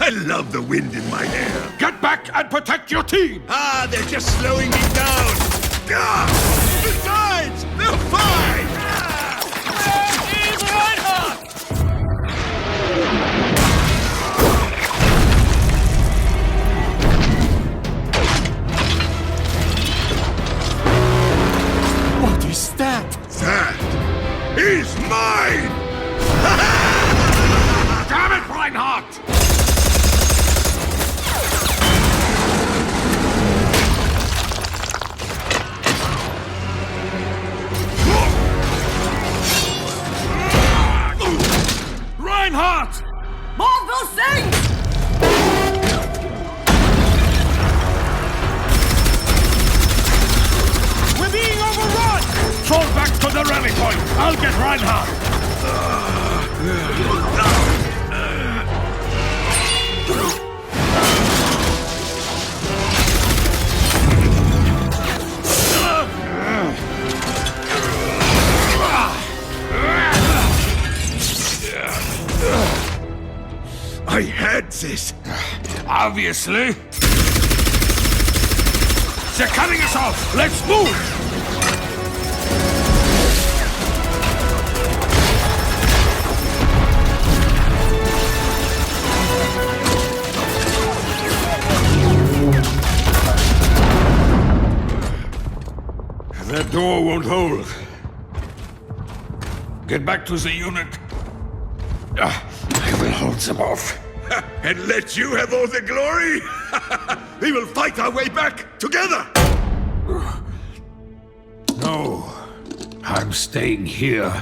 Speaker 12: I love the wind in my hair.
Speaker 20: Get back and protect your team!
Speaker 12: Ah, they're just slowing me down. Ah! Besides, they're fine!
Speaker 20: What is that?
Speaker 12: That is mine!
Speaker 20: Damn it, Reinhardt! Reinhardt!
Speaker 6: More those things!
Speaker 20: We're being overrun! Fall back to the rally point! I'll get Reinhardt!
Speaker 12: I had this.
Speaker 20: Obviously. They're cutting us off! Let's move! That door won't hold. Get back to the unit. I will hold them off.
Speaker 12: And let you have all the glory? We will fight our way back together!
Speaker 20: No, I'm staying here.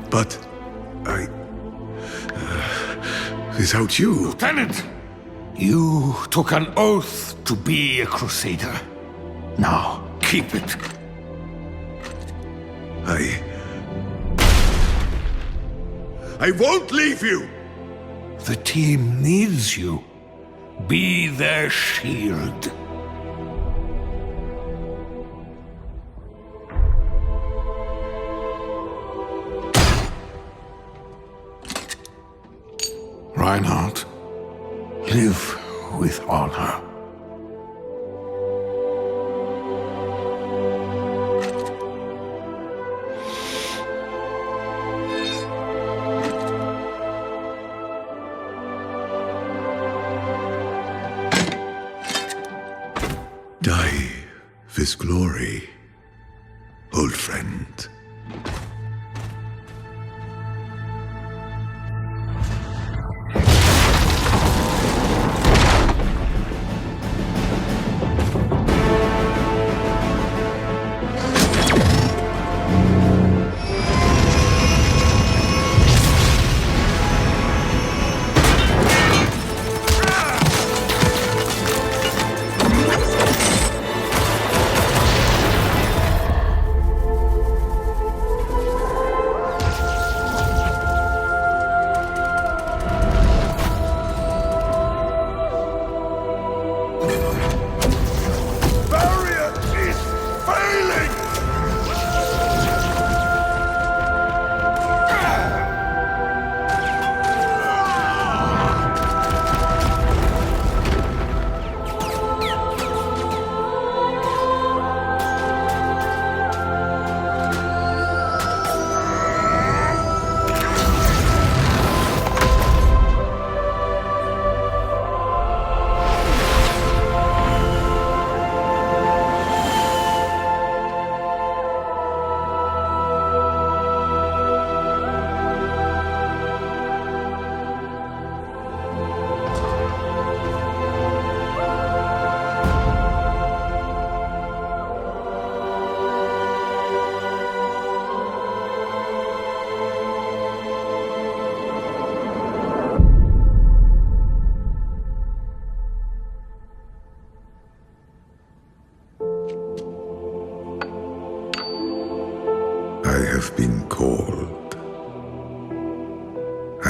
Speaker 12: But without you...
Speaker 20: Lieutenant! You took an oath to be a crusader. Now, keep it.
Speaker 12: I won't leave you!
Speaker 20: The team needs you. Be their shield. Reinhardt, live with honor.
Speaker 12: Die with glory, old friend.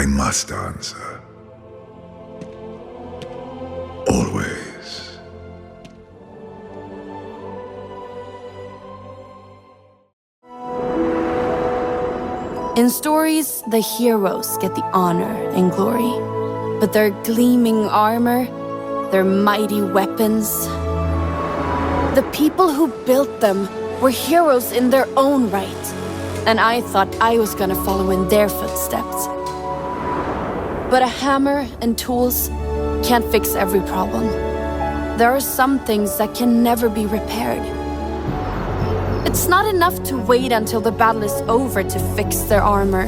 Speaker 22: I must answer. Always.
Speaker 15: In stories, the heroes get the honor and glory. But their gleaming armor, their mighty weapons, the people who built them were heroes in their own right. And I thought I was gonna follow in their footsteps. But a hammer and tools can't fix every problem. There are some things that can never be repaired. It's not enough to wait until the battle is over to fix their armor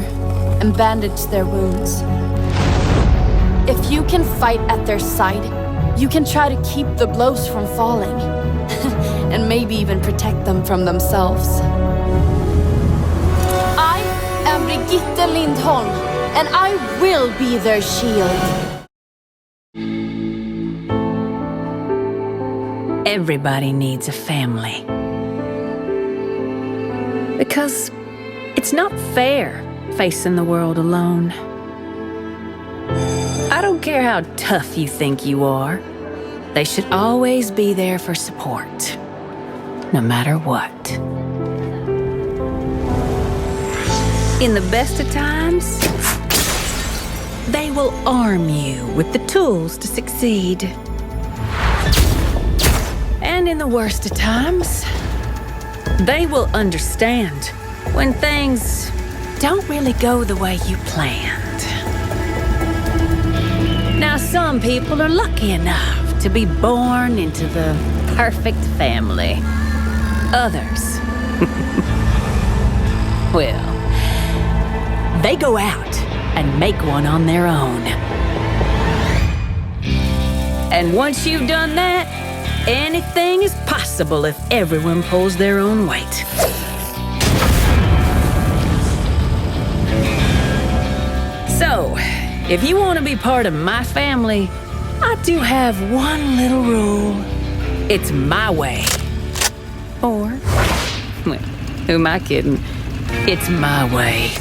Speaker 15: and bandage their wounds. If you can fight at their side, you can try to keep the blows from falling. And maybe even protect them from themselves. I am Brigitte Lindholm, and I will be their shield.
Speaker 19: Everybody needs a family. Because it's not fair facing the world alone. I don't care how tough you think you are. They should always be there for support, no matter what. In the best of times, they will arm you with the tools to succeed. And in the worst of times, they will understand when things don't really go the way you planned. Now, some people are lucky enough to be born into the perfect family. Others, well, they go out and make one on their own. And once you've done that, anything is possible if everyone pulls their own weight. So, if you want to be part of my family, I do have one little rule. It's my way. Or, well, who am I kidding? It's my way.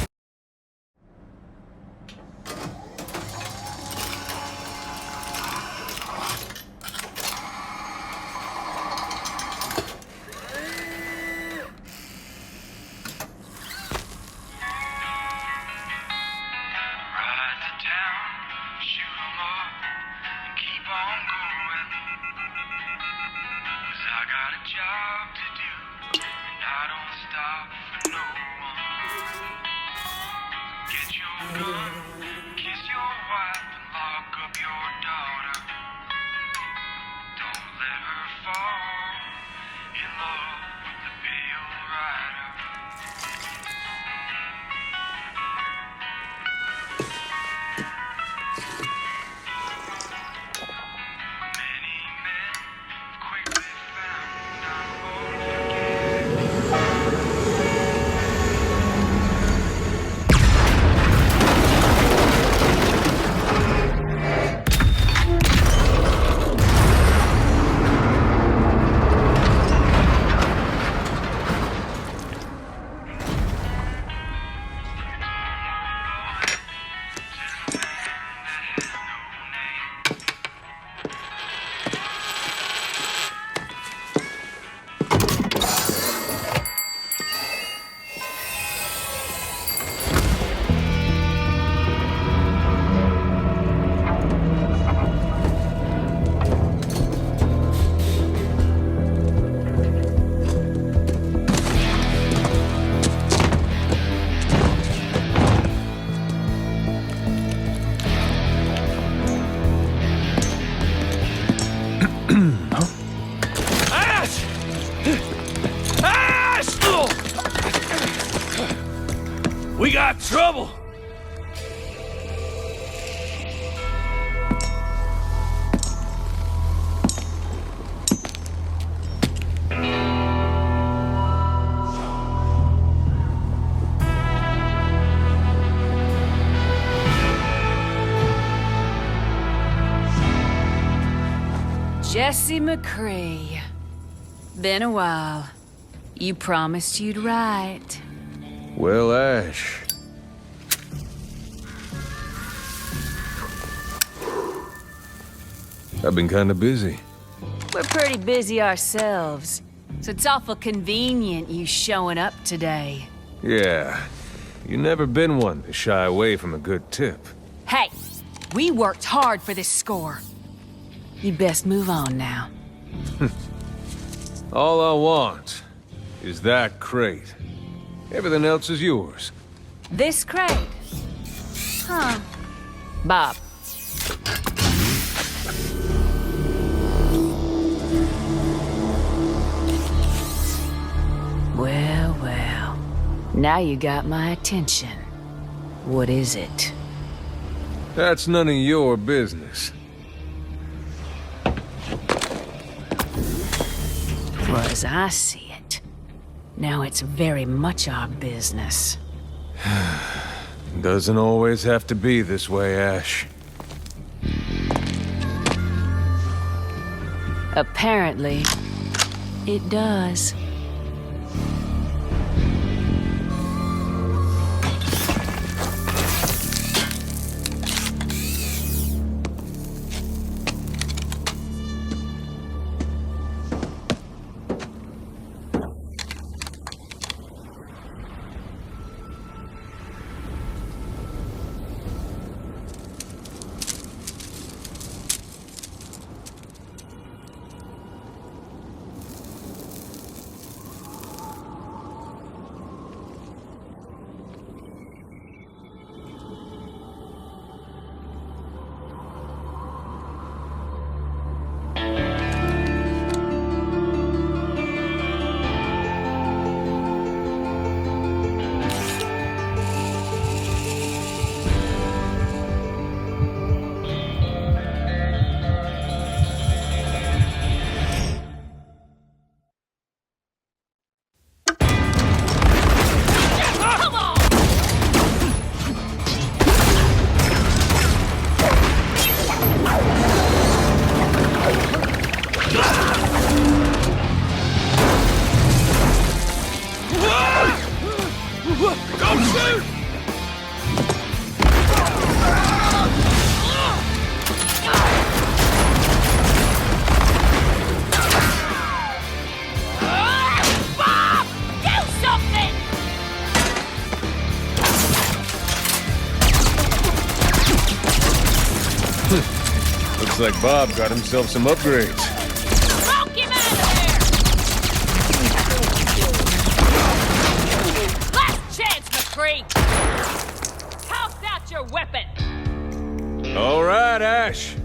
Speaker 13: We got trouble!
Speaker 19: Jesse McCree. Been a while. You promised you'd write.
Speaker 23: Well, Ash.
Speaker 2: I've been kinda busy.
Speaker 19: We're pretty busy ourselves, so it's awful convenient you showing up today.
Speaker 2: Yeah, you never been one to shy away from a good tip.
Speaker 19: Hey, we worked hard for this score. You best move on now.
Speaker 2: All I want is that crate. Everything else is yours.
Speaker 19: This crate? Huh. Bob. Well, well. Now you got my attention. What is it?
Speaker 2: That's none of your business.
Speaker 19: Well, as I see it, now it's very much our business.
Speaker 2: Doesn't always have to be this way, Ash.
Speaker 19: Apparently, it does.
Speaker 2: Looks like Bob got himself some upgrades.
Speaker 6: Smoke him out of there! Last chance, McCree! Toss out your weapon!
Speaker 2: All right, Ash.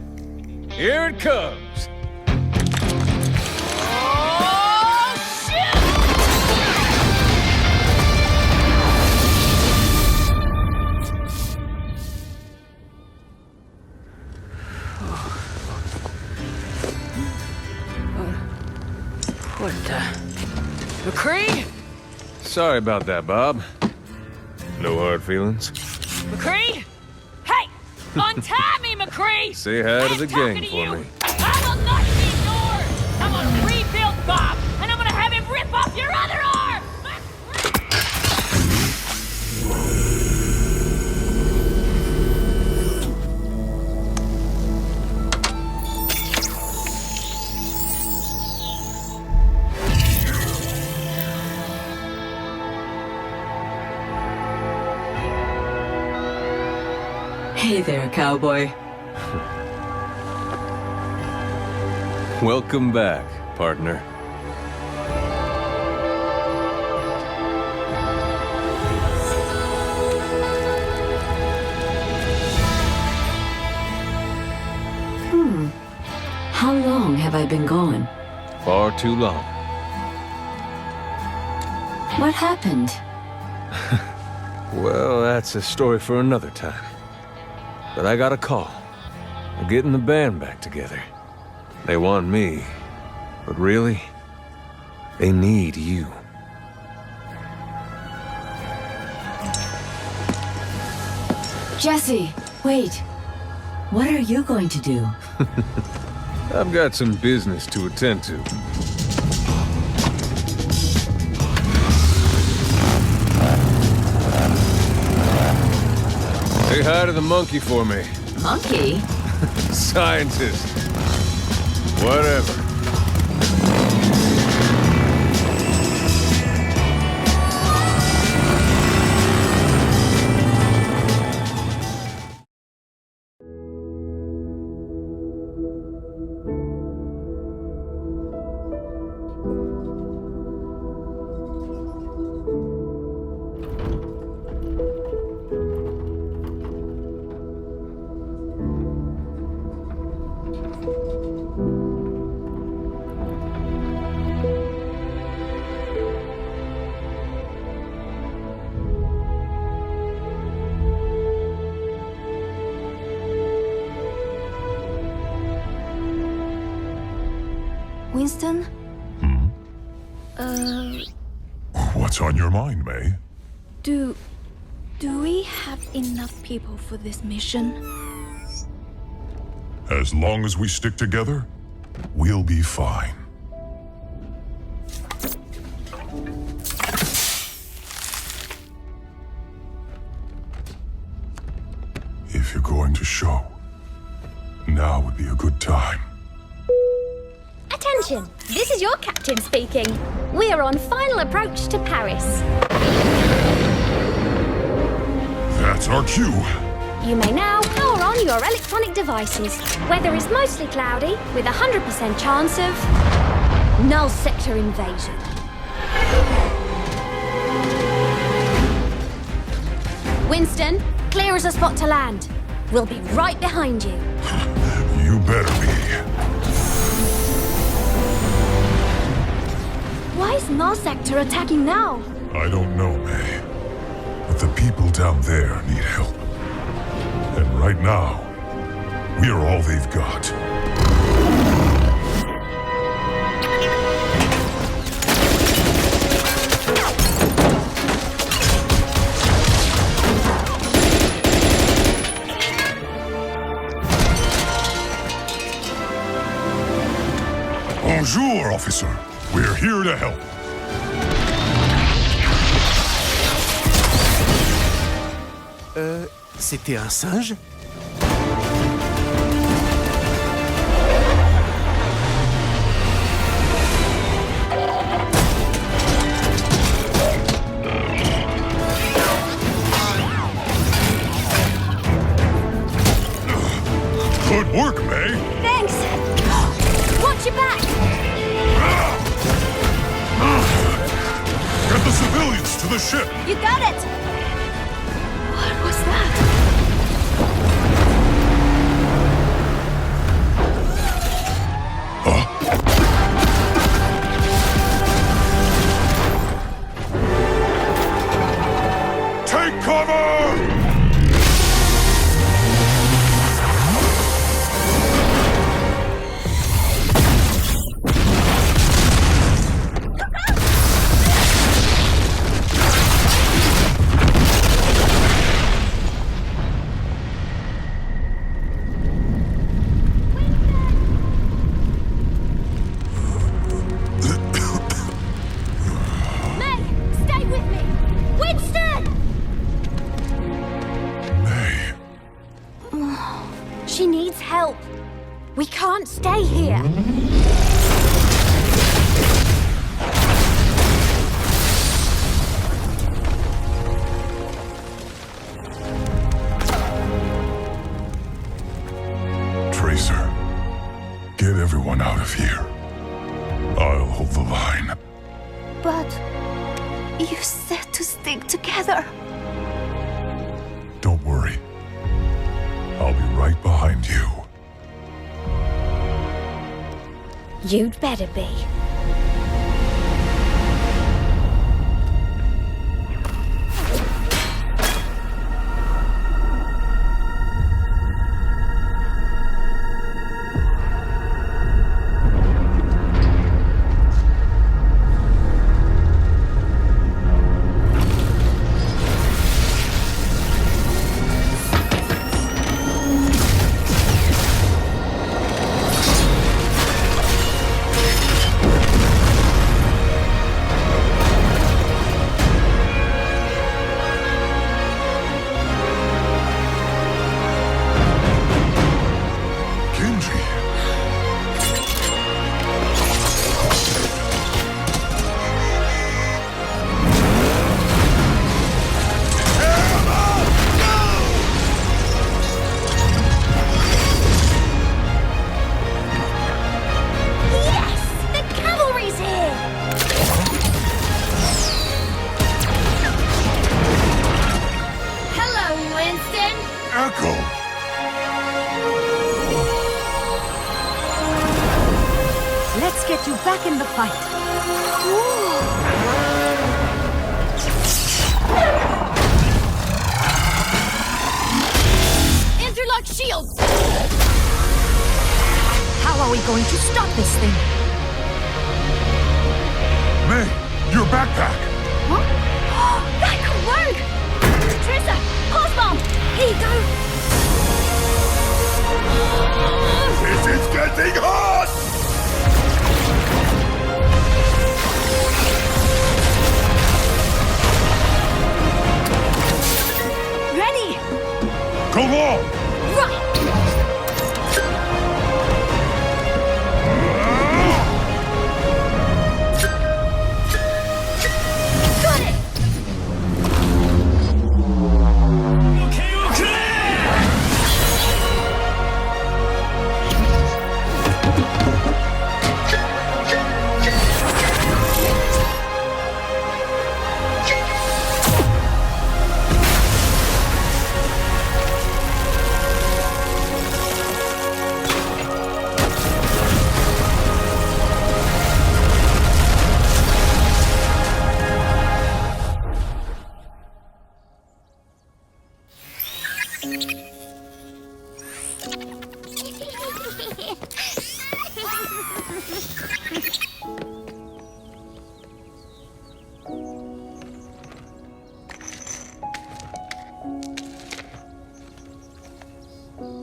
Speaker 2: Here it comes.
Speaker 6: Oh, shit!
Speaker 19: What the... McCree?
Speaker 2: Sorry about that, Bob. No hard feelings.
Speaker 6: McCree? Hey! Untie me, McCree!
Speaker 2: Say hi to the gang
Speaker 6: to
Speaker 2: for
Speaker 6: you.
Speaker 2: me.
Speaker 6: I will not be ignored! I'm gonna rebuild Bob, and I'm gonna have him rip off your other arm!
Speaker 3: Hey there, cowboy.
Speaker 2: Welcome back, partner.
Speaker 3: How long have I been gone?
Speaker 2: Far too long.
Speaker 3: What happened?
Speaker 2: Well, that's a story for another time. But I got a call. We're getting the band back together. They want me, but really, they need you.
Speaker 3: Jesse, wait. What are you going to do?
Speaker 2: I've got some business to attend to. Say hi to the monkey for me.
Speaker 3: Monkey?
Speaker 2: Scientist. Whatever.
Speaker 5: Winston?
Speaker 22: What's on your mind, May?
Speaker 5: Do we have enough people for this mission?
Speaker 22: As long as we stick together, we'll be fine. If you're going to show, now would be a good time.
Speaker 9: Attention! This is your captain speaking. We are on final approach to Paris.
Speaker 22: That's our cue.
Speaker 9: You may now power on your electronic devices. Weather is mostly cloudy, with a 100% chance of null sector invasion. Winston, clear as a spot to land. We'll be right behind you.
Speaker 22: You better be.
Speaker 5: Why is null sector attacking now?
Speaker 22: I don't know, May. But the people down there need help. And right now, we are all they've got. Bonjour, officer. We're here to help.
Speaker 4: C'était un singe?
Speaker 22: Good work, May.
Speaker 9: Thanks! Watch your back!
Speaker 22: Get the civilians to the ship.
Speaker 9: You got it!
Speaker 5: What was that?
Speaker 22: Take cover!
Speaker 9: We can't stay here.
Speaker 22: Tracer, get everyone out of here. I'll hold the line.
Speaker 5: But you said to stick together.
Speaker 22: Don't worry. I'll be right behind you.
Speaker 9: You'd better be.
Speaker 22: Echo!
Speaker 7: Let's get you back in the fight.
Speaker 18: Interlock shields!
Speaker 7: How are we going to stop this thing?
Speaker 22: May, your backpack!
Speaker 7: Huh? That could work! Teresa, pulse bomb! Here you go!
Speaker 22: This is getting hot!
Speaker 7: Ready!
Speaker 22: Go long!
Speaker 7: Right! Got it!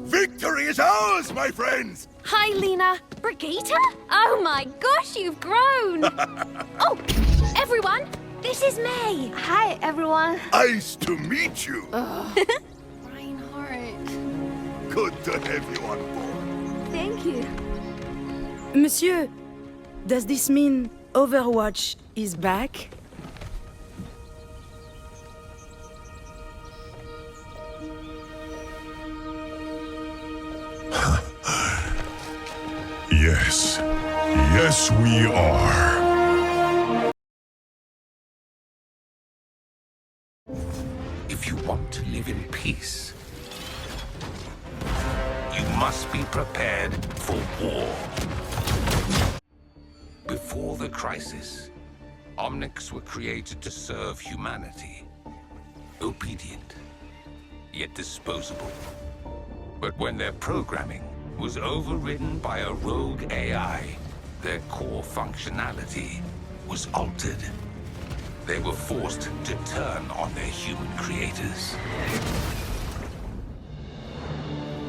Speaker 22: Victory is ours, my friends!
Speaker 18: Hi, Lena. Brigitte? Oh my gosh, you've grown! Oh, everyone, this is May.
Speaker 16: Hi, everyone.
Speaker 22: Nice to meet you!
Speaker 16: Reinhardt.
Speaker 22: Good to have you on board.
Speaker 16: Thank you.
Speaker 21: Monsieur, does this mean Overwatch is back?
Speaker 22: Yes. Yes, we are.
Speaker 11: If you want to live in peace, you must be prepared for war. Before the crisis, Omnics were created to serve humanity. Obedient, yet disposable. But when their programming was overridden by a rogue AI, their core functionality was altered. They were forced to turn on their human creators.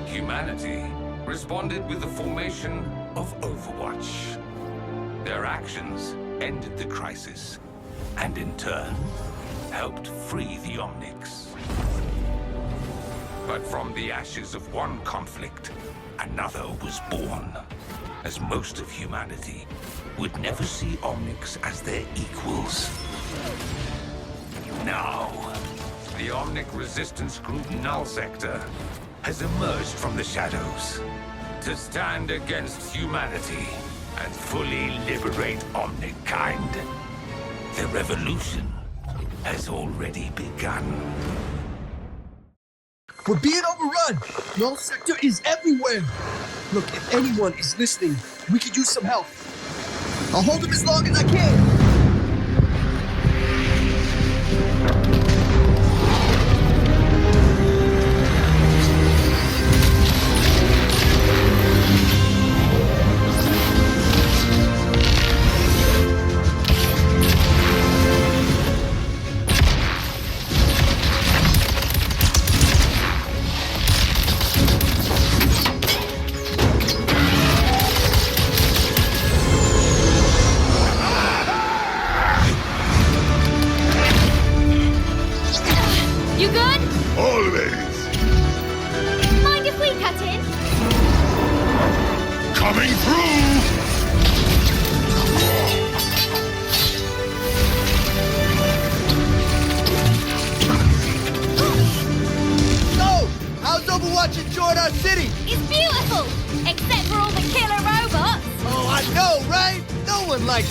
Speaker 11: Humanity responded with the formation of Overwatch. Their actions ended the crisis, and in turn, helped free the Omnics. But from the ashes of one conflict, another was born, as most of humanity would never see Omnics as their equals. Now, the Omnic resistance group Null Sector has emerged from the shadows to stand against humanity and fully liberate Omnic kind. The revolution has already begun.
Speaker 23: We're being overrun! Null Sector is everywhere! Look, if anyone is listening, we could use some help. I'll hold them as long as I can!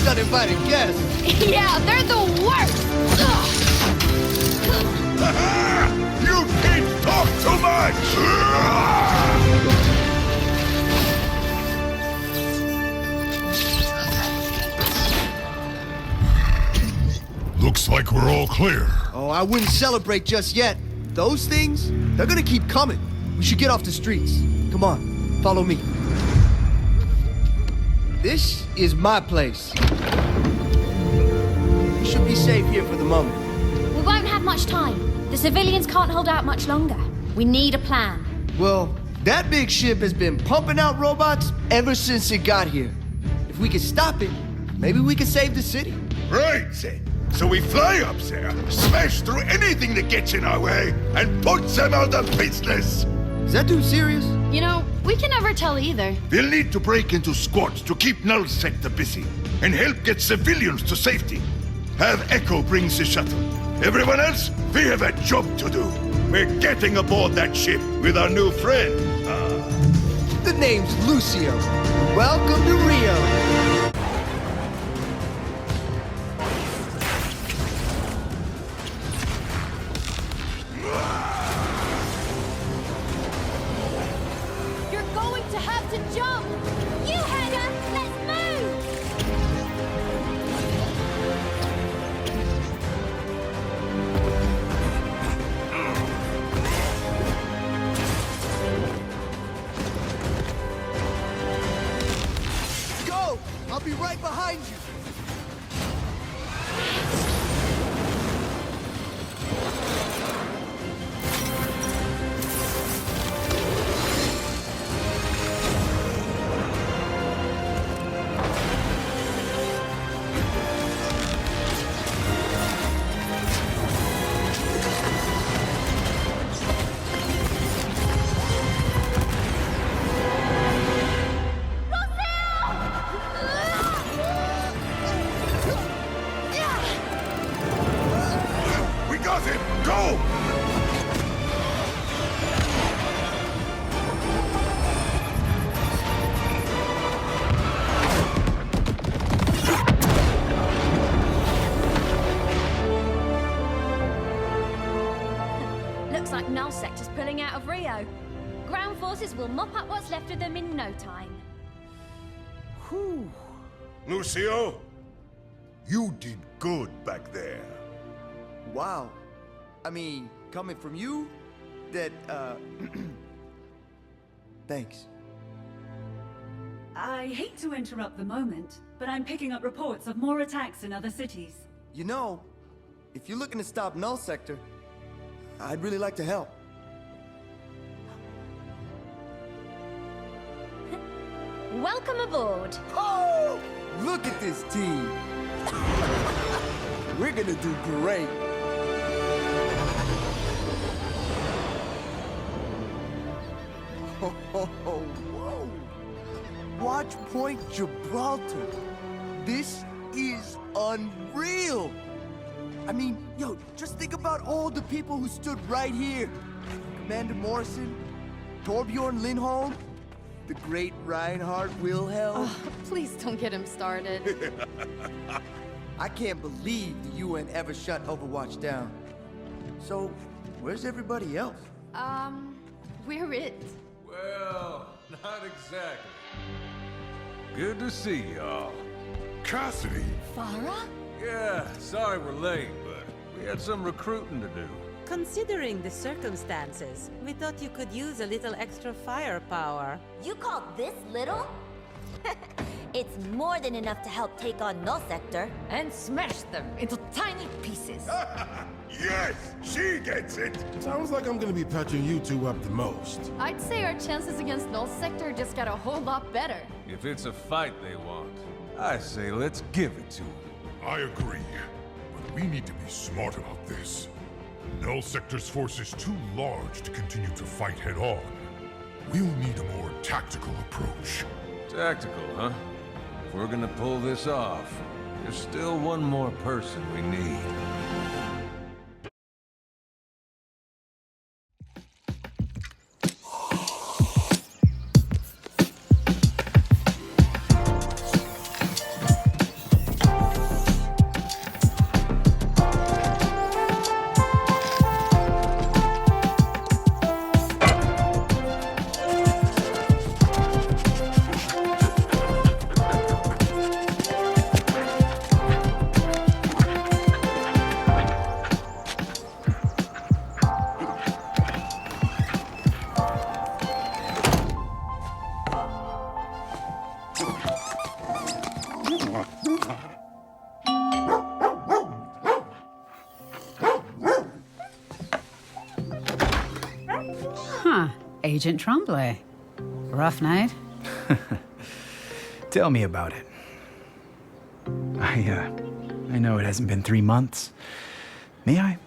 Speaker 24: Uninvited guests.
Speaker 18: Yeah, they're the worst.
Speaker 22: You can't talk to my Looks like we're all clear.
Speaker 23: Oh, I wouldn't celebrate just yet. Those things, they're gonna keep coming. We should get off the streets. Come on, follow me. This is my place. We should be safe here for the moment.
Speaker 9: We won't have much time. The civilians can't hold out much longer. We need a plan.
Speaker 23: Well, that big ship has been pumping out robots ever since it got here. If we can stop it, maybe we can save the city.
Speaker 1: Right, then. So we fly up there, smash through anything that gets in our way, and put them out of business.
Speaker 23: Is that dude serious?
Speaker 8: You know, we can never tell either.
Speaker 1: We'll need to break into squads to keep Null Sector busy, and help get civilians to safety. Have Echo bring the shuttle. Everyone else, we have a job to do. We're getting aboard that ship with our new friend.
Speaker 23: The name's Lucio. Welcome to Rio. I'll be right behind you.
Speaker 9: Sector's pulling out of Rio. Ground forces will mop up what's left of them in no time.
Speaker 1: Whew. Lucio, you did good back there.
Speaker 23: Wow. I mean, coming from you, that, thanks.
Speaker 10: I hate to interrupt the moment, but I'm picking up reports of more attacks in other cities.
Speaker 23: You know, if you're looking to stop Null Sector, I'd really like to help.
Speaker 9: Welcome aboard.
Speaker 23: Oh! Look at this team. We're gonna do great. Whoa! Watch Point Gibraltar. This is unreal. I mean, yo, just think about all the people who stood right here. Commander Morrison, Torbjorn Lindholm, the great Reinhard Wilhelm.
Speaker 8: Oh, please don't get him started.
Speaker 23: I can't believe the UN ever shut Overwatch down. So, where's everybody else?
Speaker 8: We're it.
Speaker 2: Well, not exactly. Good to see y'all.
Speaker 22: Cassidy!
Speaker 8: Farah?
Speaker 2: Yeah, sorry we're late, but we had some recruiting to do.
Speaker 14: Considering the circumstances, we thought you could use a little extra firepower.
Speaker 7: You call this little? It's more than enough to help take on Null Sector.
Speaker 8: And smash them into tiny pieces.
Speaker 1: Yes, she gets it.
Speaker 17: Sounds like I'm gonna be patching you two up the most.
Speaker 8: I'd say our chances against Null Sector just got a whole lot better.
Speaker 2: If it's a fight they want, I say let's give it to them.
Speaker 22: I agree, but we need to be smart about this. Null Sector's force is too large to continue to fight head-on. We'll need a more tactical approach.
Speaker 2: Tactical, huh? If we're gonna pull this off, there's still one more person we need.
Speaker 12: Huh. Agent Tremblay. Rough night?
Speaker 13: Tell me about it. I know it hasn't been 3 months. May I?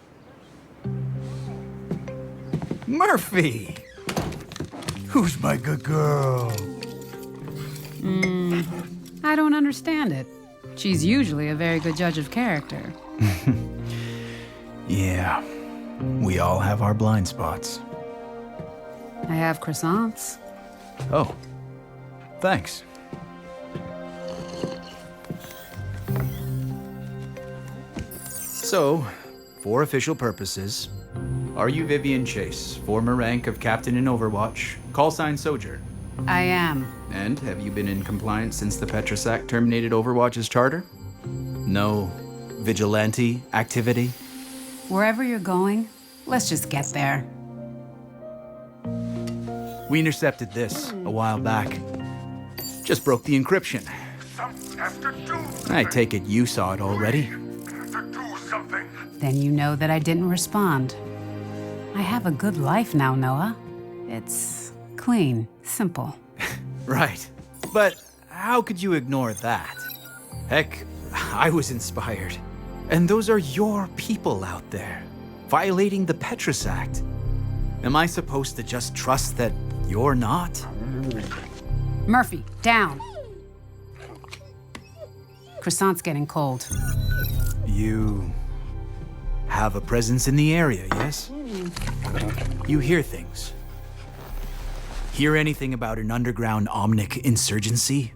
Speaker 13: Murphy! Who's my good girl?
Speaker 12: I don't understand it. She's usually a very good judge of character.
Speaker 13: Yeah, we all have our blind spots.
Speaker 12: I have croissants.
Speaker 13: Oh, thanks. So, for official purposes, are you Vivian Chase, former rank of Captain in Overwatch, call sign Sojourn?
Speaker 12: I am.
Speaker 13: And have you been in compliance since the Petrus Act terminated Overwatch's charter? No vigilante activity?
Speaker 12: Wherever you're going, let's just get there.
Speaker 13: We intercepted this a while back. Just broke the encryption. I take it you saw it already.
Speaker 12: Then you know that I didn't respond. I have a good life now, Noah. It's clean, simple.
Speaker 13: Right. But how could you ignore that? Heck, I was inspired. And those are your people out there, violating the Petrus Act. Am I supposed to just trust that you're not?
Speaker 12: Murphy, down. Croissant's getting cold.
Speaker 13: You have a presence in the area, yes? You hear things. Hear anything about an underground Omic insurgency?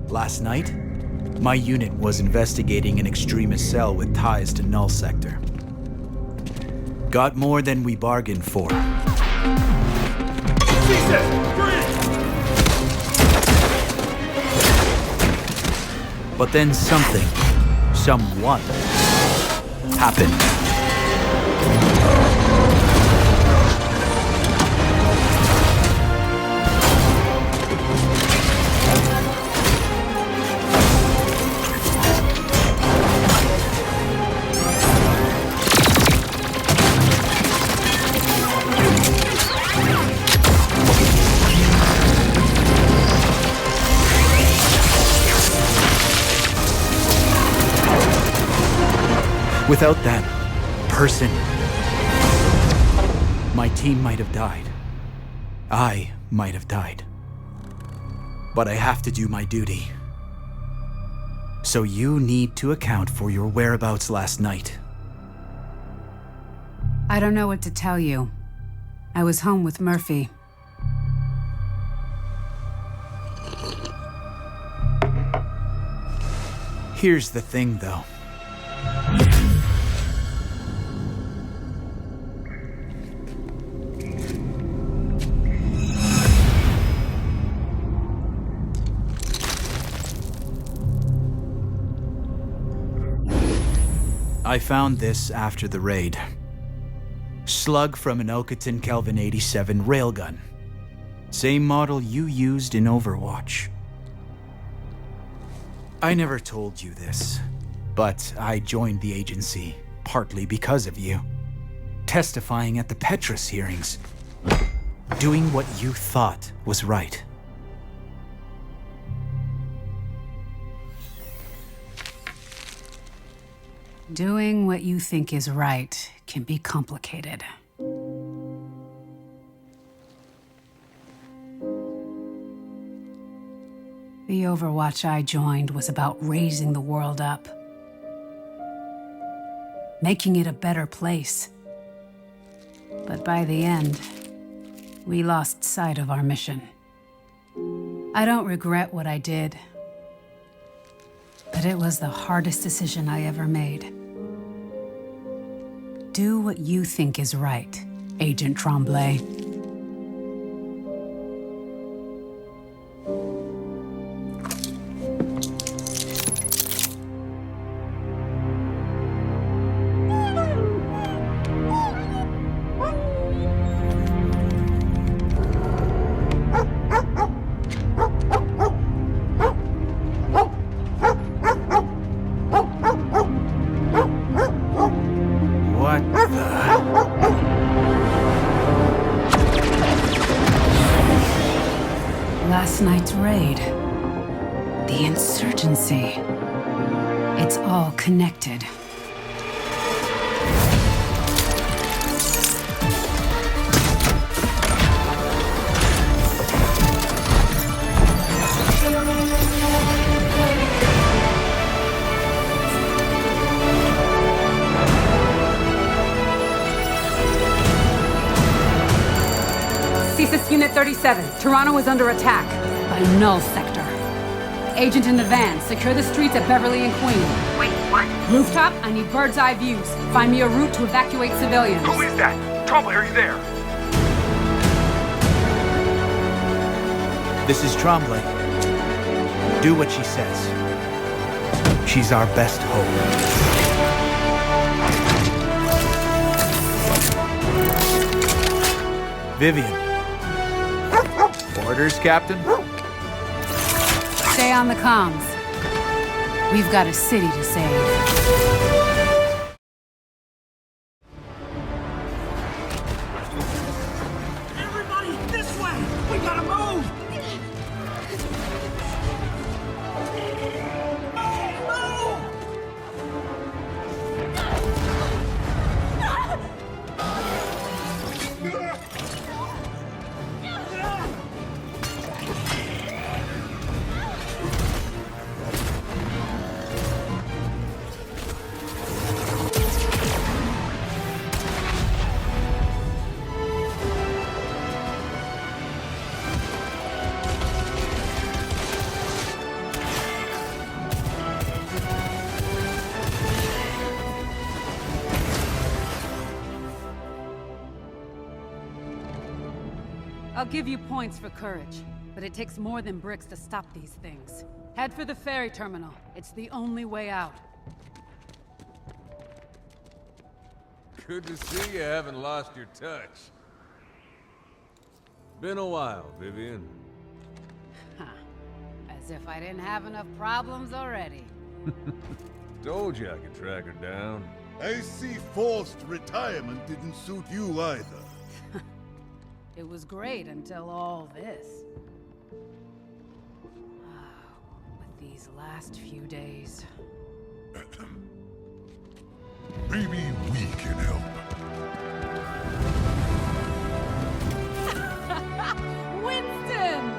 Speaker 13: Last night, my unit was investigating an extremist cell with ties to Null Sector. Got more than we bargained for. But then someone happened. Without that person, my team might have died. I might have died. But I have to do my duty. So you need to account for your whereabouts last night.
Speaker 12: I don't know what to tell you. I was home with Murphy.
Speaker 13: Here's the thing, though. I found this after the raid. Slug from an Elkaton Kelvin 87 railgun. Same model you used in Overwatch. I never told you this, but I joined the agency partly because of you. Testifying at the Petrus hearings. Doing what you thought was right.
Speaker 12: Doing what you think is right can be complicated. The Overwatch I joined was about raising the world up. Making it a better place. But by the end, we lost sight of our mission. I don't regret what I did, but it was the hardest decision I ever made. Do what you think is right, Agent Tremblay.
Speaker 13: What the...
Speaker 12: Last night's raid. The insurgency. It's all connected. CSIS Unit 37. Toronto is under attack by Null Sector. Agent in the van. Secure the streets at Beverly and Queen.
Speaker 6: Wait, what?
Speaker 12: Rooftop, I need bird's eye views. Find me a route to evacuate civilians.
Speaker 6: Who is that? Trombley, are you there?
Speaker 13: This is Trombley. Do what she says. She's our best hope. Vivian. Orders, Captain?
Speaker 12: Stay on the comms. We've got a city to save. I'll give you points for courage, but it takes more than bricks to stop these things. Head for the ferry terminal. It's the only way out.
Speaker 2: Good to see you haven't lost your touch. Been a while, Vivian.
Speaker 12: As if I didn't have enough problems already.
Speaker 2: Told you I could track her down.
Speaker 1: I see forced retirement didn't suit you either.
Speaker 12: It was great until all this. But these last few days...
Speaker 22: Maybe we can help.
Speaker 12: Winston!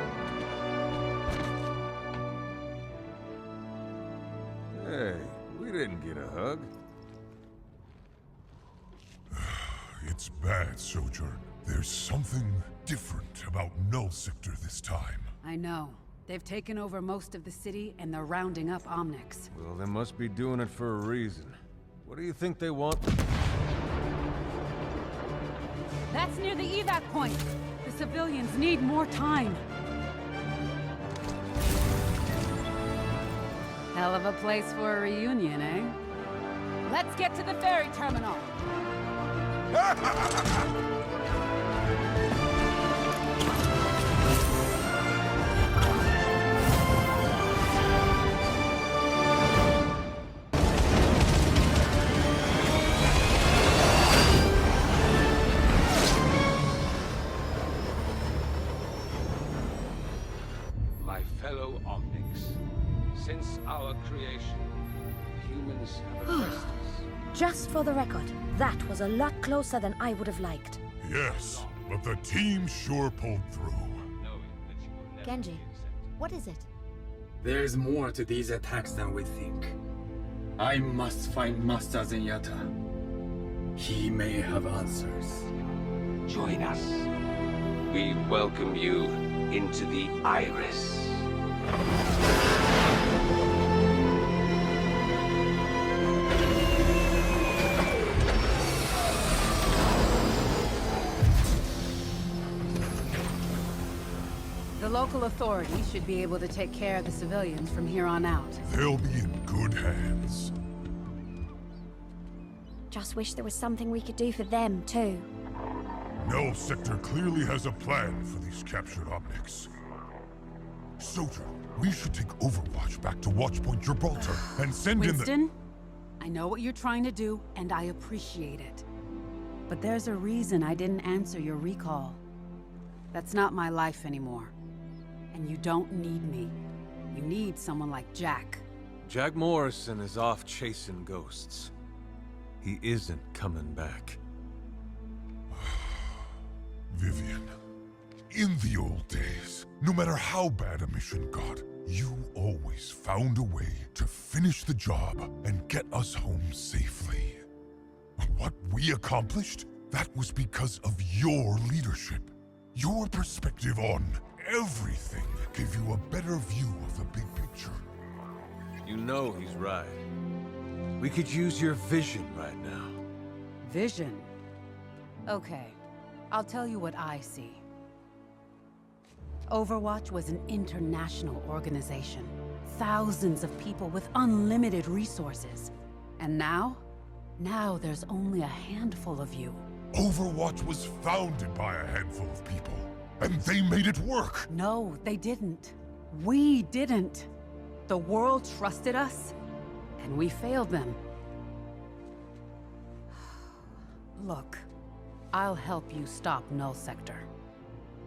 Speaker 2: Hey, we didn't get a hug.
Speaker 22: It's bad, Sojourn. There's something different about Null Sector this time.
Speaker 12: I know. They've taken over most of the city, and they're rounding up Omnics.
Speaker 2: Well, they must be doing it for a reason. What do you think they want?
Speaker 12: That's near the evac point. The civilians need more time. Hell of a place for a reunion, eh? Let's get to the ferry terminal.
Speaker 11: My fellow Omnics, since our creation, humans have oppressed us.
Speaker 15: Just for the record, that was a lot closer than I would have liked.
Speaker 22: Yes, but the team sure pulled through.
Speaker 15: Genji, what is it?
Speaker 19: There's more to these attacks than we think. I must find Master Zenyatta. He may have answers.
Speaker 11: Join us. We welcome you into the Iris.
Speaker 12: The local authorities should be able to take care of the civilians from here on out.
Speaker 22: They'll be in good hands.
Speaker 15: Just wish there was something we could do for them, too.
Speaker 22: Null Sector clearly has a plan for these captured Omnics. Sojourn, we should take Overwatch back to Watchpoint Gibraltar and send in the...
Speaker 12: Winston, I know what you're trying to do, and I appreciate it. But there's a reason I didn't answer your recall. That's not my life anymore. And you don't need me. You need someone like Jack.
Speaker 2: Jack Morrison is off chasing ghosts. He isn't coming back.
Speaker 22: Vivian, in the old days, no matter how bad a mission got, you always found a way to finish the job and get us home safely. What we accomplished, that was because of your leadership. Your perspective on everything gave you a better view of the big picture.
Speaker 2: You know he's right. We could use your vision right now.
Speaker 12: Vision? Okay, I'll tell you what I see. Overwatch was an international organization. Thousands of people with unlimited resources. And now? Now there's only a handful of you.
Speaker 22: Overwatch was founded by a handful of people, and they made it work!
Speaker 12: No, they didn't. We didn't. The world trusted us, and we failed them. Look, I'll help you stop Null Sector.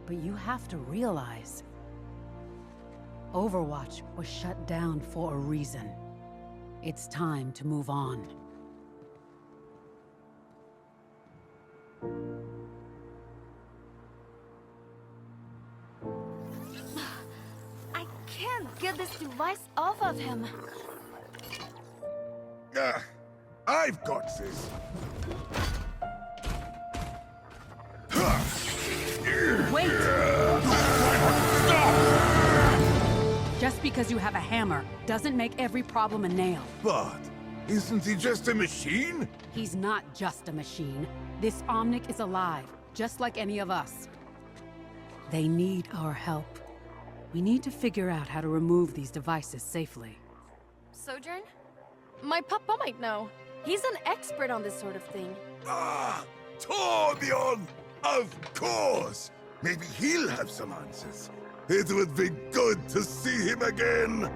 Speaker 12: But you have to realize, Overwatch was shut down for a reason. It's time to move on.
Speaker 7: I can't get this device off of him.
Speaker 1: I've got this.
Speaker 12: Wait! Just because you have a hammer doesn't make every problem a nail.
Speaker 1: But isn't he just a machine?
Speaker 12: He's not just a machine. This Omnic is alive, just like any of us. They need our help. We need to figure out how to remove these devices safely.
Speaker 3: Sojourn? My papa might know. He's an expert on this sort of thing.
Speaker 1: Ah, Torbjorn! Of course! Maybe he'll have some answers. It would be good to see him again!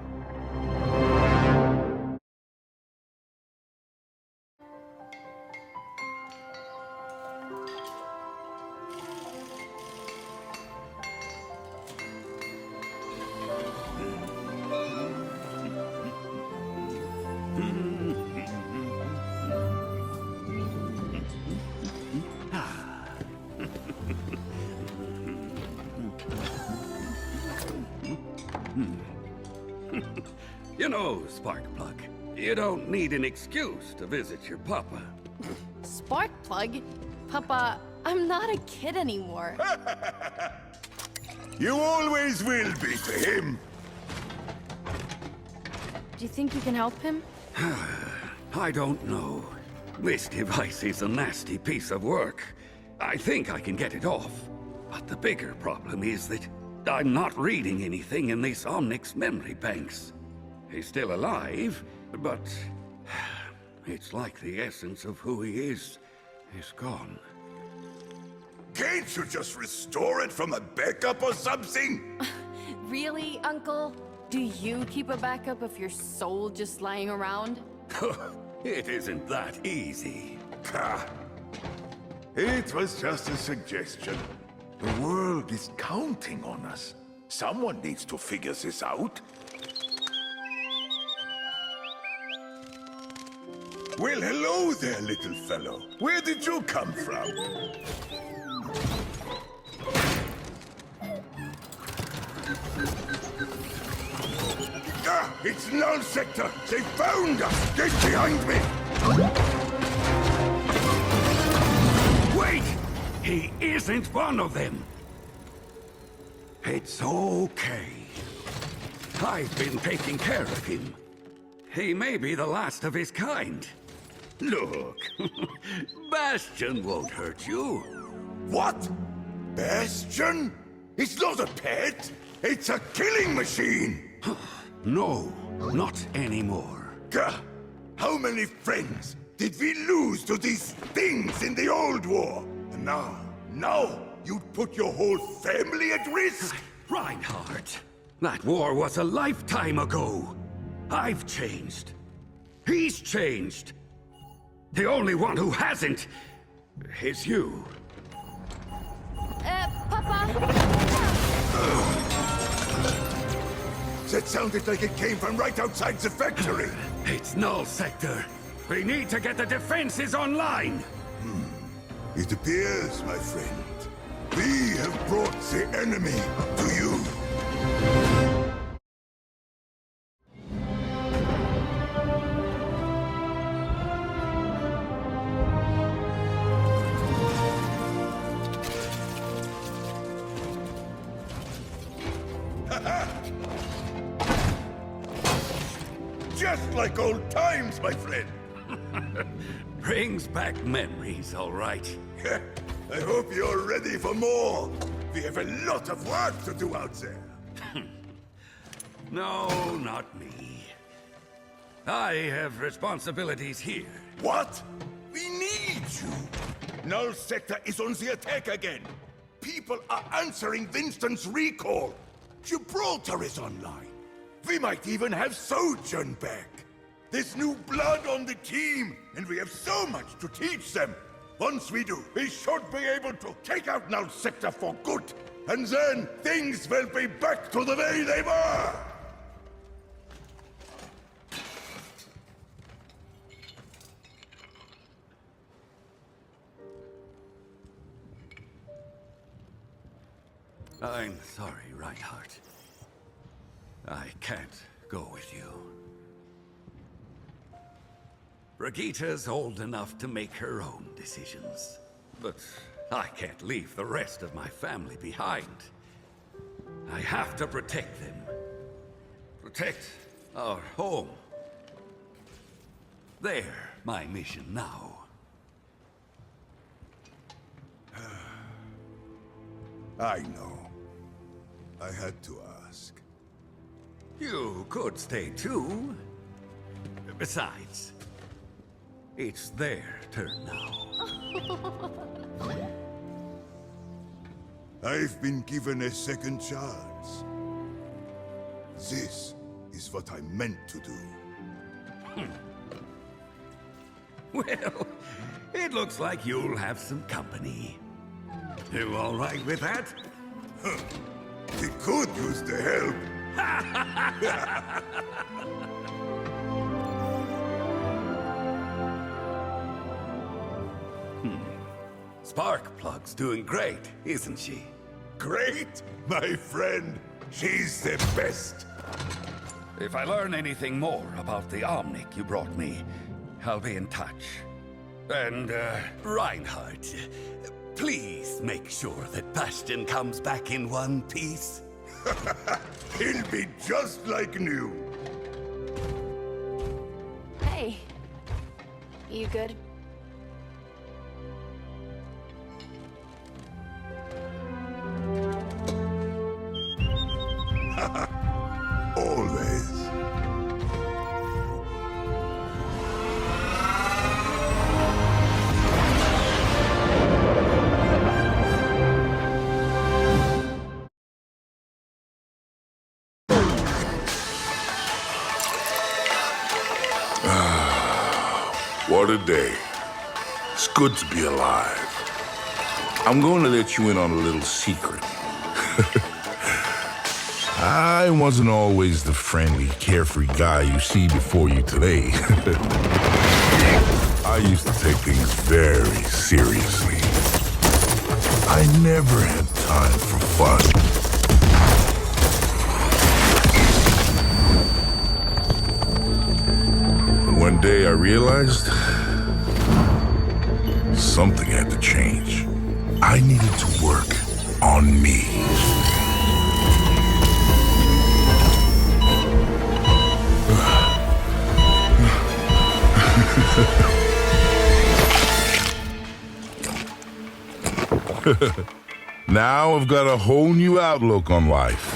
Speaker 4: You know, Sparkplug, you don't need an excuse to visit your papa.
Speaker 3: Sparkplug? Papa, I'm not a kid anymore.
Speaker 1: You always will be to him!
Speaker 3: Do you think you can help him?
Speaker 4: I don't know. This device is a nasty piece of work. I think I can get it off. But the bigger problem is that I'm not reading anything in this Omnic's memory banks. He's still alive, but it's like the essence of who he is gone.
Speaker 1: Can't you just restore it from a backup or something?
Speaker 3: Really, Uncle? Do you keep a backup of your soul just lying around?
Speaker 4: It isn't that easy.
Speaker 1: It was just a suggestion. The world is counting on us. Someone needs to figure this out. Well, hello there, little fellow. Where did you come from? Ah, it's Null Sector! They found us! Get behind me!
Speaker 4: Wait! He isn't one of them! It's okay. I've been taking care of him. He may be the last of his kind. Look, Bastion won't hurt you.
Speaker 1: What? Bastion? It's not a pet! It's a killing machine!
Speaker 4: No, not anymore.
Speaker 1: Gah! How many friends did we lose to these things in the old war? And now, you'd put your whole family at risk?
Speaker 4: Reinhardt, that war was a lifetime ago. I've changed. He's changed. The only one who hasn't is you.
Speaker 3: Papa?
Speaker 1: That sounded like it came from right outside the factory.
Speaker 4: It's Null Sector. We need to get the defenses online.
Speaker 1: It appears, my friend, we have brought the enemy to you. Just like old times, my friend.
Speaker 4: Brings back memories, all right.
Speaker 1: I hope you're ready for more. We have a lot of work to do out there.
Speaker 4: No, not me. I have responsibilities here.
Speaker 1: What? We need you. Null Sector is on the attack again. People are answering Winston's recall. Gibraltar is online. We might even have Sojourn back. There's new blood on the team, and we have so much to teach them. Once we do, we should be able to take out Null Sector for good. And then things will be back to the way they were.
Speaker 4: I'm sorry, Reinhardt. I can't go with you. Brigitta's old enough to make her own decisions. But I can't leave the rest of my family behind. I have to protect them. Protect our home. They're my mission now.
Speaker 1: I know. I had to ask.
Speaker 4: You could stay too. Besides, it's their turn now.
Speaker 1: I've been given a second chance. This is what I meant to do.
Speaker 4: Well, it looks like you'll have some company. You all right with that?
Speaker 1: We could use the help.
Speaker 4: Sparkplug's doing great, isn't she?
Speaker 1: Great? My friend, she's the best.
Speaker 4: If I learn anything more about the Omnic you brought me, I'll be in touch. And, Reinhardt, please make sure that Bastion comes back in one piece.
Speaker 1: He'll be just like new.
Speaker 3: Hey. You good?
Speaker 1: Always.
Speaker 22: What a day. It's good to be alive. I'm going to let you in on a little secret. I wasn't always the friendly, carefree guy you see before you today. I used to take things very seriously. I never had time for fun. But one day I realized something had to change. I needed to work on me. Now I've got a whole new outlook on life.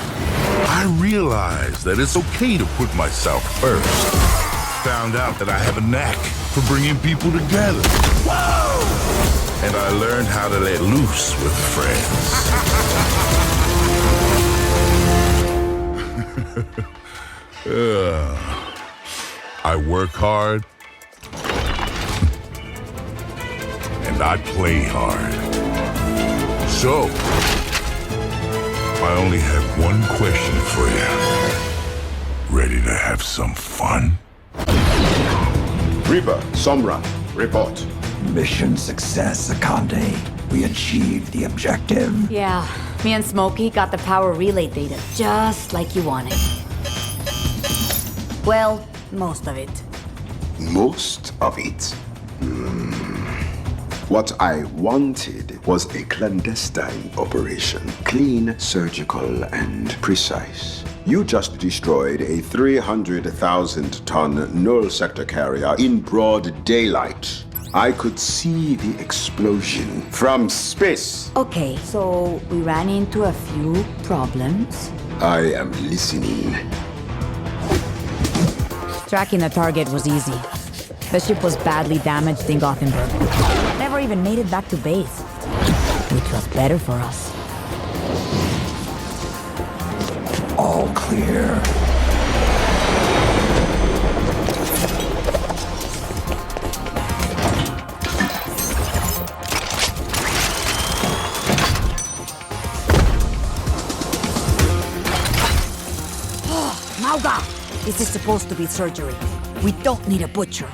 Speaker 22: I realize that it's okay to put myself first. Found out that I have a knack for bringing people together. Whoa! And I learned how to let loose with friends. I work hard, and I play hard. So, I only have one question for you. Ready to have some fun?
Speaker 5: Reaper, Sombra, report.
Speaker 16: Mission success, Akande. We achieved the objective.
Speaker 20: Yeah, me and Smokey got the power relay data just like you wanted. Well, most of it.
Speaker 5: Most of it? What I wanted was a clandestine operation. Clean, surgical, and precise. You just destroyed a 300,000-ton null sector carrier in broad daylight. I could see the explosion from space.
Speaker 20: Okay, so we ran into a few problems.
Speaker 5: I am listening.
Speaker 20: Tracking the target was easy. The ship was badly damaged in Gothenburg. Never even made it back to base, which was better for us.
Speaker 16: All clear.
Speaker 20: Mauga! This is supposed to be surgery. We don't need a butcher.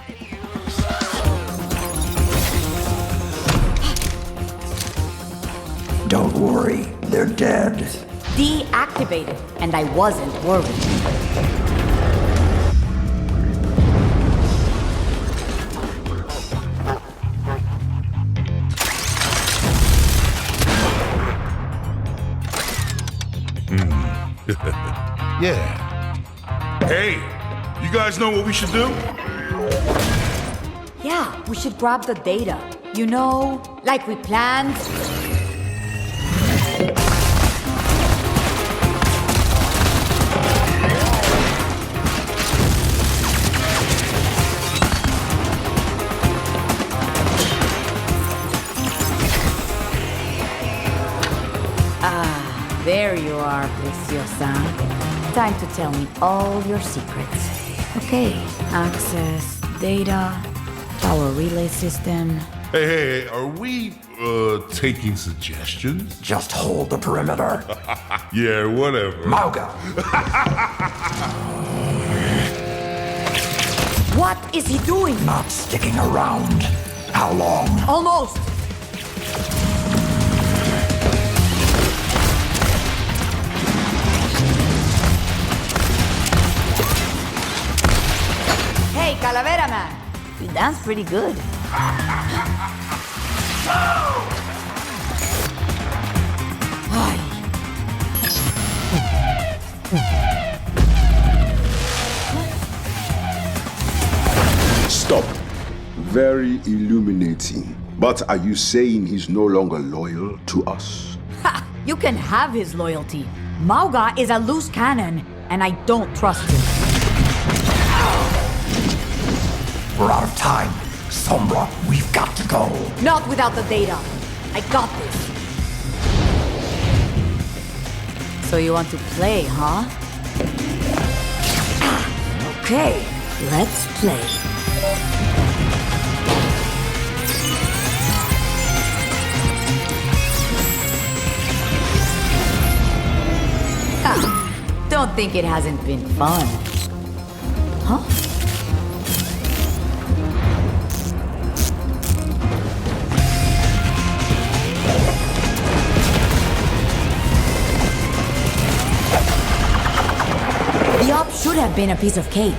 Speaker 16: Don't worry, they're dead.
Speaker 20: Deactivated, and I wasn't worried.
Speaker 22: Yeah. Hey, you guys know what we should do?
Speaker 20: Yeah, we should grab the data. You know, like we planned. There you are, Preciosa. Time to tell me all your secrets. Okay, access, data, power relay system.
Speaker 22: Hey, are we, taking suggestions?
Speaker 16: Just hold the perimeter.
Speaker 22: Yeah, whatever.
Speaker 16: Mauga!
Speaker 20: What is he doing?
Speaker 16: Not sticking around. How long?
Speaker 20: Almost. Hey, Calavera Man. You dance pretty good.
Speaker 5: Stop. Very illuminating. But are you saying he's no longer loyal to us?
Speaker 20: Ha! You can have his loyalty. Mauga is a loose cannon, and I don't trust him.
Speaker 16: We're out of time. Sombra, we've got to go.
Speaker 20: Not without the data. I got this. So you want to play, huh? Okay, let's play. Don't think it hasn't been fun. Huh? The op should have been a piece of cake.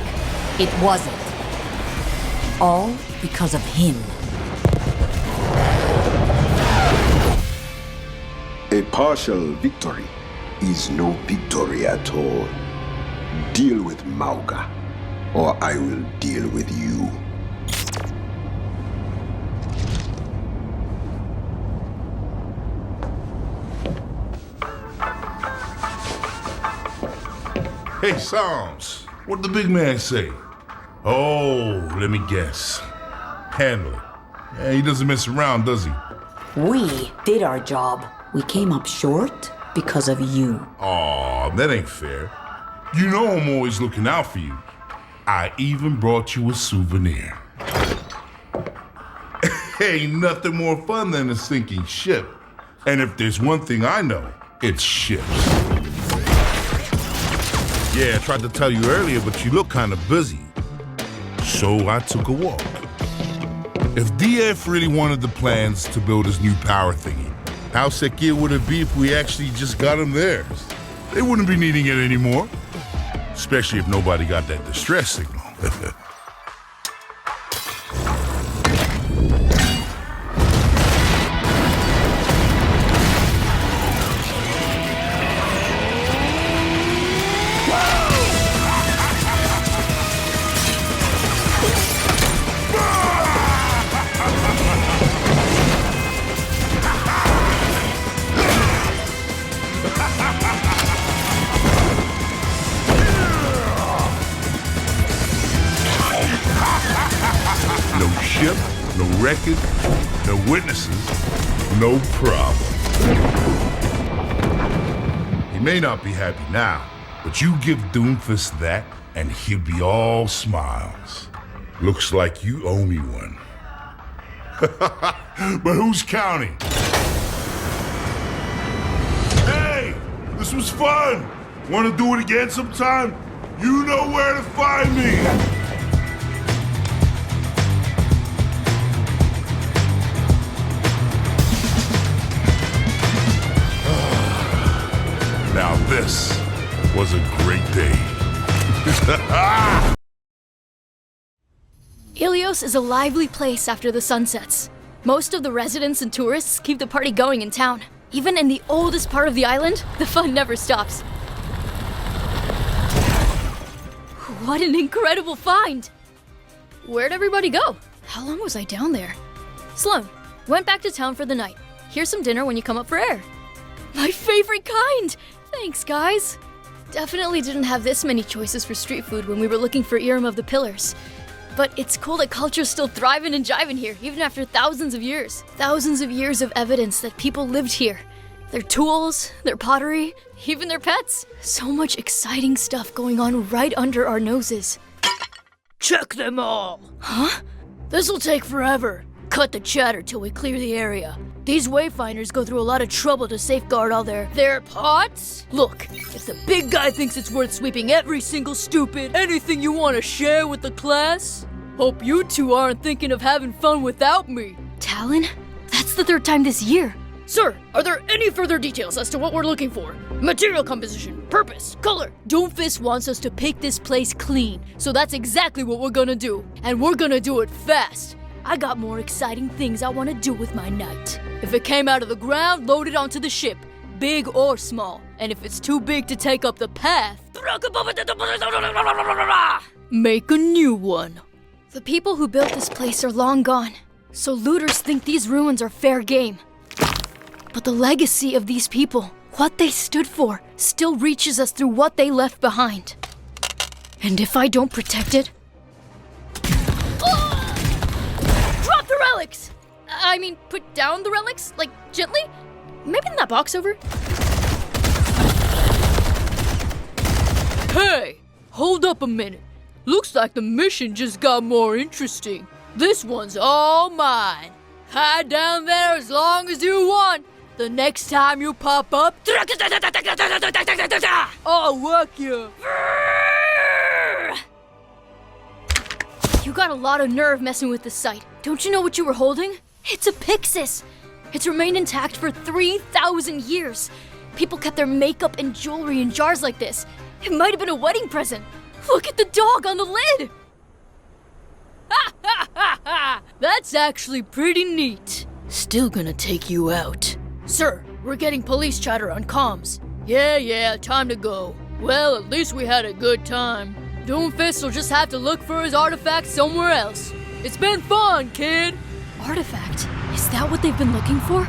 Speaker 20: It wasn't. All because of him.
Speaker 5: A partial victory is no victory at all. Deal with Mauga, or I will deal with you.
Speaker 22: Hey, Psalms, what did the big man say? Oh, let me guess. Handle it. Yeah, he doesn't mess around, does he?
Speaker 20: We did our job. We came up short because of you.
Speaker 22: Aw, that ain't fair. You know I'm always looking out for you.
Speaker 10: I even brought you a souvenir. Ain't nothing more fun than a sinking ship. And if there's one thing I know, it's ships. Yeah, I tried to tell you earlier, but you look kind of busy. So I took a walk. If DF really wanted the plans to build his new power thingy, how secure would it be if we actually just got him theirs? They wouldn't be needing it anymore. Especially if nobody got that distress signal. No record, no witnesses, no problem. He may not be happy now, but you give Doomfist that, and he'll be all smiles. Looks like you owe me one. But who's counting? Hey, this was fun. Want to do it again sometime? You know where to find me. Now this was a great day.
Speaker 18: Ilios is a lively place after the sun sets. Most of the residents and tourists keep the party going in town. Even in the oldest part of the island, the fun never stops. What an incredible find! Where'd everybody go? How long was I down there? Sloan, went back to town for the night. Here's some dinner when you come up for air. My favorite kind! Thanks, guys. Definitely didn't have this many choices for street food when we were looking for Irem of the Pillars. But it's cool that culture's still thriving and jiving here, even after thousands of years. Thousands of years of evidence that people lived here. Their tools, their pottery, even their pets. So much exciting stuff going on right under our noses. Check them all! Huh? This'll take forever. Cut the chatter till we clear the area. These wayfinders go through a lot of trouble to safeguard all their pots. Look, if the big guy thinks it's worth sweeping every single stupid, anything you want to share with the class? Hope you two aren't thinking of having fun without me. Talon? That's the third time this year. Sir, are there any further details as to what we're looking for? Material composition, purpose, color. Doomfist wants us to pick this place clean, so that's exactly what we're gonna do. And we're gonna do it fast. I got more exciting things I want to do with my night. If it came out of the ground, load it onto the ship, big or small. And if it's too big to take up the path, make a new one. The people who built this place are long gone, so looters think these ruins are fair game. But the legacy of these people, what they stood for, still reaches us through what they left behind. And if I don't protect it... Drop the relics! I mean, put down the relics? Like, gently? Maybe in that box over? Hey! Hold up a minute. Looks like the mission just got more interesting. This one's all mine. Hide down there as long as you want. The next time you pop up, I'll work you. You got a lot of nerve messing with this site. Don't you know what you were holding? It's a Pyxis. It's remained intact for 3,000 years. People kept their makeup and jewelry in jars like this. It might have been a wedding present. Look at the dog on the lid. Ha ha ha ha! That's actually pretty neat. Still gonna take you out. Sir, we're getting police chatter on comms. Yeah, time to go. Well, at least we had a good time. Doomfist will just have to look for his artifact somewhere else. It's been fun, kid. Artifact? Is that what they've been looking for?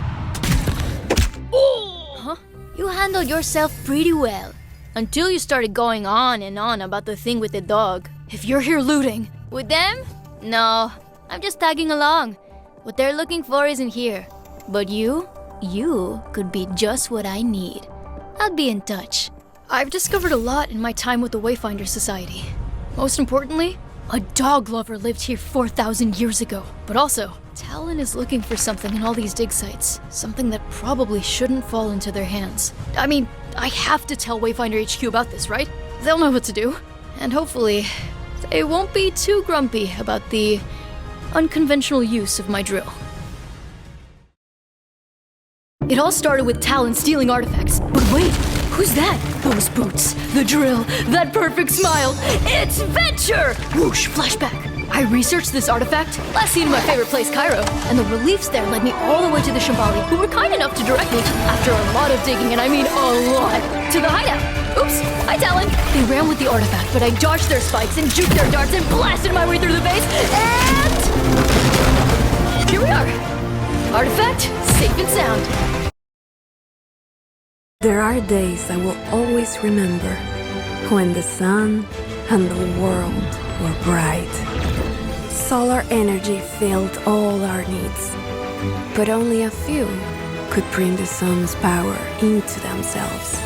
Speaker 18: Oh! Huh? You handled yourself pretty well. Until you started going on and on about the thing with the dog. If you're here looting... With them? No, I'm just tagging along. What they're looking for isn't here. But you could be just what I need. I'll be in touch. I've discovered a lot in my time with the Wayfinder Society. Most importantly, a dog lover lived here 4,000 years ago. But also, Talon is looking for something in all these dig sites. Something that probably shouldn't fall into their hands. I mean, I have to tell Wayfinder HQ about this, right? They'll know what to do. And hopefully, they won't be too grumpy about the unconventional use of my drill. It all started with Talon stealing artifacts. But wait, who's that? Those boots, the drill, that perfect smile. It's Venture! Whoosh, flashback. I researched this artifact, last seen in my favorite place, Cairo, and the reliefs there led me all the way to the Shambali, who were kind enough to direct me, after a lot of digging, and I mean a lot, to the hideout. Oops, hi Talon. They ran with the artifact, but I dodged their spikes and juked their darts and blasted my way through the base, and... here we are. Artifact, safe and sound.
Speaker 9: There are days I will always remember, when the sun and the world were bright. Solar energy filled all our needs, but only a few could bring the sun's power into themselves.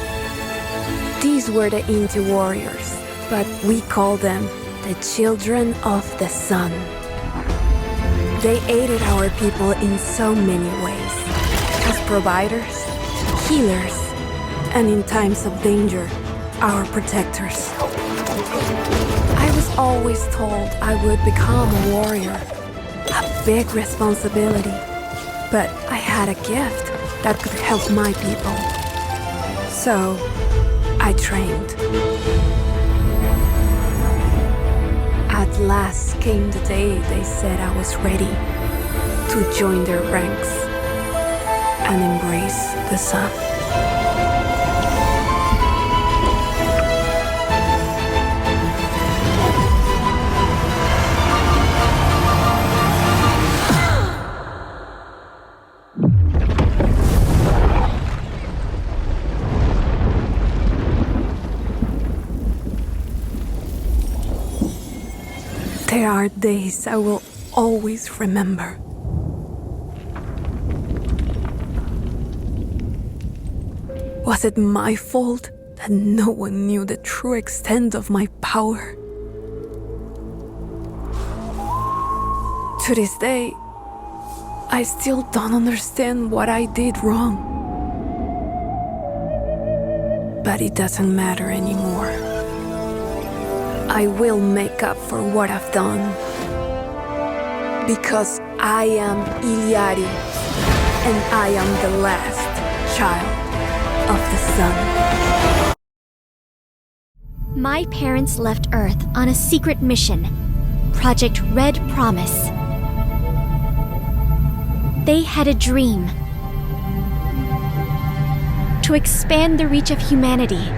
Speaker 9: These were the Inti warriors, but we call them the Children of the Sun. They aided our people in so many ways, as providers, healers, and in times of danger, our protectors. I was always told I would become a warrior, a big responsibility, but I had a gift that could help my people. So, I trained. At last came the day they said I was ready to join their ranks and embrace the sun. There are days I will always remember. Was it my fault that no one knew the true extent of my power? To this day, I still don't understand what I did wrong. But it doesn't matter anymore. I will make up for what I've done. Because I am Iliari, and I am the last child of the sun.
Speaker 21: My parents left Earth on a secret mission, Project Red Promise. They had a dream to expand the reach of humanity.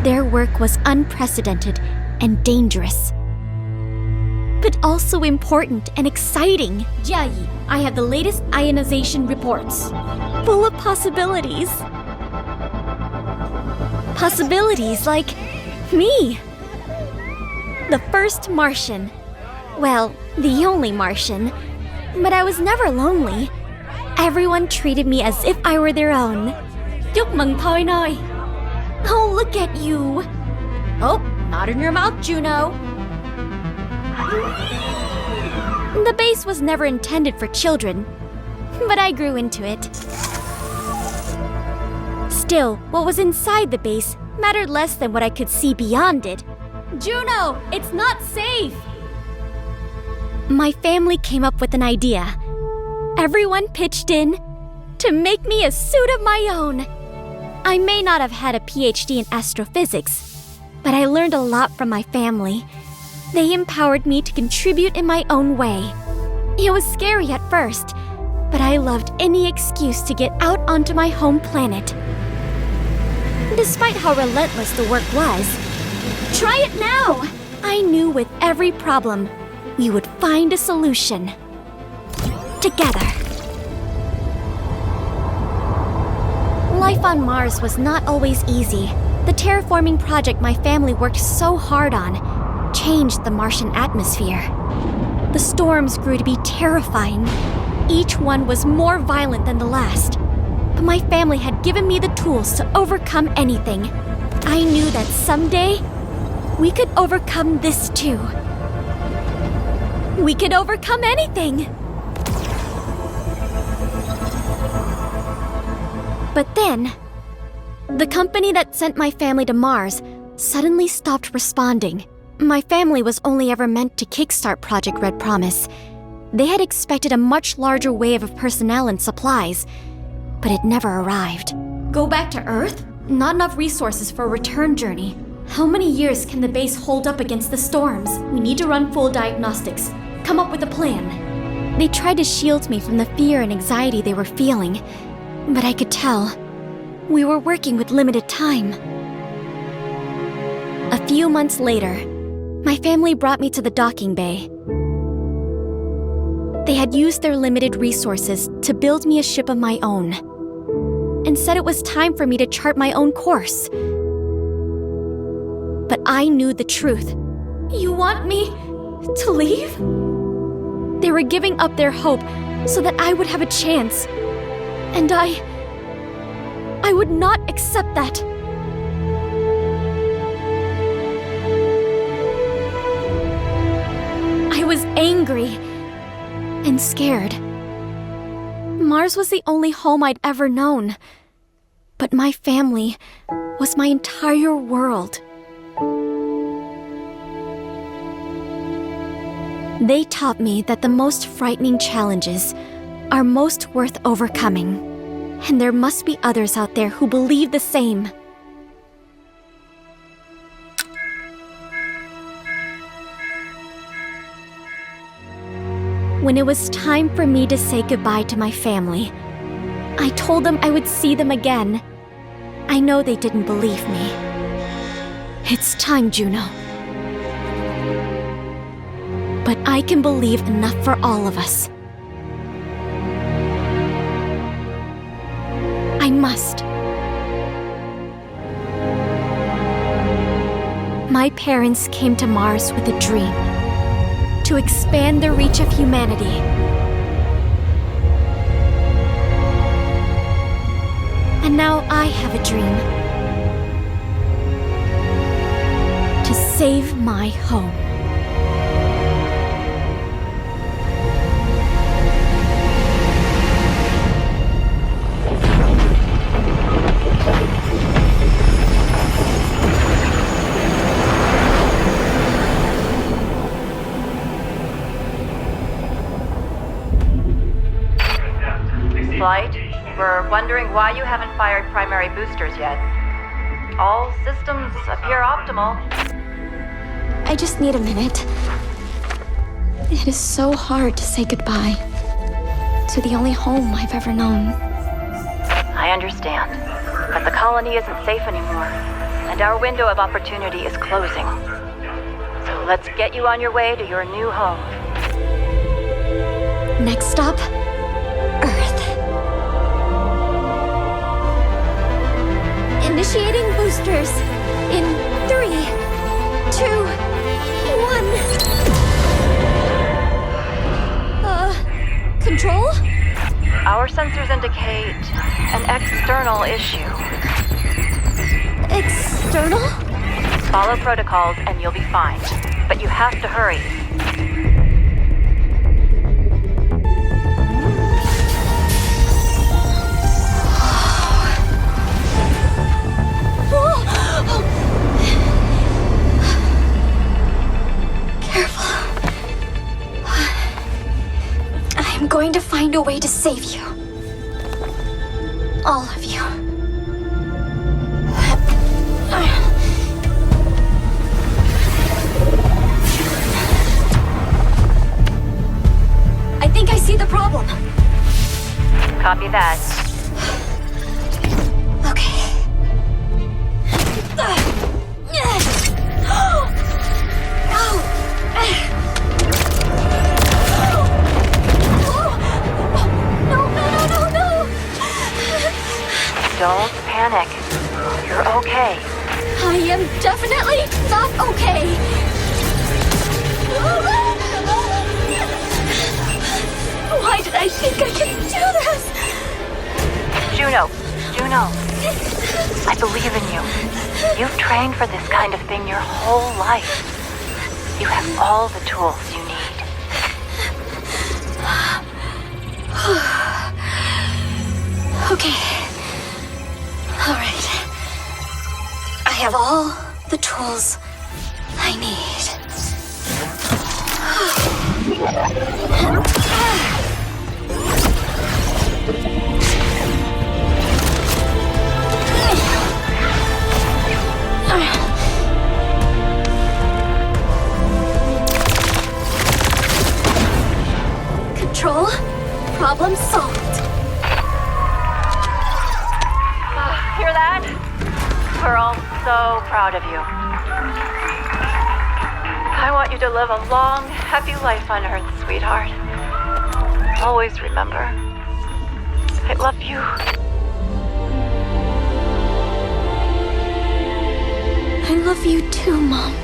Speaker 21: Their work was unprecedented and dangerous, but also important and exciting.
Speaker 7: Jiayi, I have the latest ionization reports.
Speaker 21: Full of possibilities. Possibilities like me. The first Martian. Well, the only Martian. But I was never lonely. Everyone treated me as if I were their own.
Speaker 7: Chúc mừng thôi noi.
Speaker 21: Oh, look at you.
Speaker 7: Oh, not in your mouth, Juno.
Speaker 21: The base was never intended for children, but I grew into it. Still, what was inside the base mattered less than what I could see beyond it.
Speaker 7: Juno, it's not safe!
Speaker 21: My family came up with an idea. Everyone pitched in to make me a suit of my own. I may not have had a PhD in astrophysics, but I learned a lot from my family. They empowered me to contribute in my own way. It was scary at first, but I loved any excuse to get out onto my home planet. Despite how relentless the work was, try it now! I knew with every problem, we would find a solution. Together. Life on Mars was not always easy. The terraforming project my family worked so hard on changed the Martian atmosphere. The storms grew to be terrifying. Each one was more violent than the last. But my family had given me the tools to overcome anything. I knew that someday, We could overcome this too. We could overcome anything. But then, the company that sent my family to Mars suddenly stopped responding. My family was only ever meant to kickstart Project Red Promise. They had expected a much larger wave of personnel and supplies, but it never arrived. Go back to Earth? Not enough resources for a return journey. How many years can the base hold up against the storms? We need to run full diagnostics. Come up with a plan. They tried to shield me from the fear and anxiety they were feeling, but I could tell we were working with limited time. A few months later, my family brought me to the docking bay. They had used their limited resources to build me a ship of my own, and said it was time for me to chart my own course. But I knew the truth. You want me to leave? They were giving up their hope so that I would have a chance. And I would not accept that. I was angry and scared. Mars was the only home I'd ever known. But my family was my entire world. They taught me that the most frightening challenges are most worth overcoming, and there must be others out there who believe the same. When it was time for me to say goodbye to my family, I told them I would see them again. I know they didn't believe me. It's time, Juno. But I can believe enough for all of us. I must. My parents came to Mars with a dream. To expand the reach of humanity. And now I have a dream. To save my home.
Speaker 14: Flight, we're wondering why you haven't fired primary boosters yet. All systems appear optimal.
Speaker 21: I just need a minute. It is so hard to say goodbye to the only home I've ever known.
Speaker 14: I understand, but the colony isn't safe anymore, and our window of opportunity is closing. So let's get you on your way to your new home.
Speaker 21: Next stop, Earth. Initiating boosters in 3, 2, 1. Control?
Speaker 14: Our sensors indicate an external issue.
Speaker 21: External?
Speaker 14: Follow protocols and you'll be fine. But you have to hurry.
Speaker 21: Careful. I'm going to find a way to save you. All of you. I think I see the problem.
Speaker 14: Copy that. Don't panic. You're okay.
Speaker 21: I am definitely not okay. Why did I think I could do this?
Speaker 14: Juno, Juno, I believe in you. You've trained for this kind of thing your whole life. You have all the tools you need.
Speaker 21: Okay. All right. I have all the tools I need. Control. Problem solved.
Speaker 14: Hear that? We're all so proud of you. I want you to live a long, happy life on Earth, sweetheart. Always remember, I love you.
Speaker 21: I love you too, Mom.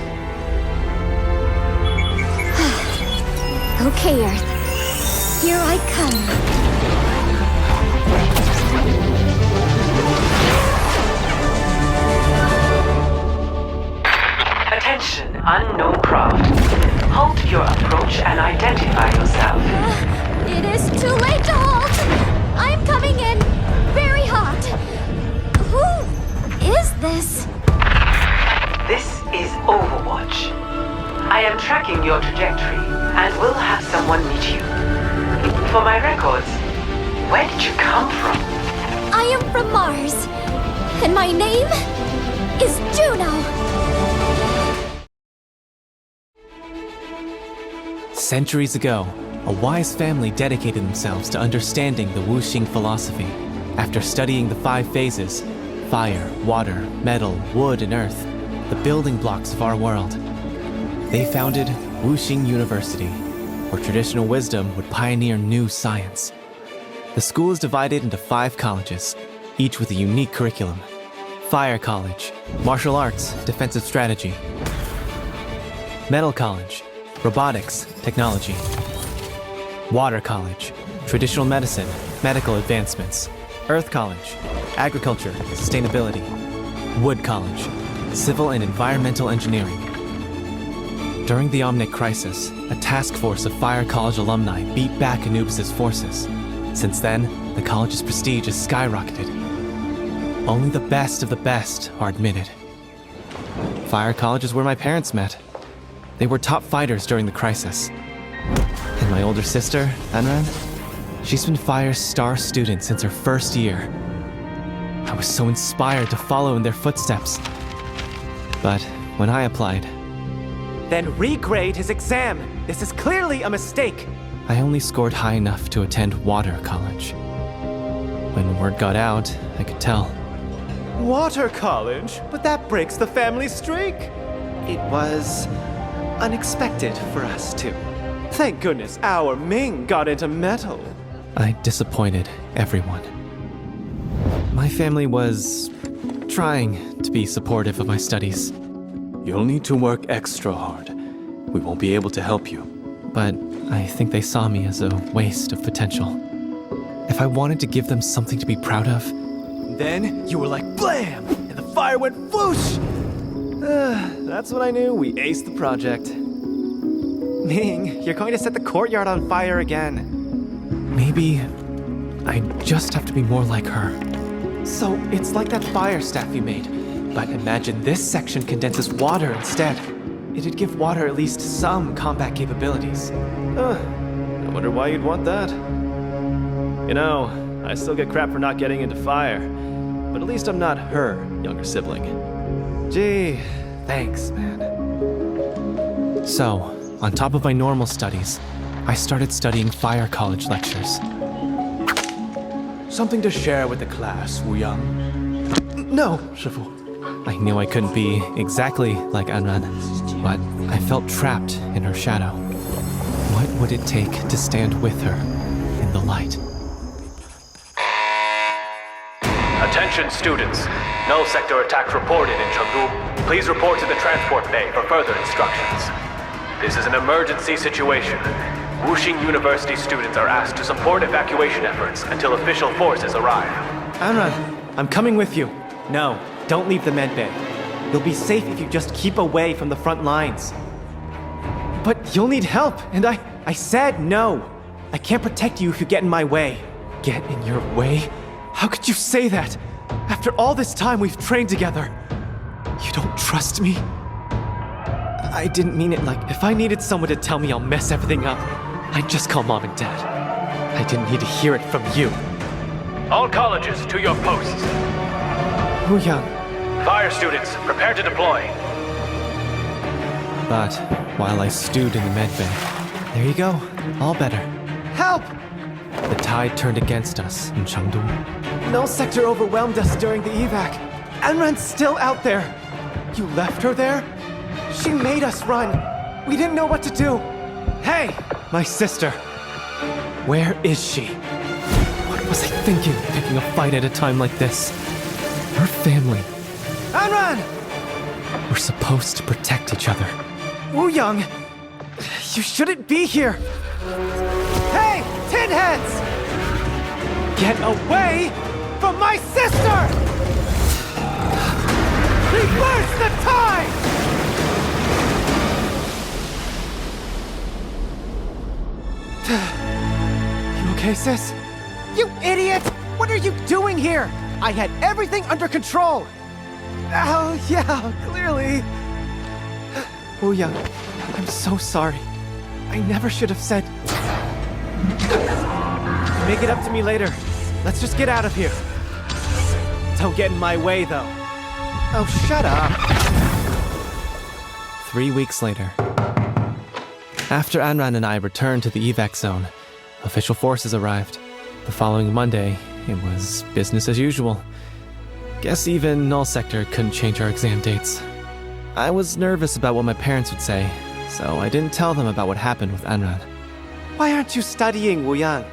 Speaker 21: Okay, Earth. Here I come.
Speaker 8: Attention, unknown craft. Halt your approach and identify yourself.
Speaker 21: It is too late to halt! I'm coming in! Very hot! Who is this?
Speaker 8: This is Overwatch. I am tracking your trajectory and will have someone meet you. For my records, where did you come from?
Speaker 21: I am from Mars, and my name is Juno.
Speaker 17: Centuries ago, a wise family dedicated themselves to understanding the Wuxing philosophy. After studying the 5 phases, fire, water, metal, wood, and earth, the building blocks of our world, they founded Wuxing University, where traditional wisdom would pioneer new science. The school is divided into 5 colleges, each with a unique curriculum. Fire College, Martial Arts, Defensive Strategy. Metal College, Robotics, Technology. Water College, Traditional Medicine, Medical Advancements. Earth College, Agriculture, Sustainability. Wood College, Civil and Environmental Engineering. During the Omic crisis, a task force of Fire College alumni beat back Anubis' forces. Since then, the college's prestige has skyrocketed. Only the best of the best are admitted. Fire College is where my parents met. They were top fighters during the crisis. And my older sister, Anran, she's been Fire's star student since her first year. I was so inspired to follow in their footsteps. But when I applied...
Speaker 23: Then regrade his exam! This is clearly a mistake!
Speaker 17: I only scored high enough to attend Water College. When word got out, I could tell.
Speaker 23: Water College? But that breaks the family streak! It was... unexpected for us, too. Thank goodness our Ming got into metal.
Speaker 17: I disappointed everyone. My family was... trying to be supportive of my studies.
Speaker 2: You'll need to work extra hard. We won't be able to help you.
Speaker 17: But I think they saw me as a waste of potential. If I wanted to give them something to be proud of...
Speaker 23: Then you were like blam! And the fire went whoosh! That's when I knew we aced the project. Ming, you're going to set the courtyard on fire again.
Speaker 17: Maybe I just have to be more like her.
Speaker 23: So it's like that fire staff you made. But imagine this section condenses water instead. It'd give water at least some combat capabilities. I wonder why you'd want that. You know, I still get crap for not getting into fire. But at least I'm not her younger sibling. Gee, thanks, man.
Speaker 17: So, on top of my normal studies, I started studying Fire College lectures.
Speaker 23: Something to share with the class, Wu Yang?
Speaker 17: No, Shifu. I knew I couldn't be exactly like Anran, but I felt trapped in her shadow. What would it take to stand with her in the light?
Speaker 24: Attention students. Null sector attacks reported in Chengdu. Please report to the transport bay for further instructions. This is an emergency situation. Wuxing University students are asked to support evacuation efforts until official forces arrive.
Speaker 17: Anran, I'm coming with you. No, don't leave the medbay. You'll be safe if you just keep away from the front lines. But you'll need help, and I said no. I can't protect you if you get in my way. Get in your way? How could you say that? After all this time we've trained together. You don't trust me? I didn't mean it like if I needed someone to tell me I'll mess everything up, I'd just call Mom and Dad. I didn't need to hear it from you.
Speaker 24: All colleges, to your posts.
Speaker 17: Wuyang.
Speaker 24: Fire students, prepare to deploy.
Speaker 17: But while I stewed in the medbay, there you go, all better. Help! The tide turned against us in Chengdu. Null Sector overwhelmed us during the evac. Anran's still out there. You left her there? She made us run. We didn't know what to do. Hey, my sister. Where is she? What was I thinking, picking a fight at a time like this? Her family. Anran! We're supposed to protect each other. Wuyang, you shouldn't be here. Hey, Tinheads! Get away from my sister! Reverse the tide! You okay, sis? You idiot! What are you doing here? I had everything under control! Oh, yeah, clearly. Wuyang, I'm so sorry. I never should have said... Make it up to me later. Let's just get out of here. Don't get in my way, though. Oh, shut up. 3 weeks later. After Anran and I returned to the evac zone, official forces arrived. The following Monday, it was business as usual. Guess even Null Sector couldn't change our exam dates. I was nervous about what my parents would say, so I didn't tell them about what happened with Anran. Why aren't you studying, Wuyang?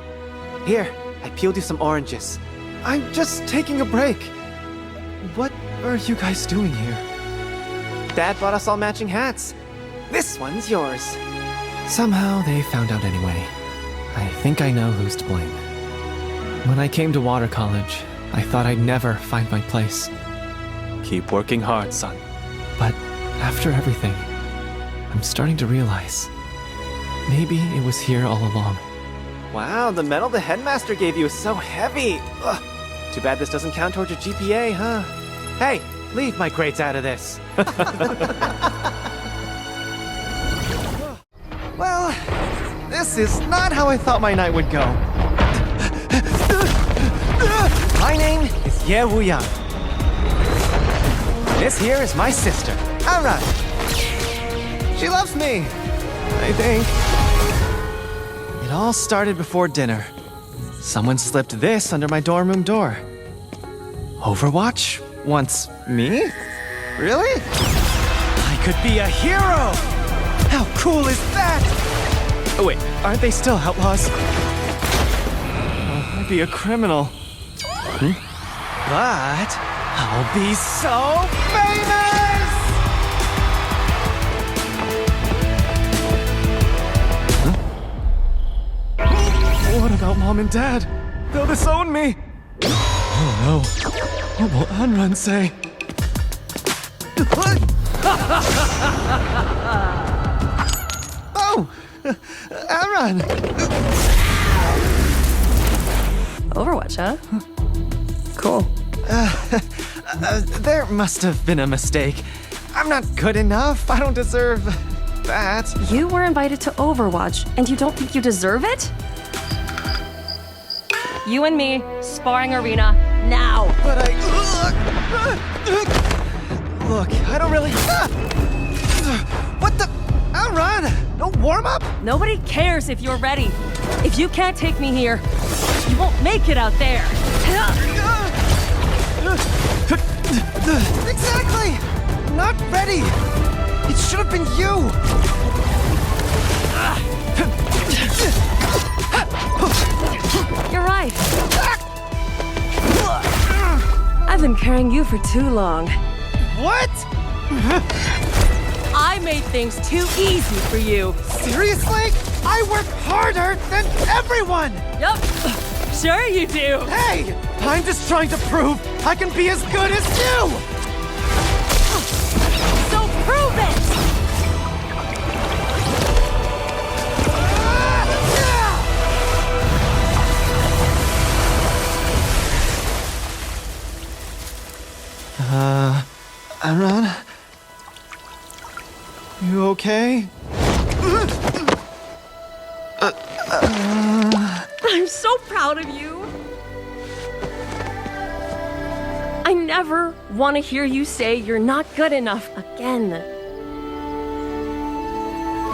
Speaker 17: Here, I peeled you some oranges. I'm just taking a break. What are you guys doing here? Dad bought us all matching hats. This one's yours. Somehow they found out anyway. I think I know who's to blame. When I came to Water College, I thought I'd never find my place. Keep working hard, son. But after everything, I'm starting to realize maybe it was here all along. Wow, the medal the headmaster gave you is so heavy. Ugh. Too bad this doesn't count towards your GPA, huh? Hey, leave my grades out of this. Well, this is not how I thought my night would go. My name is Ye Wuyang. This here is my sister, Anran. She loves me, I think. It all started before dinner. Someone slipped this under my dorm room door. Overwatch wants me? Really? I could be a hero! How cool is that? Oh wait, aren't they still outlaws? I'd be a criminal. But I'll be so famous! What about Mom and Dad? They'll disown me! Oh no. What will Anran say? Oh! Anran!
Speaker 6: Overwatch, huh? Cool.
Speaker 17: There must have been a mistake. I'm not good enough. I don't deserve that.
Speaker 6: You were invited to Overwatch, and you don't think you deserve it? You and me, sparring arena, now!
Speaker 17: But Look, I don't really... What the... Anran! No warm-up?
Speaker 6: Nobody cares if you're ready. If you can't take me here, you won't make it out there.
Speaker 17: Exactly! Not ready! It should have been you!
Speaker 6: You're right. I've been carrying you for too long.
Speaker 17: What?
Speaker 6: I made things too easy for you.
Speaker 17: Seriously? I work harder than everyone!
Speaker 6: Yup. Sure you do.
Speaker 11: Hey! I'm just trying to prove I can be as good as you!
Speaker 6: So prove it!
Speaker 11: Amran? You okay?
Speaker 6: I'm so proud of you. I never want to hear you say you're not good enough again.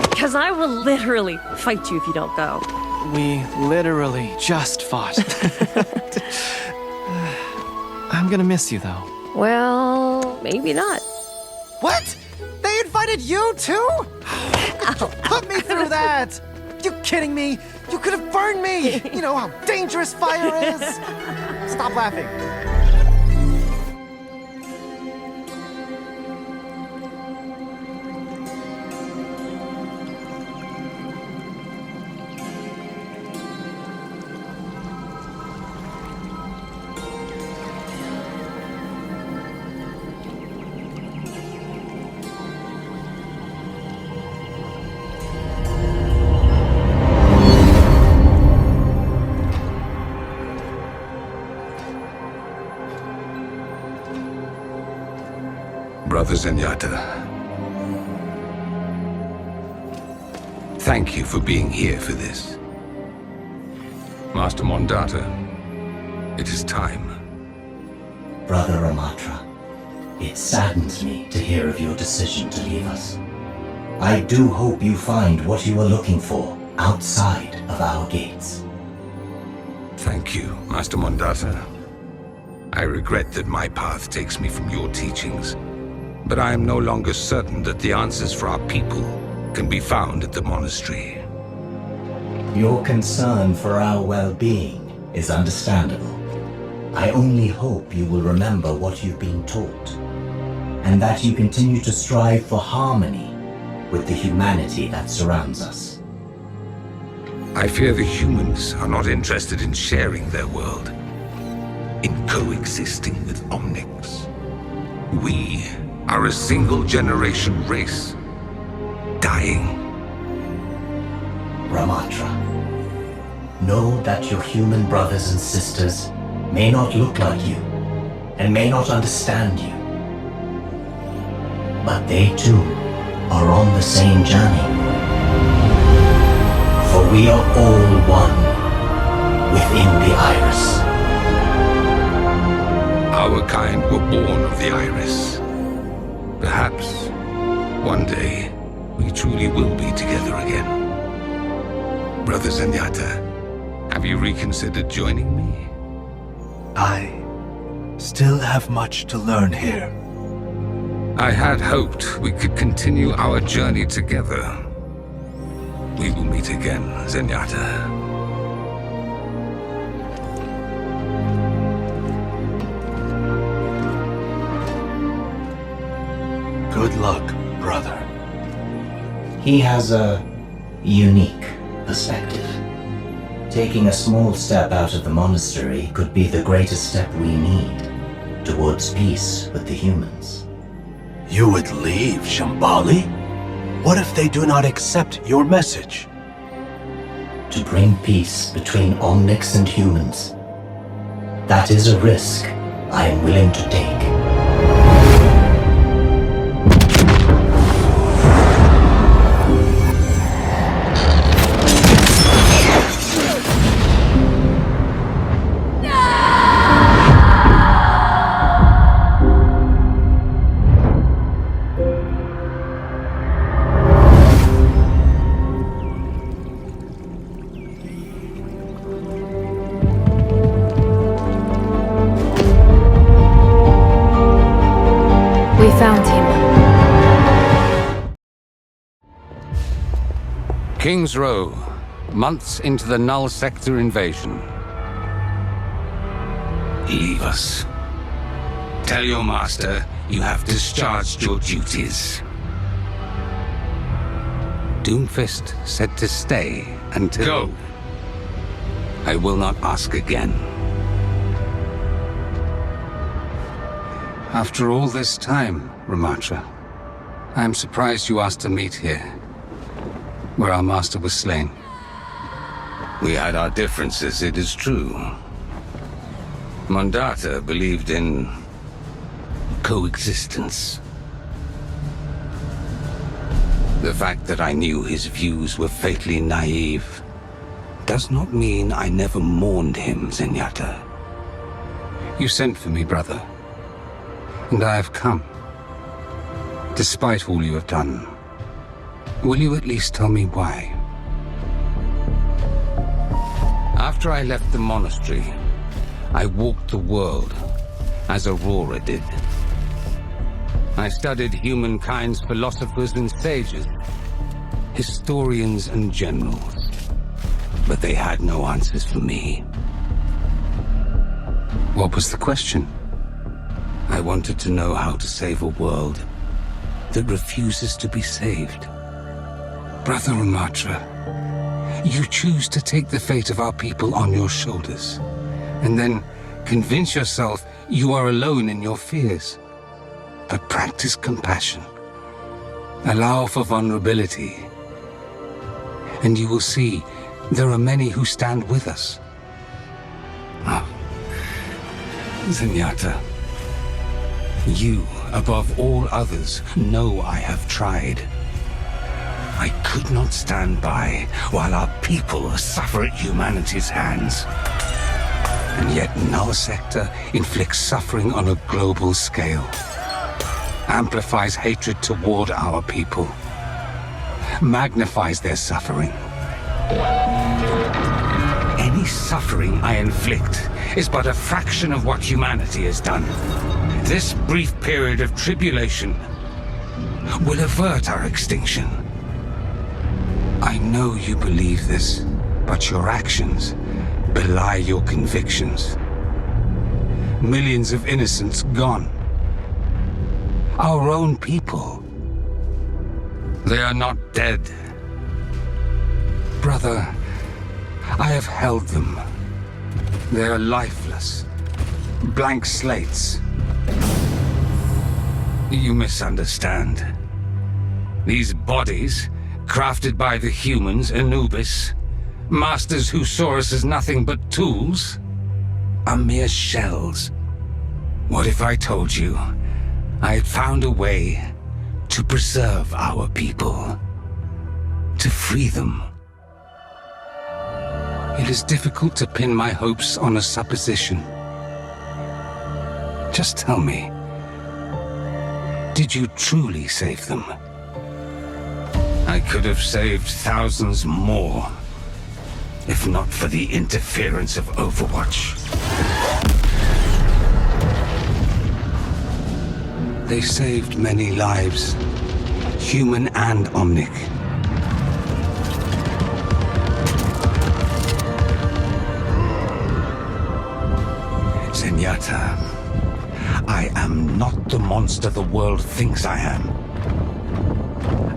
Speaker 6: Because I will literally fight you if you don't go.
Speaker 11: We literally just fought. I'm gonna miss you, though.
Speaker 6: Well, maybe not.
Speaker 11: What? They invited you too? Put me through that! You kidding me? You could have burned me! You know how dangerous fire is! Stop laughing.
Speaker 4: Brother Zenyatta, thank you for being here for this. Master Mondata, it is time.
Speaker 13: Brother Ramattra, it saddens me to hear of your decision to leave us. I do hope you find what you are looking for outside of our gates.
Speaker 4: Thank you, Master Mondata. I regret that my path takes me from your teachings, but I am no longer certain that the answers for our people can be found at the monastery.
Speaker 13: Your concern for our well-being is understandable. I only hope you will remember what you've been taught, and that you continue to strive for harmony with the humanity that surrounds us.
Speaker 4: I fear the humans are not interested in sharing their world, in coexisting with Omnics. We are a single-generation race, dying.
Speaker 13: Ramattra, know that your human brothers and sisters may not look like you, and may not understand you, but they too are on the same journey. For we are all one within the Iris.
Speaker 4: Our kind were born of the Iris. Perhaps, one day, we truly will be together again. Brother Zenyatta, have you reconsidered joining me?
Speaker 16: I still have much to learn here.
Speaker 4: I had hoped we could continue our journey together. We will meet again, Zenyatta.
Speaker 16: Good luck, brother.
Speaker 13: He has a unique perspective. Taking a small step out of the monastery could be the greatest step we need towards peace with the humans.
Speaker 16: You would leave Shambali? What if they do not accept your message?
Speaker 13: To bring peace between Omnics and humans. That is a risk I am willing to take.
Speaker 9: Found him.
Speaker 4: King's Row, months into the Null Sector invasion. Leave us. Tell your master you have discharged your duties. Doomfist said to stay until... Go.
Speaker 3: I will not ask again. After all this time, Ramattra, I am surprised you asked to meet here, where our master was slain.
Speaker 12: We had our differences, it is true. Mondata believed in coexistence. The fact that I knew his views were fatally naive does not mean I never mourned him, Zenyatta.
Speaker 3: You sent for me, brother, and I have come. Despite all you have done, will you at least tell me why?
Speaker 12: After I left the monastery, I walked the world, as Aurora did. I studied humankind's philosophers and sages, historians and generals, but they had no answers for me.
Speaker 3: What was the question?
Speaker 12: I wanted to know how to save a world that refuses to be saved.
Speaker 3: Brother Ramattra, you choose to take the fate of our people on your shoulders, and then convince yourself you are alone in your fears. But practice compassion. Allow for vulnerability. And you will see there are many who stand with us.
Speaker 12: Oh. Zenyatta, you, above all others, know I have tried. I could not stand by while our people suffer at humanity's hands. And yet Null Sector inflicts suffering on a global scale, amplifies hatred toward our people, magnifies their suffering. Any suffering I inflict is but a fraction of what humanity has done. This brief period of tribulation will avert our extinction. I know you believe this, but your actions belie your convictions. Millions of innocents gone. Our own people. They are not dead. Brother, I have held them. They are lifeless. Blank slates. You misunderstand. These bodies, crafted by the humans, Anubis, masters who saw us as nothing but tools, are mere shells. What if I told you I had found a way to preserve our people, to free them? It is difficult to pin my hopes on a supposition. Just tell me, did you truly save them? I could have saved thousands more, if not for the interference of Overwatch. They saved many lives, human and Omnic. Zenyatta, I am not the monster the world thinks I am.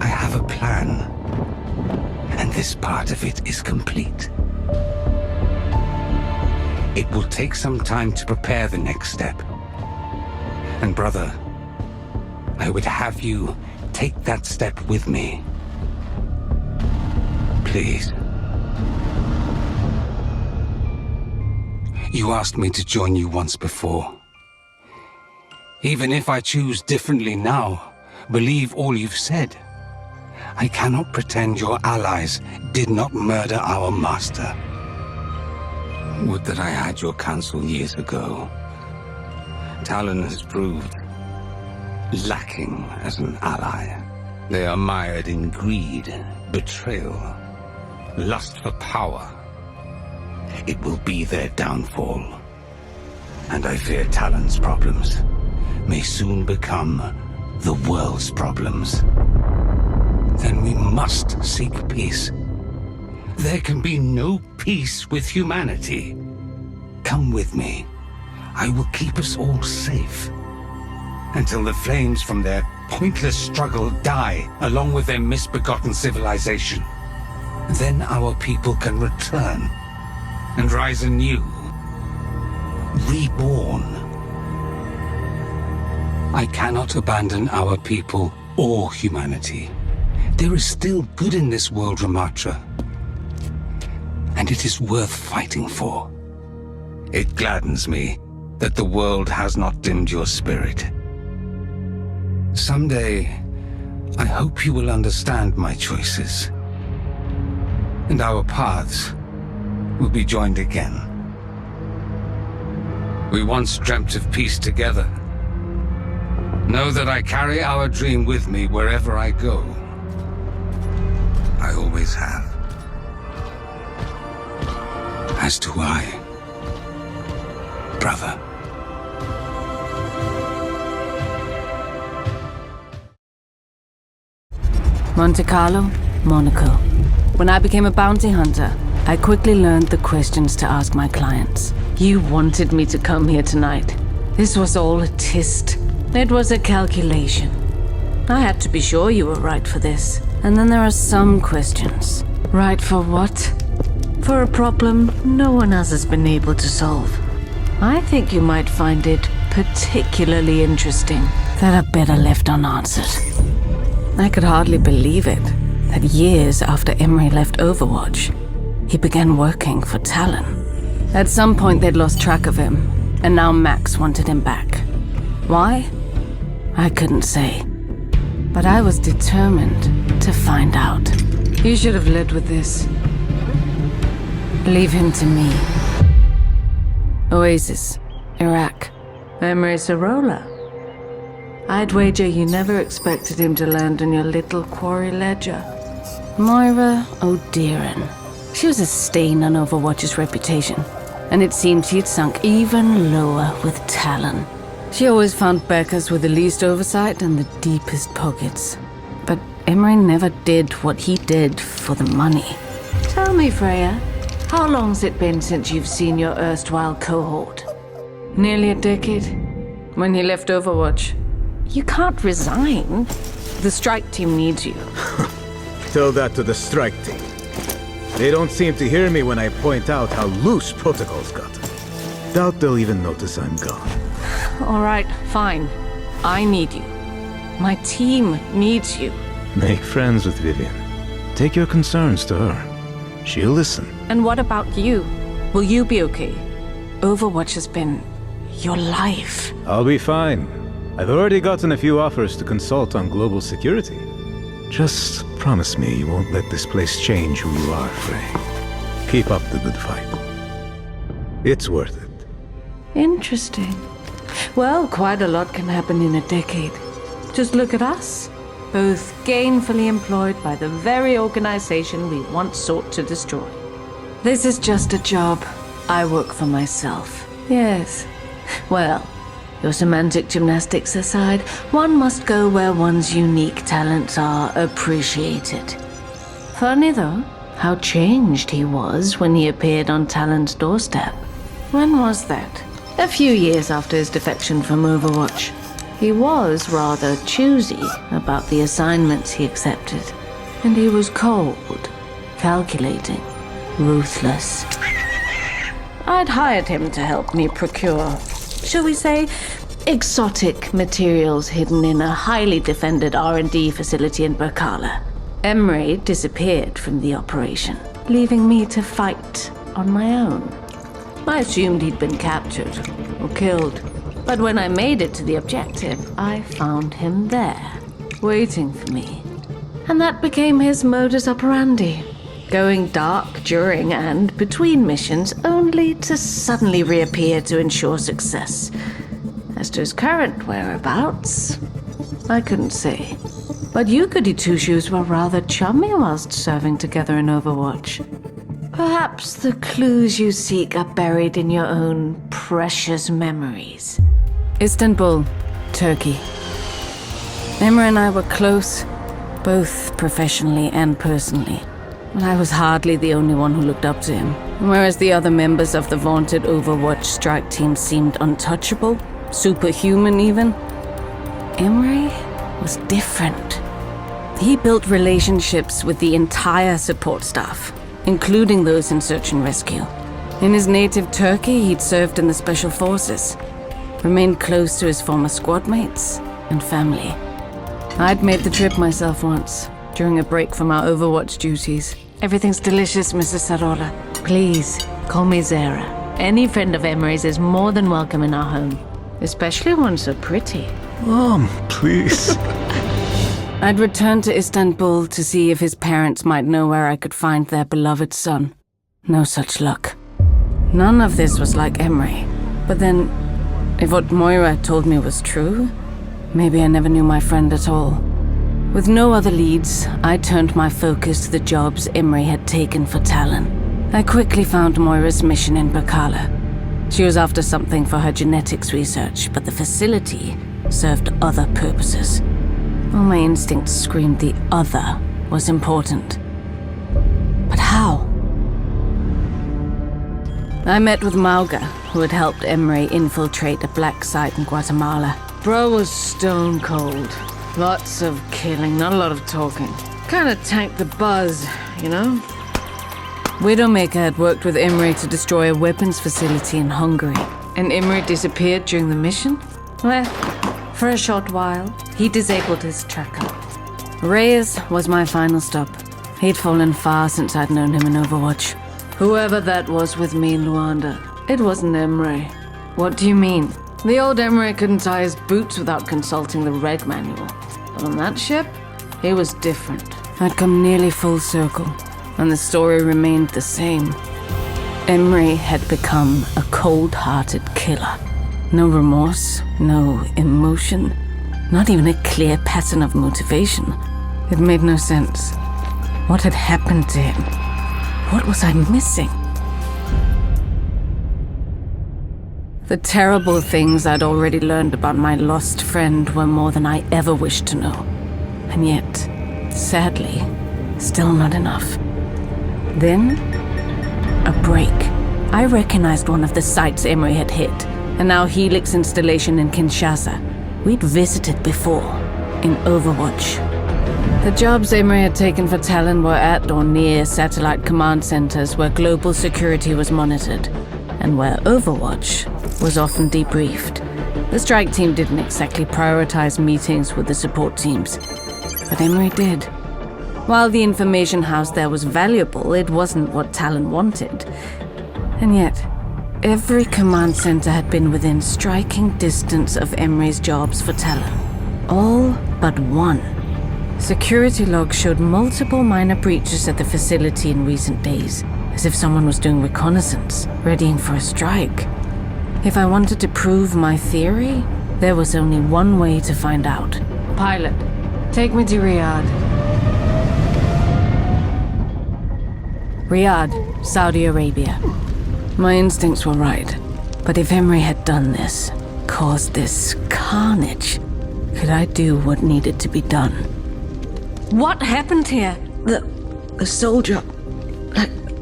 Speaker 12: I have a plan, and this part of it is complete. It will take some time to prepare the next step. And brother, I would have you take that step with me. Please. You asked me to join you once before. Even if I choose differently now, believe all you've said, I cannot pretend your allies did not murder our master. Would that I had your counsel years ago. Talon has proved lacking as an ally. They are mired in greed, betrayal, lust for power. It will be their downfall. And I fear Talon's problems may soon become the world's problems. Then we must seek peace. There can be no peace with humanity. Come with me. I will keep us all safe. Until the flames from their pointless struggle die, along with their misbegotten civilization. Then our people can return and rise anew, reborn. I cannot abandon our people or humanity. There is still good in this world, Ramattra, and it is worth fighting for. It gladdens me that the world has not dimmed your spirit. Someday, I hope you will understand my choices, and our paths will be joined again. We once dreamt of peace together. Know that I carry our dream with me wherever I go. I always have. As do I, brother.
Speaker 20: Monte Carlo, Monaco. When I became a bounty hunter, I quickly learned the questions to ask my clients. You wanted me to come here tonight. This was all a test. It was a calculation. I had to be sure you were right for this. And then there are some questions. Right for what? For a problem no one else has been able to solve. I think you might find it particularly interesting that are better left unanswered. I could hardly believe it, that years after Emery left Overwatch, he began working for Talon. At some point they'd lost track of him, and now Max wanted him back. Why? I couldn't say. But I was determined to find out. You should have led with this. Leave him to me. Oasis, Iraq, Emery Sorolla. I'd wager you never expected him to land on your little quarry ledger. Moira O'Dearan. She was a stain on Overwatch's reputation, and it seemed she'd sunk even lower with Talon. She always found Beckers with the least oversight and the deepest pockets. But Emery never did what he did for the money. Tell me, Freja, how long's it been since you've seen your erstwhile cohort? Nearly a decade. When he left Overwatch. You can't resign. The strike team needs you.
Speaker 1: Tell that to the strike team. They don't seem to hear me when I point out how loose protocols got. Doubt they'll even notice I'm gone.
Speaker 20: All right, fine. I need you. My team needs you.
Speaker 1: Make friends with Vivian. Take your concerns to her. She'll listen.
Speaker 20: And what about you? Will you be okay? Overwatch has been your life.
Speaker 1: I'll be fine. I've already gotten a few offers to consult on global security. Just promise me you won't let this place change who you are, Frey. Keep up the good fight. It's worth it.
Speaker 20: Interesting. Well, quite a lot can happen in a decade. Just look at us. Both gainfully employed by the very organization we once sought to destroy. This is just a job. I work for myself. Yes. Well, your semantic gymnastics aside, one must go where one's unique talents are appreciated. Funny though, how changed he was when he appeared on Talon's doorstep. When was that? A few years after his defection from Overwatch. He was rather choosy about the assignments he accepted. And he was cold, calculating, ruthless. I'd hired him to help me procure, shall we say, exotic materials hidden in a highly defended R&D facility in Berkala. Emery disappeared from the operation, leaving me to fight on my own. I assumed he'd been captured or killed, but when I made it to the objective, I found him there, waiting for me. And that became his modus operandi. Going dark during and between missions, only to suddenly reappear to ensure success. As to his current whereabouts, I couldn't say. But you goody two-shoes were rather chummy whilst serving together in Overwatch. Perhaps the clues you seek are buried in your own precious memories. Istanbul, Turkey. Emery and I were close, both professionally and personally. But I was hardly the only one who looked up to him. Whereas the other members of the vaunted Overwatch strike team seemed untouchable, superhuman even, Emery was different. He built relationships with the entire support staff, including those in search and rescue. In his native Turkey, he'd served in the Special Forces, remained close to his former squad mates and family. I'd made the trip myself once, during a break from our Overwatch duties. Everything's delicious, Mrs. Sarola. Please, call me Zara. Any friend of Emery's is more than welcome in our home, especially one so pretty.
Speaker 1: Mom, please.
Speaker 20: I'd returned to Istanbul to see if his parents might know where I could find their beloved son. No such luck. None of this was like Emery. But then, if what Moira told me was true, maybe I never knew my friend at all. With no other leads, I turned my focus to the jobs Emery had taken for Talon. I quickly found Moira's mission in Bacala. She was after something for her genetics research, but the facility served other purposes. All my instincts screamed the other was important. But how? I met with Mauga, who had helped Emery infiltrate a black site in Guatemala. Bro was stone cold. Lots of killing, not a lot of talking. Kinda tanked the buzz, you know? Widowmaker had worked with Emery to destroy a weapons facility in Hungary. And Emery disappeared during the mission? Well, for a short while, he disabled his tracker. Reyes was my final stop. He'd fallen far since I'd known him in Overwatch. Whoever that was with me in Luanda, it wasn't Emery. What do you mean? The old Emery couldn't tie his boots without consulting the Red Manual. But on that ship, it was different. I'd come nearly full circle, and the story remained the same. Emery had become a cold-hearted killer. No remorse, no emotion, not even a clear pattern of motivation. It made no sense. What had happened to him? What was I missing? The terrible things I'd already learned about my lost friend were more than I ever wished to know. And yet, sadly, still not enough. Then, a break. I recognized one of the sites Emery had hit, and now Helix installation in Kinshasa. We'd visited before, in Overwatch. The jobs Emery had taken for Talon were at or near satellite command centers where global security was monitored, and where Overwatch was often debriefed. The strike team didn't exactly prioritize meetings with the support teams, but Emery did. While the information housed there was valuable, it wasn't what Talon wanted. And yet, every command center had been within striking distance of Emery's jobs for Talon. All but one. Security logs showed multiple minor breaches at the facility in recent days, as if someone was doing reconnaissance, readying for a strike. If I wanted to prove my theory, there was only one way to find out. Pilot, take me to Riyadh. Riyadh, Saudi Arabia. My instincts were right, but if Emery had done this, caused this carnage, could I do what needed to be done? What happened here? The soldier,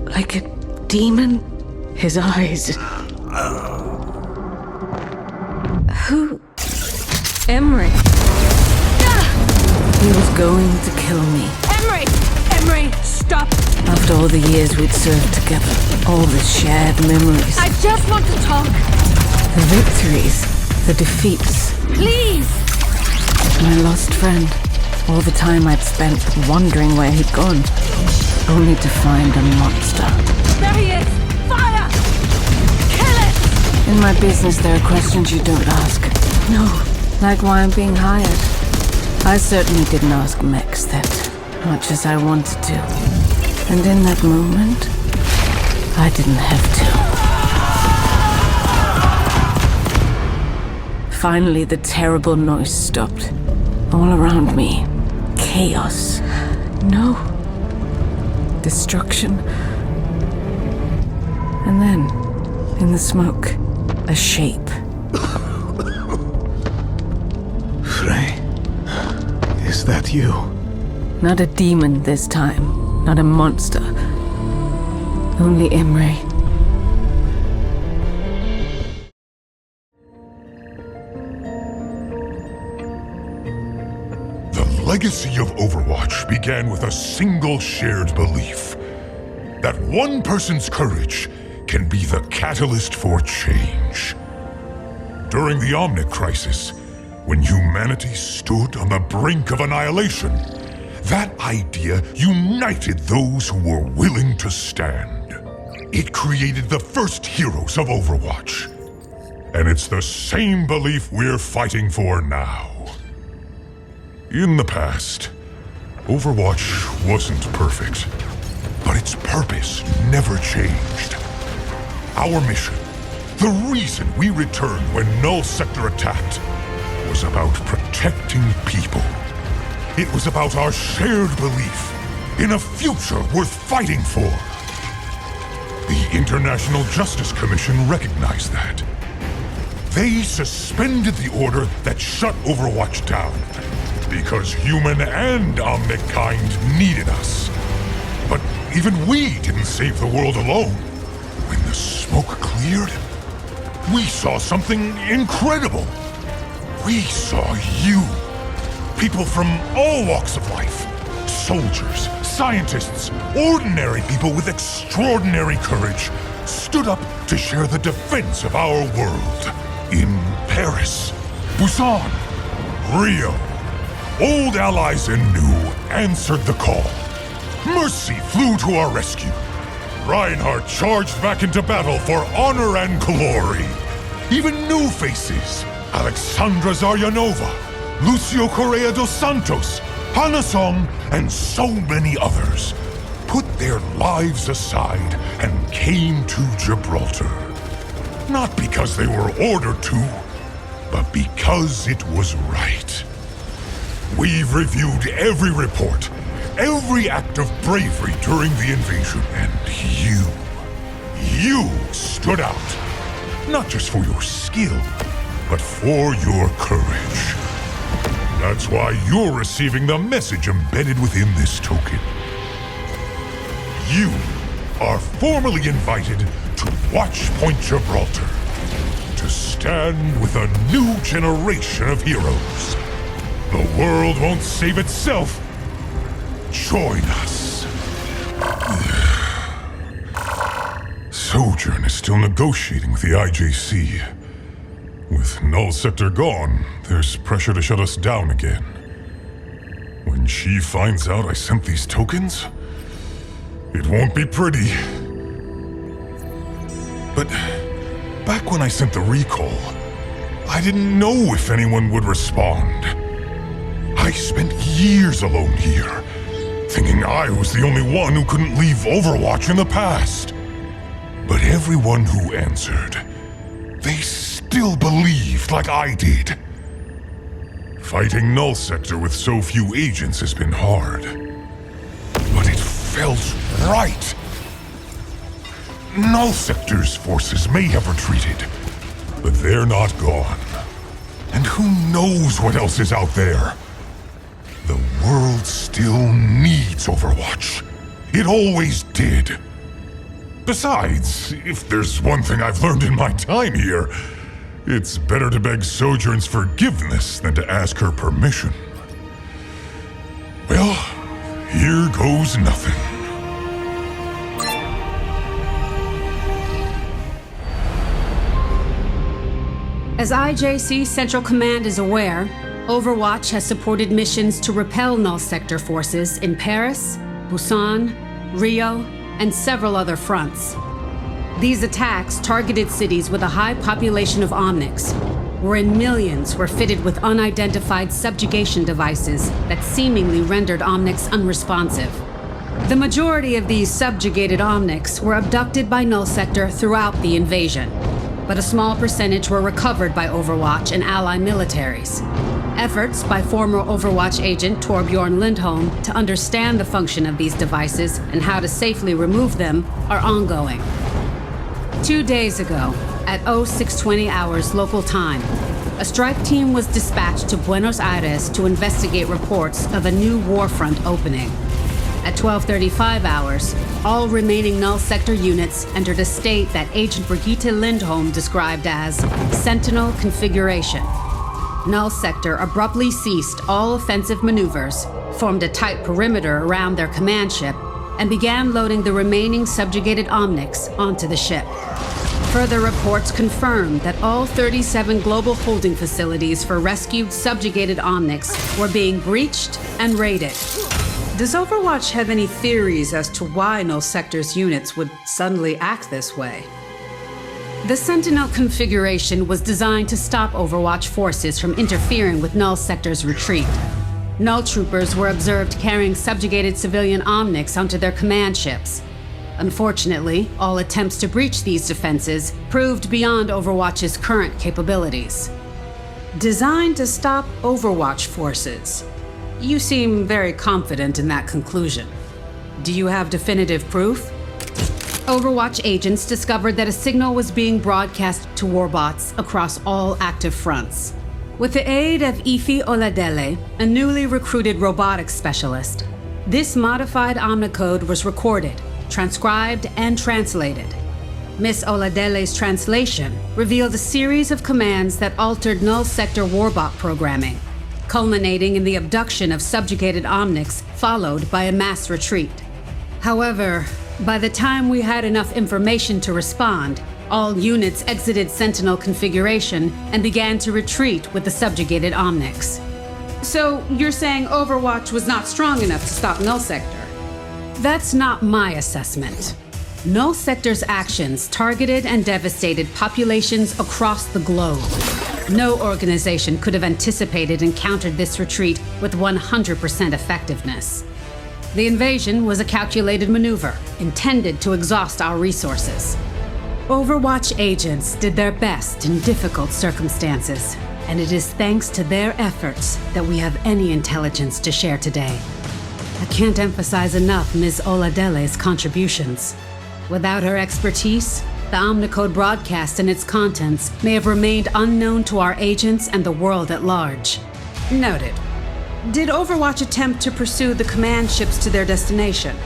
Speaker 20: like a demon? His eyes. Who? Emery. He was going to kill me.
Speaker 18: Emery, stop!
Speaker 20: After all the years we'd served together, all the shared memories.
Speaker 18: I just want to talk.
Speaker 20: The victories, the defeats.
Speaker 18: Please!
Speaker 20: My lost friend. All the time I'd spent wondering where he'd gone, only to find a monster.
Speaker 18: There he is! Fire! Kill it!
Speaker 20: In my business, there are questions you don't ask. No, like why I'm being hired. I certainly didn't ask Mex that, much as I wanted to. And in that moment, I didn't have to. Finally, the terrible noise stopped. All around me, chaos. No. Destruction. And then, in the smoke, a shape.
Speaker 1: Frey, is that you?
Speaker 20: Not a demon this time, not a monster. Only Emery.
Speaker 10: The legacy of Overwatch began with a single shared belief. That one person's courage
Speaker 5: can be the catalyst for change. During the Omic crisis, when humanity stood on the brink of annihilation, that idea united those who were willing to stand. It created the first heroes of Overwatch. And it's the same belief we're fighting for now. In the past, Overwatch wasn't perfect, but its purpose never changed. Our mission, the reason we returned when Null Sector attacked, was about protecting people. It was about our shared belief in a future worth fighting for. The International Justice Commission recognized that. They suspended the order that shut Overwatch down, because human and Omnic kind needed us. But even we didn't save the world alone. When the smoke cleared, we saw something incredible. We saw you. People from all walks of life. Soldiers, scientists, ordinary people with extraordinary courage stood up to share the defense of our world. In Paris, Busan, Rio, old allies and new answered the call. Mercy flew to our rescue. Reinhardt charged back into battle for honor and glory. Even new faces, Alexandra Zaryanova, Lucio Correa dos Santos, Hana Song, and so many others, put their lives aside and came to Gibraltar. Not because they were ordered to, but because it was right. We've reviewed every report, every act of bravery during the invasion, and you stood out. Not just for your skill, but for your courage. That's why you're receiving the message embedded within this token. You are formally invited to Watch Point Gibraltar, to stand with a new generation of heroes. The world won't save itself. Join us. Sojourn is still negotiating with the IJC. With Null Sector gone, there's pressure to shut us down again. When she finds out I sent these tokens, it won't be pretty. But back when I sent the recall, I didn't know if anyone would respond. I spent years alone here, thinking I was the only one who couldn't leave Overwatch in the past. But everyone who answered, they still believed like I did. Fighting Null Sector with so few agents has been hard. But it felt right. Null Sector's forces may have retreated, but they're not gone. And who knows what else is out there? The world still needs Overwatch. It always did. Besides, if there's one thing I've learned in my time here, it's better to beg Sojourn's forgiveness than to ask her permission. Well, here goes nothing.
Speaker 15: As IJC Central Command is aware, Overwatch has supported missions to repel Null Sector forces in Paris, Busan, Rio, and several other fronts. These attacks targeted cities with a high population of Omnics, wherein millions were fitted with unidentified subjugation devices that seemingly rendered Omnics unresponsive. The majority of these subjugated Omnics were abducted by Null Sector throughout the invasion, but a small percentage were recovered by Overwatch and ally militaries. Efforts by former Overwatch agent Torbjorn Lindholm to understand the function of these devices and how to safely remove them are ongoing. 2 days ago, at 0620 hours local time, a strike team was dispatched to Buenos Aires to investigate reports of a new warfront opening. At 1235 hours, all remaining Null Sector units entered a state that Agent Brigitte Lindholm described as Sentinel Configuration. Null Sector abruptly ceased all offensive maneuvers, formed a tight perimeter around their command ship, and began loading the remaining subjugated Omnics onto the ship. Further reports confirmed that all 37 global holding facilities for rescued subjugated Omnics were being breached and raided.
Speaker 7: Does Overwatch have any theories as to why Null Sector's units would suddenly act this way?
Speaker 15: The Sentinel configuration was designed to stop Overwatch forces from interfering with Null Sector's retreat. Null troopers were observed carrying subjugated civilian Omnics onto their command ships. Unfortunately, all attempts to breach these defenses proved beyond Overwatch's current capabilities.
Speaker 7: Designed to stop Overwatch forces. You seem very confident in that conclusion. Do you have definitive proof?
Speaker 15: Overwatch agents discovered that a signal was being broadcast to warbots across all active fronts. With the aid of Ifi Oladele, a newly recruited robotics specialist, this modified omnicode was recorded, transcribed, and translated. Miss Oladele's translation revealed a series of commands that altered Null Sector warbot programming, culminating in the abduction of subjugated Omnics, followed by a mass retreat. However, by the time we had enough information to respond, all units exited Sentinel configuration and began to retreat with the subjugated Omnics.
Speaker 7: So you're saying Overwatch was not strong enough to stop Null Sector?
Speaker 15: That's not my assessment. Null Sector's actions targeted and devastated populations across the globe. No organization could have anticipated and countered this retreat with 100% effectiveness. The invasion was a calculated maneuver, intended to exhaust our resources. Overwatch agents did their best in difficult circumstances, and it is thanks to their efforts that we have any intelligence to share today. I can't emphasize enough Ms. Oladele's contributions. Without her expertise, the Omnicode broadcast and its contents may have remained unknown to our agents and the world at large.
Speaker 7: Noted. Did Overwatch attempt to pursue the command ships to their destination?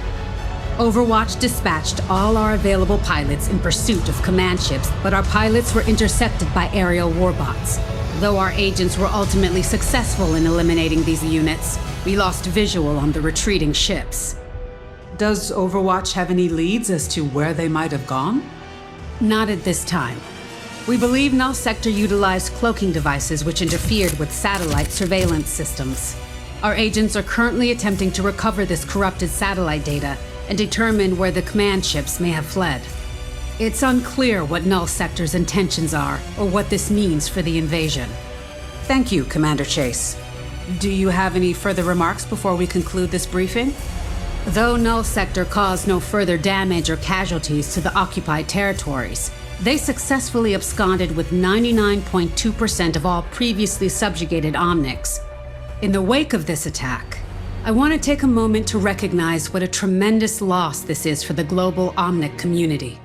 Speaker 15: Overwatch dispatched all our available pilots in pursuit of command ships, but our pilots were intercepted by aerial warbots. Though our agents were ultimately successful in eliminating these units, we lost visual on the retreating ships.
Speaker 7: Does Overwatch have any leads as to where they might have gone?
Speaker 15: Not at this time. We believe Null Sector utilized cloaking devices which interfered with satellite surveillance systems. Our agents are currently attempting to recover this corrupted satellite data and determine where the command ships may have fled. It's unclear what Null Sector's intentions are or what this means for the invasion.
Speaker 7: Thank you, Commander Chase. Do you have any further remarks before we conclude this briefing?
Speaker 15: Though Null Sector caused no further damage or casualties to the occupied territories, they successfully absconded with 99.2% of all previously subjugated Omnics. In the wake of this attack, I want to take a moment to recognize what a tremendous loss this is for the global Omnic community.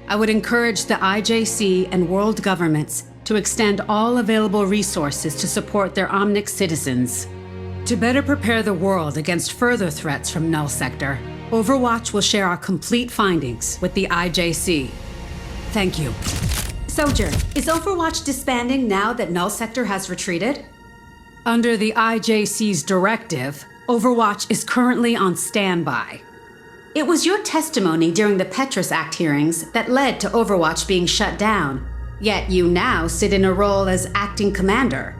Speaker 15: I would encourage the IJC and world governments to extend all available resources to support their Omnic citizens. To better prepare the world against further threats from Null Sector, Overwatch will share our complete findings with the IJC. Thank you.
Speaker 14: Sojourn, is Overwatch disbanding now that Null Sector has retreated?
Speaker 15: Under the IJC's directive, Overwatch is currently on standby.
Speaker 14: It was your testimony during the Petrus Act hearings that led to Overwatch being shut down, yet you now sit in a role as acting commander.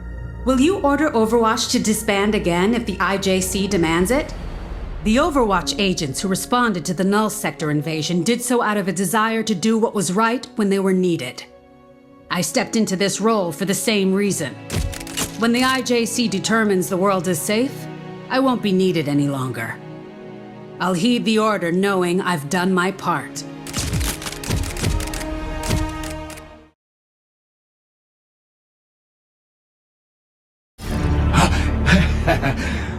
Speaker 14: Will you order Overwatch to disband again if the IJC demands it?
Speaker 15: The Overwatch agents who responded to the Null Sector invasion did so out of a desire to do what was right when they were needed. I stepped into this role for the same reason. When the IJC determines the world is safe, I won't be needed any longer. I'll heed the order knowing I've done my part.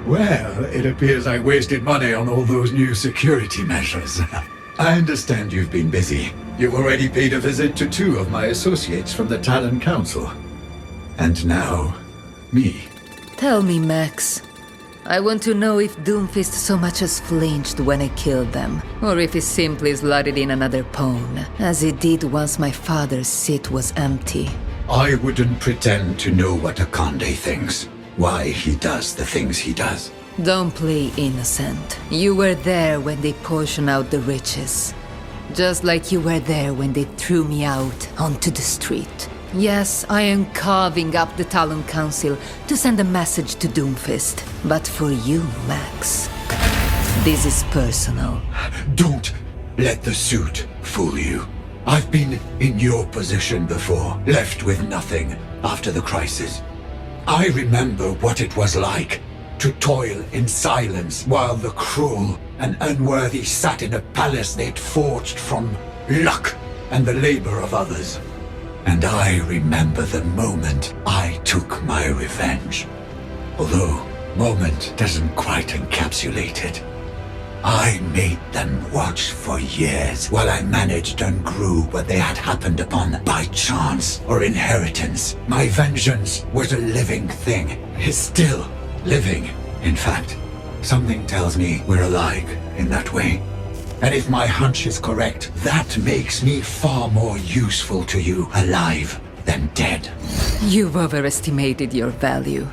Speaker 19: Well, it appears I wasted money on all those new security measures. I understand you've been busy. You already paid a visit to 2 of my associates from the Talon Council. And now, me.
Speaker 22: Tell me, Max. I want to know if Doomfist so much as flinched when I killed them, or if he simply slotted in another pawn, as he did once my father's seat was empty.
Speaker 19: I wouldn't pretend to know what Akande thinks, why he does the things he does.
Speaker 22: Don't play innocent. You were there when they portioned out the riches. Just like you were there when they threw me out onto the street. Yes, I am carving up the Talon Council to send a message to Doomfist. But for you, Max, this is personal.
Speaker 19: Don't let the suit fool you. I've been in your position before, left with nothing after the crisis. I remember what it was like to toil in silence while the cruel and unworthy sat in a palace they'd forged from luck and the labor of others. And I remember the moment I took my revenge. Although moment doesn't quite encapsulate it. I made them watch for years while I managed and grew what they had happened upon by chance or inheritance. My vengeance was a living thing. Is still living. In fact, something tells me we're alike in that way. And if my hunch is correct, that makes me far more useful to you alive than dead.
Speaker 22: You've overestimated your value.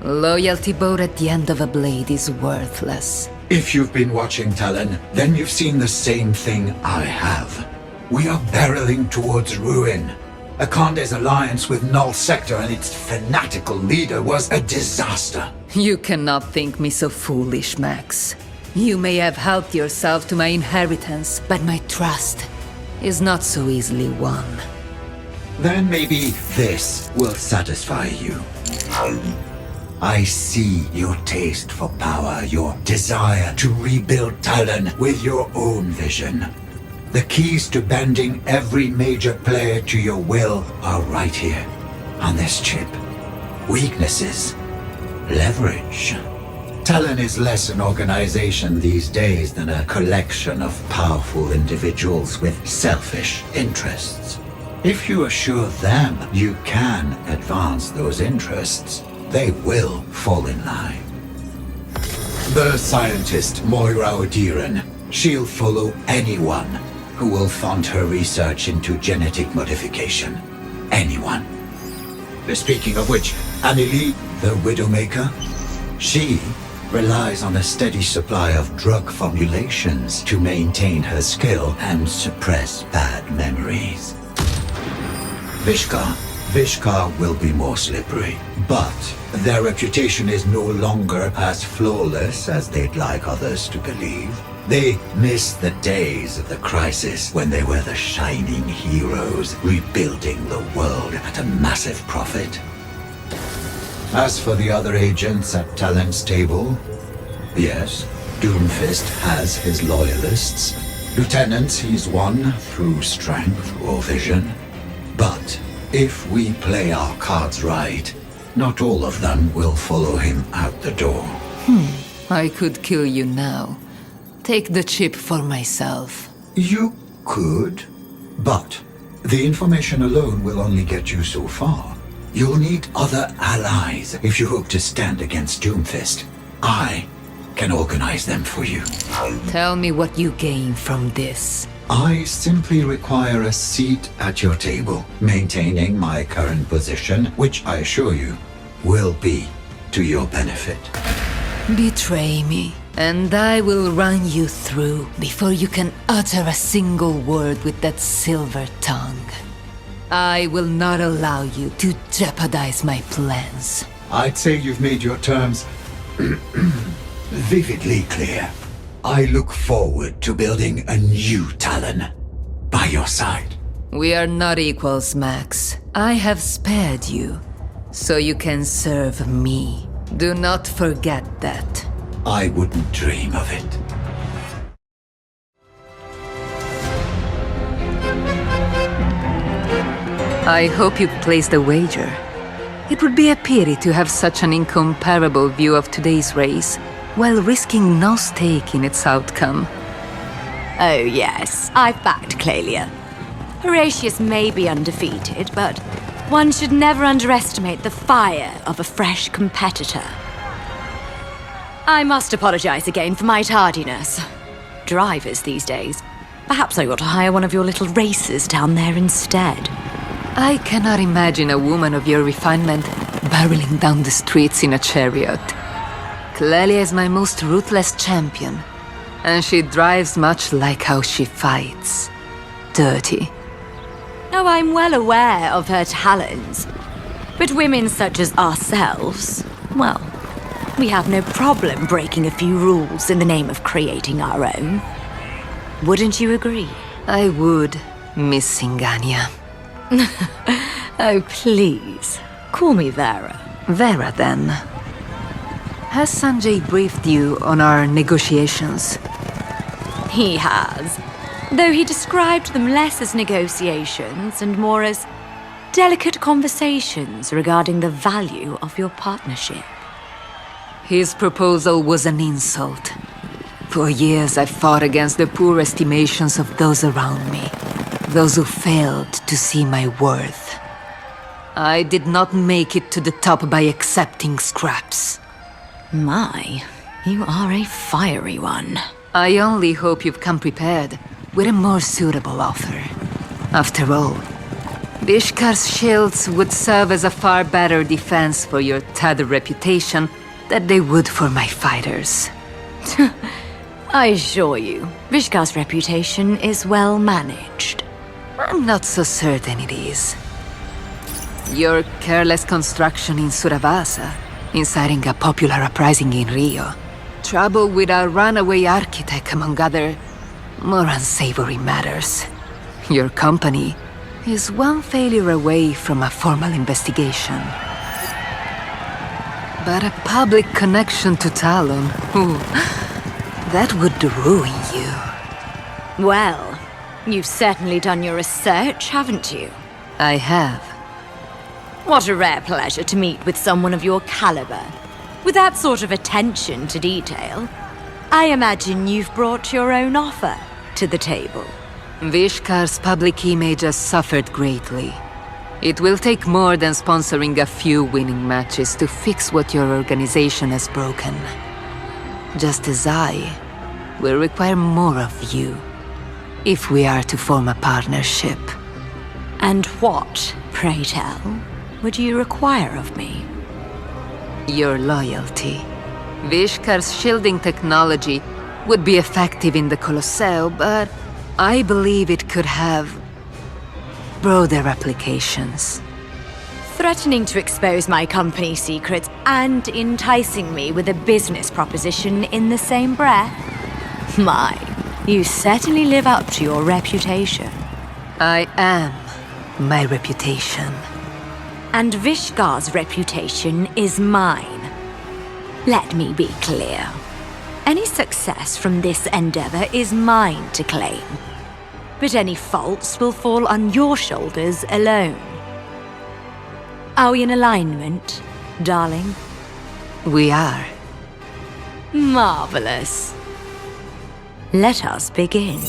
Speaker 22: Loyalty bow at the end of a blade is worthless.
Speaker 19: If you've been watching Talon, then you've seen the same thing I have. We are barreling towards ruin. Akande's alliance with Null Sector and its fanatical leader was a disaster.
Speaker 22: You cannot think me so foolish, Max. You may have helped yourself to my inheritance, but my trust is not so easily won.
Speaker 19: Then maybe this will satisfy you. I see your taste for power, your desire to rebuild Talon with your own vision. The keys to bending every major player to your will are right here, on this chip. Weaknesses, leverage. Talon is less an organization these days than a collection of powerful individuals with selfish interests. If you assure them you can advance those interests, they will fall in line. The scientist Moira Odiran, she'll follow anyone who will fund her research into genetic modification. Anyone. Speaking of which, Amelie, the Widowmaker, she relies on a steady supply of drug formulations to maintain her skill and suppress bad memories. Vishkar will be more slippery, but their reputation is no longer as flawless as they'd like others to believe. They miss the days of the crisis when they were the shining heroes, rebuilding the world at a massive profit. As for the other agents at Talon's table, yes, Doomfist has his loyalists. Lieutenants he's won through strength or vision. But if we play our cards right, not all of them will follow him out the door.
Speaker 22: I could kill you now. Take the chip for myself.
Speaker 19: You could, but the information alone will only get you so far. You'll need other allies if you hope to stand against Doomfist. I can organize them for you.
Speaker 22: Tell me what you gain from this.
Speaker 19: I simply require a seat at your table, maintaining my current position, which I assure you will be to your benefit.
Speaker 22: Betray me, and I will run you through before you can utter a single word with that silver tongue. I will not allow you to jeopardize my plans.
Speaker 19: I'd say you've made your terms vividly clear. I look forward to building a new Talon by your side.
Speaker 22: We are not equals, Max. I have spared you, so you can serve me. Do not forget that.
Speaker 19: I wouldn't dream of it.
Speaker 22: I hope you placed a wager. It would be a pity to have such an incomparable view of today's race, while risking no stake in its outcome.
Speaker 2: Oh yes, I've backed Clelia. Horatius may be undefeated, but one should never underestimate the fire of a fresh competitor. I must apologize again for my tardiness. Drivers these days. Perhaps I ought to hire one of your little racers down there instead.
Speaker 22: I cannot imagine a woman of your refinement barreling down the streets in a chariot. Clelia is my most ruthless champion, and she drives much like how she fights. Dirty.
Speaker 2: Oh, I'm well aware of her talents. But women such as ourselves, well, we have no problem breaking a few rules in the name of creating our own. Wouldn't you agree?
Speaker 22: I would, Miss Singania.
Speaker 2: Oh, please. Call me Vera.
Speaker 22: Vera, then. Has Sanjay briefed you on our negotiations?
Speaker 2: He has. Though he described them less as negotiations and more as delicate conversations regarding the value of your partnership.
Speaker 22: His proposal was an insult. For years I've fought against the poor estimations of those around me, those who failed to see my worth. I did not make it to the top by accepting scraps.
Speaker 2: My, you are a fiery one.
Speaker 22: I only hope you've come prepared with a more suitable offer. After all, Vishkar's shields would serve as a far better defense for your tattered reputation than they would for my fighters.
Speaker 2: I assure you, Vishkar's reputation is well managed.
Speaker 22: I'm not so certain it is. Your careless construction in Suravasa, inciting a popular uprising in Rio, trouble with a runaway architect, among other more unsavory matters. Your company is one failure away from a formal investigation. But a public connection to Talon, that would ruin you.
Speaker 2: Well, you've certainly done your research, haven't you?
Speaker 22: I have.
Speaker 2: What a rare pleasure to meet with someone of your caliber. With that sort of attention to detail, I imagine you've brought your own offer to the table.
Speaker 22: Vishkar's public image has suffered greatly. It will take more than sponsoring a few winning matches to fix what your organization has broken. Just as I will require more of you, if we are to form a partnership.
Speaker 2: And what, pray tell, would you require of me?
Speaker 22: Your loyalty. Vishkar's shielding technology would be effective in the Colosseo, but I believe it could have broader applications.
Speaker 2: Threatening to expose my company's secrets and enticing me with a business proposition in the same breath? My, you certainly live up to your reputation.
Speaker 22: I am my reputation.
Speaker 2: And Vishkar's reputation is mine. Let me be clear. Any success from this endeavor is mine to claim. But any faults will fall on your shoulders alone. Are we in alignment, darling?
Speaker 22: We are.
Speaker 2: Marvelous. Let us begin.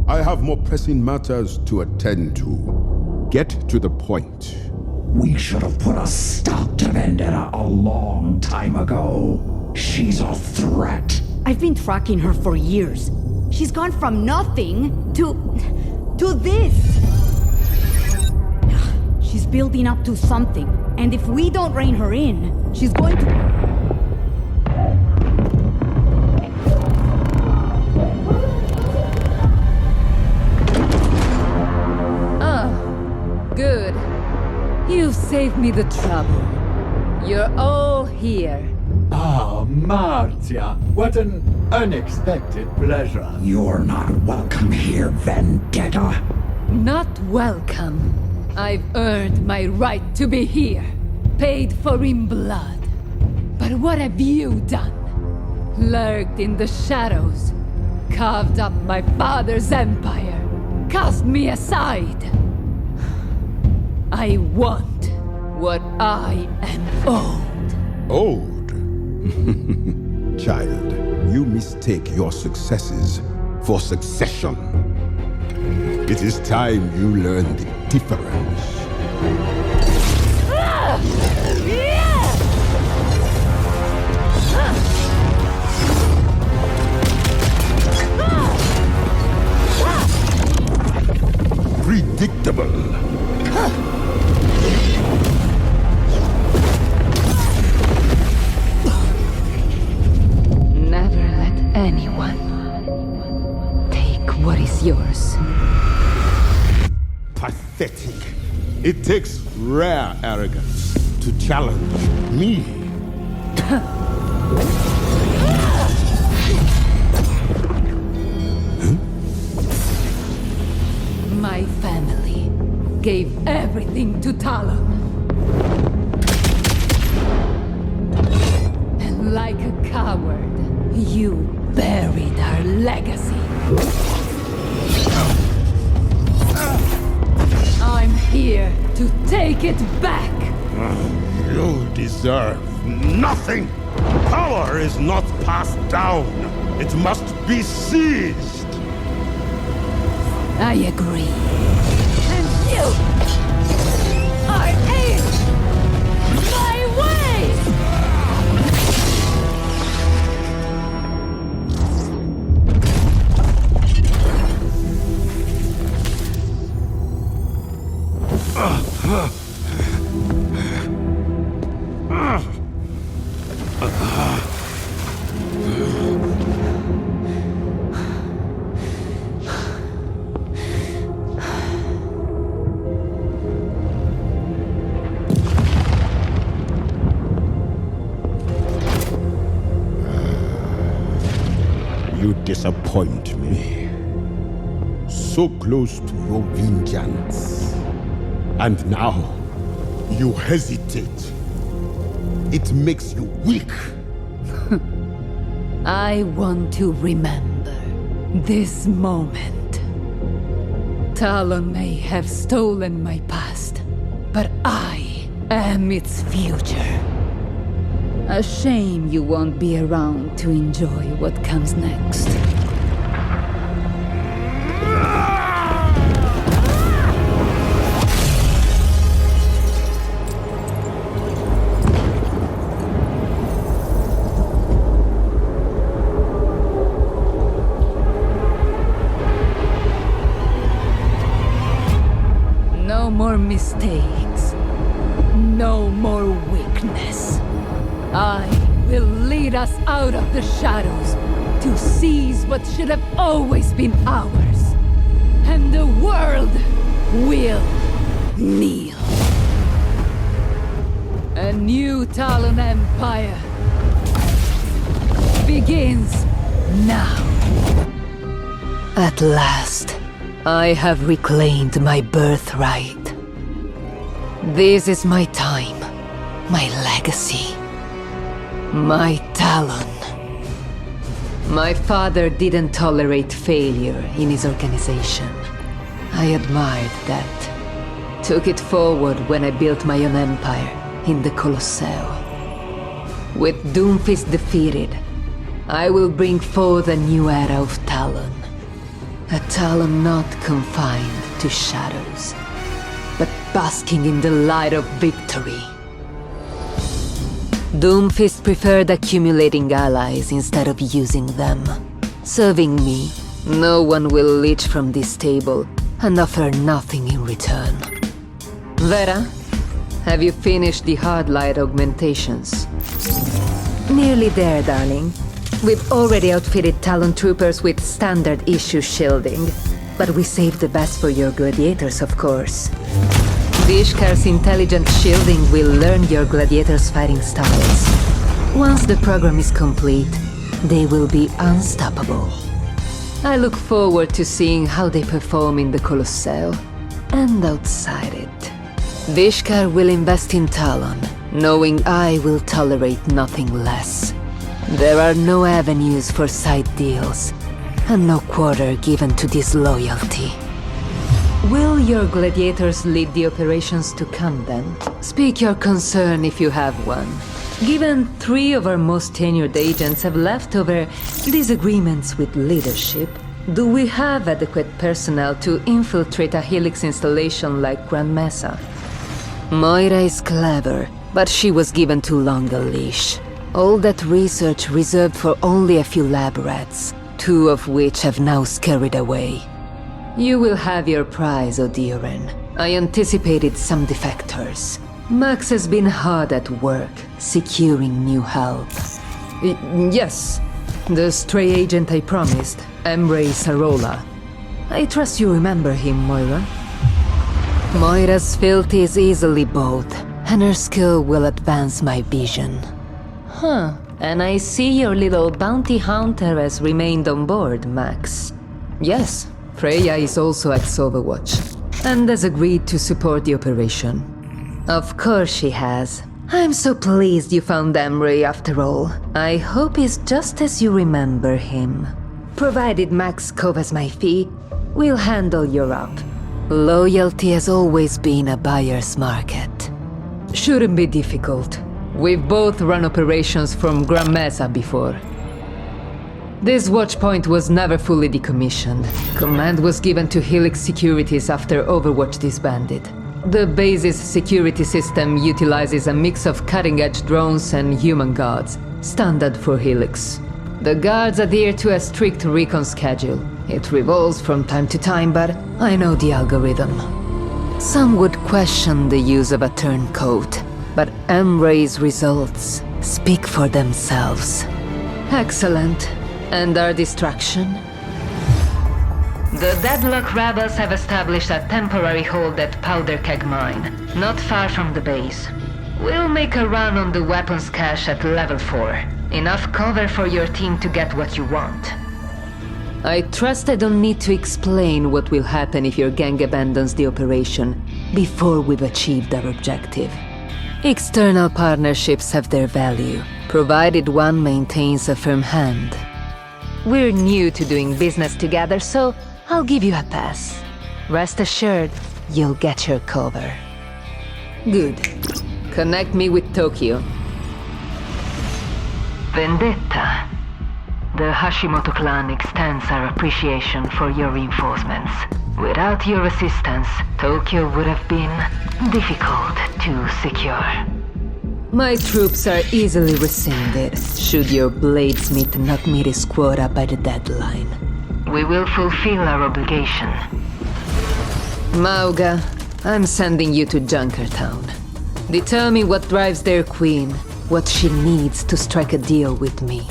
Speaker 8: I have more pressing matters to attend to. Get to the point.
Speaker 21: We should have put a stop to Vendetta a long time ago. She's a threat.
Speaker 23: I've been tracking her for years. She's gone from nothing to this. She's building up to something, and if we don't rein her in, she's going to...
Speaker 22: Good. You've saved me the trouble. You're all here.
Speaker 19: Ah, Marzia, what an unexpected pleasure.
Speaker 21: You're not welcome here, Vendetta.
Speaker 22: Not welcome. I've earned my right to be here, paid for in blood. But what have you done? Lurked in the shadows, carved up my father's empire, cast me aside. I want what I am owed.
Speaker 8: Owed? Child, you mistake your successes for succession. It is time you learn the difference. Predictable.
Speaker 22: what is yours.
Speaker 8: Pathetic. It takes rare arrogance to challenge me.
Speaker 22: My family gave everything to Talon. And like a coward, you buried our legacy. I'm here to take it back.
Speaker 8: You deserve nothing. Power is not passed down. It must be seized.
Speaker 22: I agree. And you are in my way!
Speaker 8: You disappoint me. So close to your vengeance. And now, you hesitate. It makes you weak.
Speaker 22: I want to remember this moment. Talon may have stolen my past, but I am its future. A shame you won't be around to enjoy what comes next. No more mistakes. No more weakness. I will lead us out of the shadows to seize what should have always been ours. And the world will kneel. A new Talon Empire begins now. At last, I have reclaimed my birthright. This is my time, my legacy. My Talon. My father didn't tolerate failure in his organization. I admired that. Took it forward when I built my own empire in the Colosseo. With Doomfist defeated, I will bring forth a new era of Talon. A Talon not confined to shadows, but basking in the light of victory. Doomfist preferred accumulating allies instead of using them. Serving me, no one will leech from this table and offer nothing in return. Vera, have you finished the hard light augmentations? Nearly there, darling. We've already outfitted Talon troopers with standard issue shielding, but we saved the best for your gladiators, of course. Vishkar's intelligent shielding will learn your gladiators' fighting styles. Once the program is complete, they will be unstoppable. I look forward to seeing how they perform in the Colosseo and outside it. Vishkar will invest in Talon, knowing I will tolerate nothing less. There are no avenues for side deals, and no quarter given to disloyalty. Will your gladiators lead the operations to come then? Speak your concern if you have one. Given 3 of our most tenured agents have left over disagreements with leadership, do we have adequate personnel to infiltrate a Helix installation like Grand Mesa? Moira is clever, but she was given too long a leash. All that research reserved for only a few lab rats, 2 of which have now scurried away. You will have your prize, Odiren. I anticipated some defectors. Max has been hard at work, securing new help. Yes, the stray agent I promised, Emre Sarola. I trust you remember him, Moira. Moira's filth is easily bought, and her skill will advance my vision. Huh, and I see your little bounty hunter has remained on board, Max. Yes, Freja is also at Overwatch, and has agreed to support the operation. Of course she has. I'm so pleased you found Emery after all. I hope he's just as you remember him. Provided Max covers my fee, we'll handle Europe. Loyalty has always been a buyer's market. Shouldn't be difficult. We've both run operations from Gran Mesa before. This watchpoint was never fully decommissioned. Command was given to Helix Securities after Overwatch disbanded. The base's security system utilizes a mix of cutting-edge drones and human guards, standard for Helix. The guards adhere to a strict recon schedule. It revolves from time to time, but I know the algorithm. Some would question the use of a turncoat, but Emre's results speak for themselves. Excellent. And our distraction? The Deadlock rebels have established a temporary hold at Powder Keg Mine, not far from the base. We'll make a run on the weapons cache at level 4. Enough cover for your team to get what you want. I trust I don't need to explain what will happen if your gang abandons the operation before we've achieved our objective. External partnerships have their value, provided one maintains a firm hand. We're new to doing business together, so I'll give you a pass. Rest assured, you'll get your cover. Good. Connect me with Tokyo. Vendetta. The Hashimoto clan extends our appreciation for your reinforcements. Without your assistance, Tokyo would have been difficult to secure. My troops are easily rescinded, should your bladesmith not meet his quota by the deadline. We will fulfill our obligation. Mauga, I'm sending you to Junkertown. Determine what drives their queen, what she needs to strike a deal with me.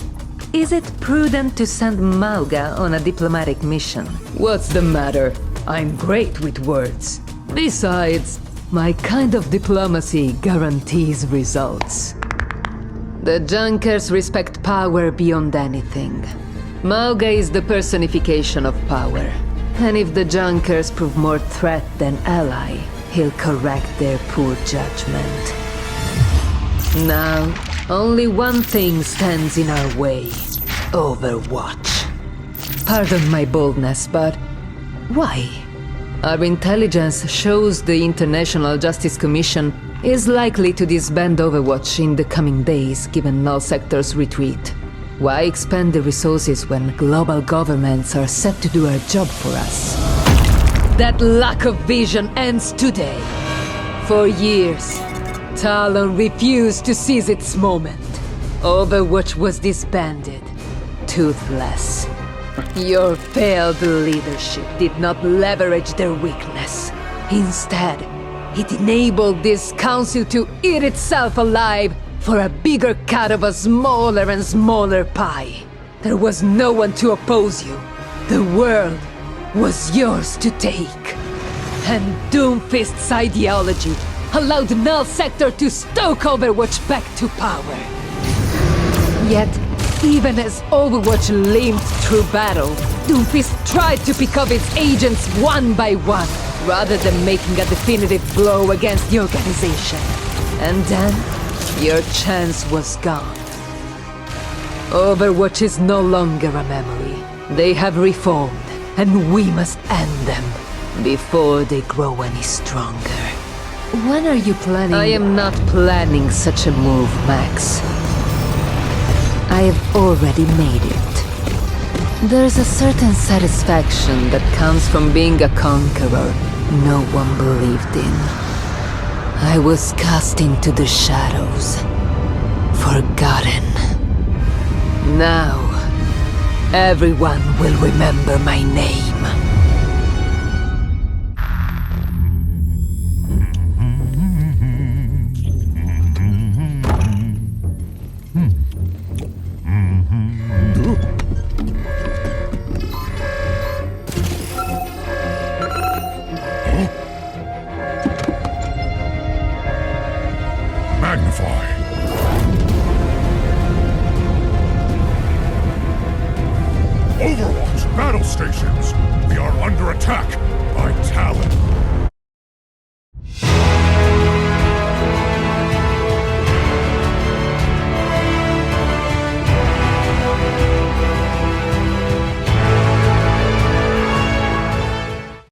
Speaker 22: Is it prudent to send Mauga on a diplomatic mission? What's the matter? I'm great with words. Besides, my kind of diplomacy guarantees results. The Junkers respect power beyond anything. Mauga is the personification of power. And if the Junkers prove more threat than ally, he'll correct their poor judgment. Now, only one thing stands in our way. Overwatch. Pardon my boldness, but why? Our intelligence shows the International Justice Commission is likely to disband Overwatch in the coming days, given Null Sector's retreat. Why expend the resources when global governments are set to do our job for us? That lack of vision ends today. For years, Talon refused to seize its moment. Overwatch was disbanded, toothless. Your failed leadership did not leverage their weakness. Instead, it enabled this council to eat itself alive for a bigger cut of a smaller and smaller pie. There was no one to oppose you. The world was yours to take. And Doomfist's ideology allowed Null Sector to stoke Overwatch back to power. Yet, even as Overwatch limped through battle, Doomfist tried to pick up its agents one by one, rather than making a definitive blow against the organization. And then, your chance was gone. Overwatch is no longer a memory. They have reformed, and we must end them before they grow any stronger. When are you planning? I am not planning such a move, Max. I have already made it. There's a certain satisfaction that comes from being a conqueror no one believed in. I was cast into the shadows, forgotten. Now, everyone will remember my name.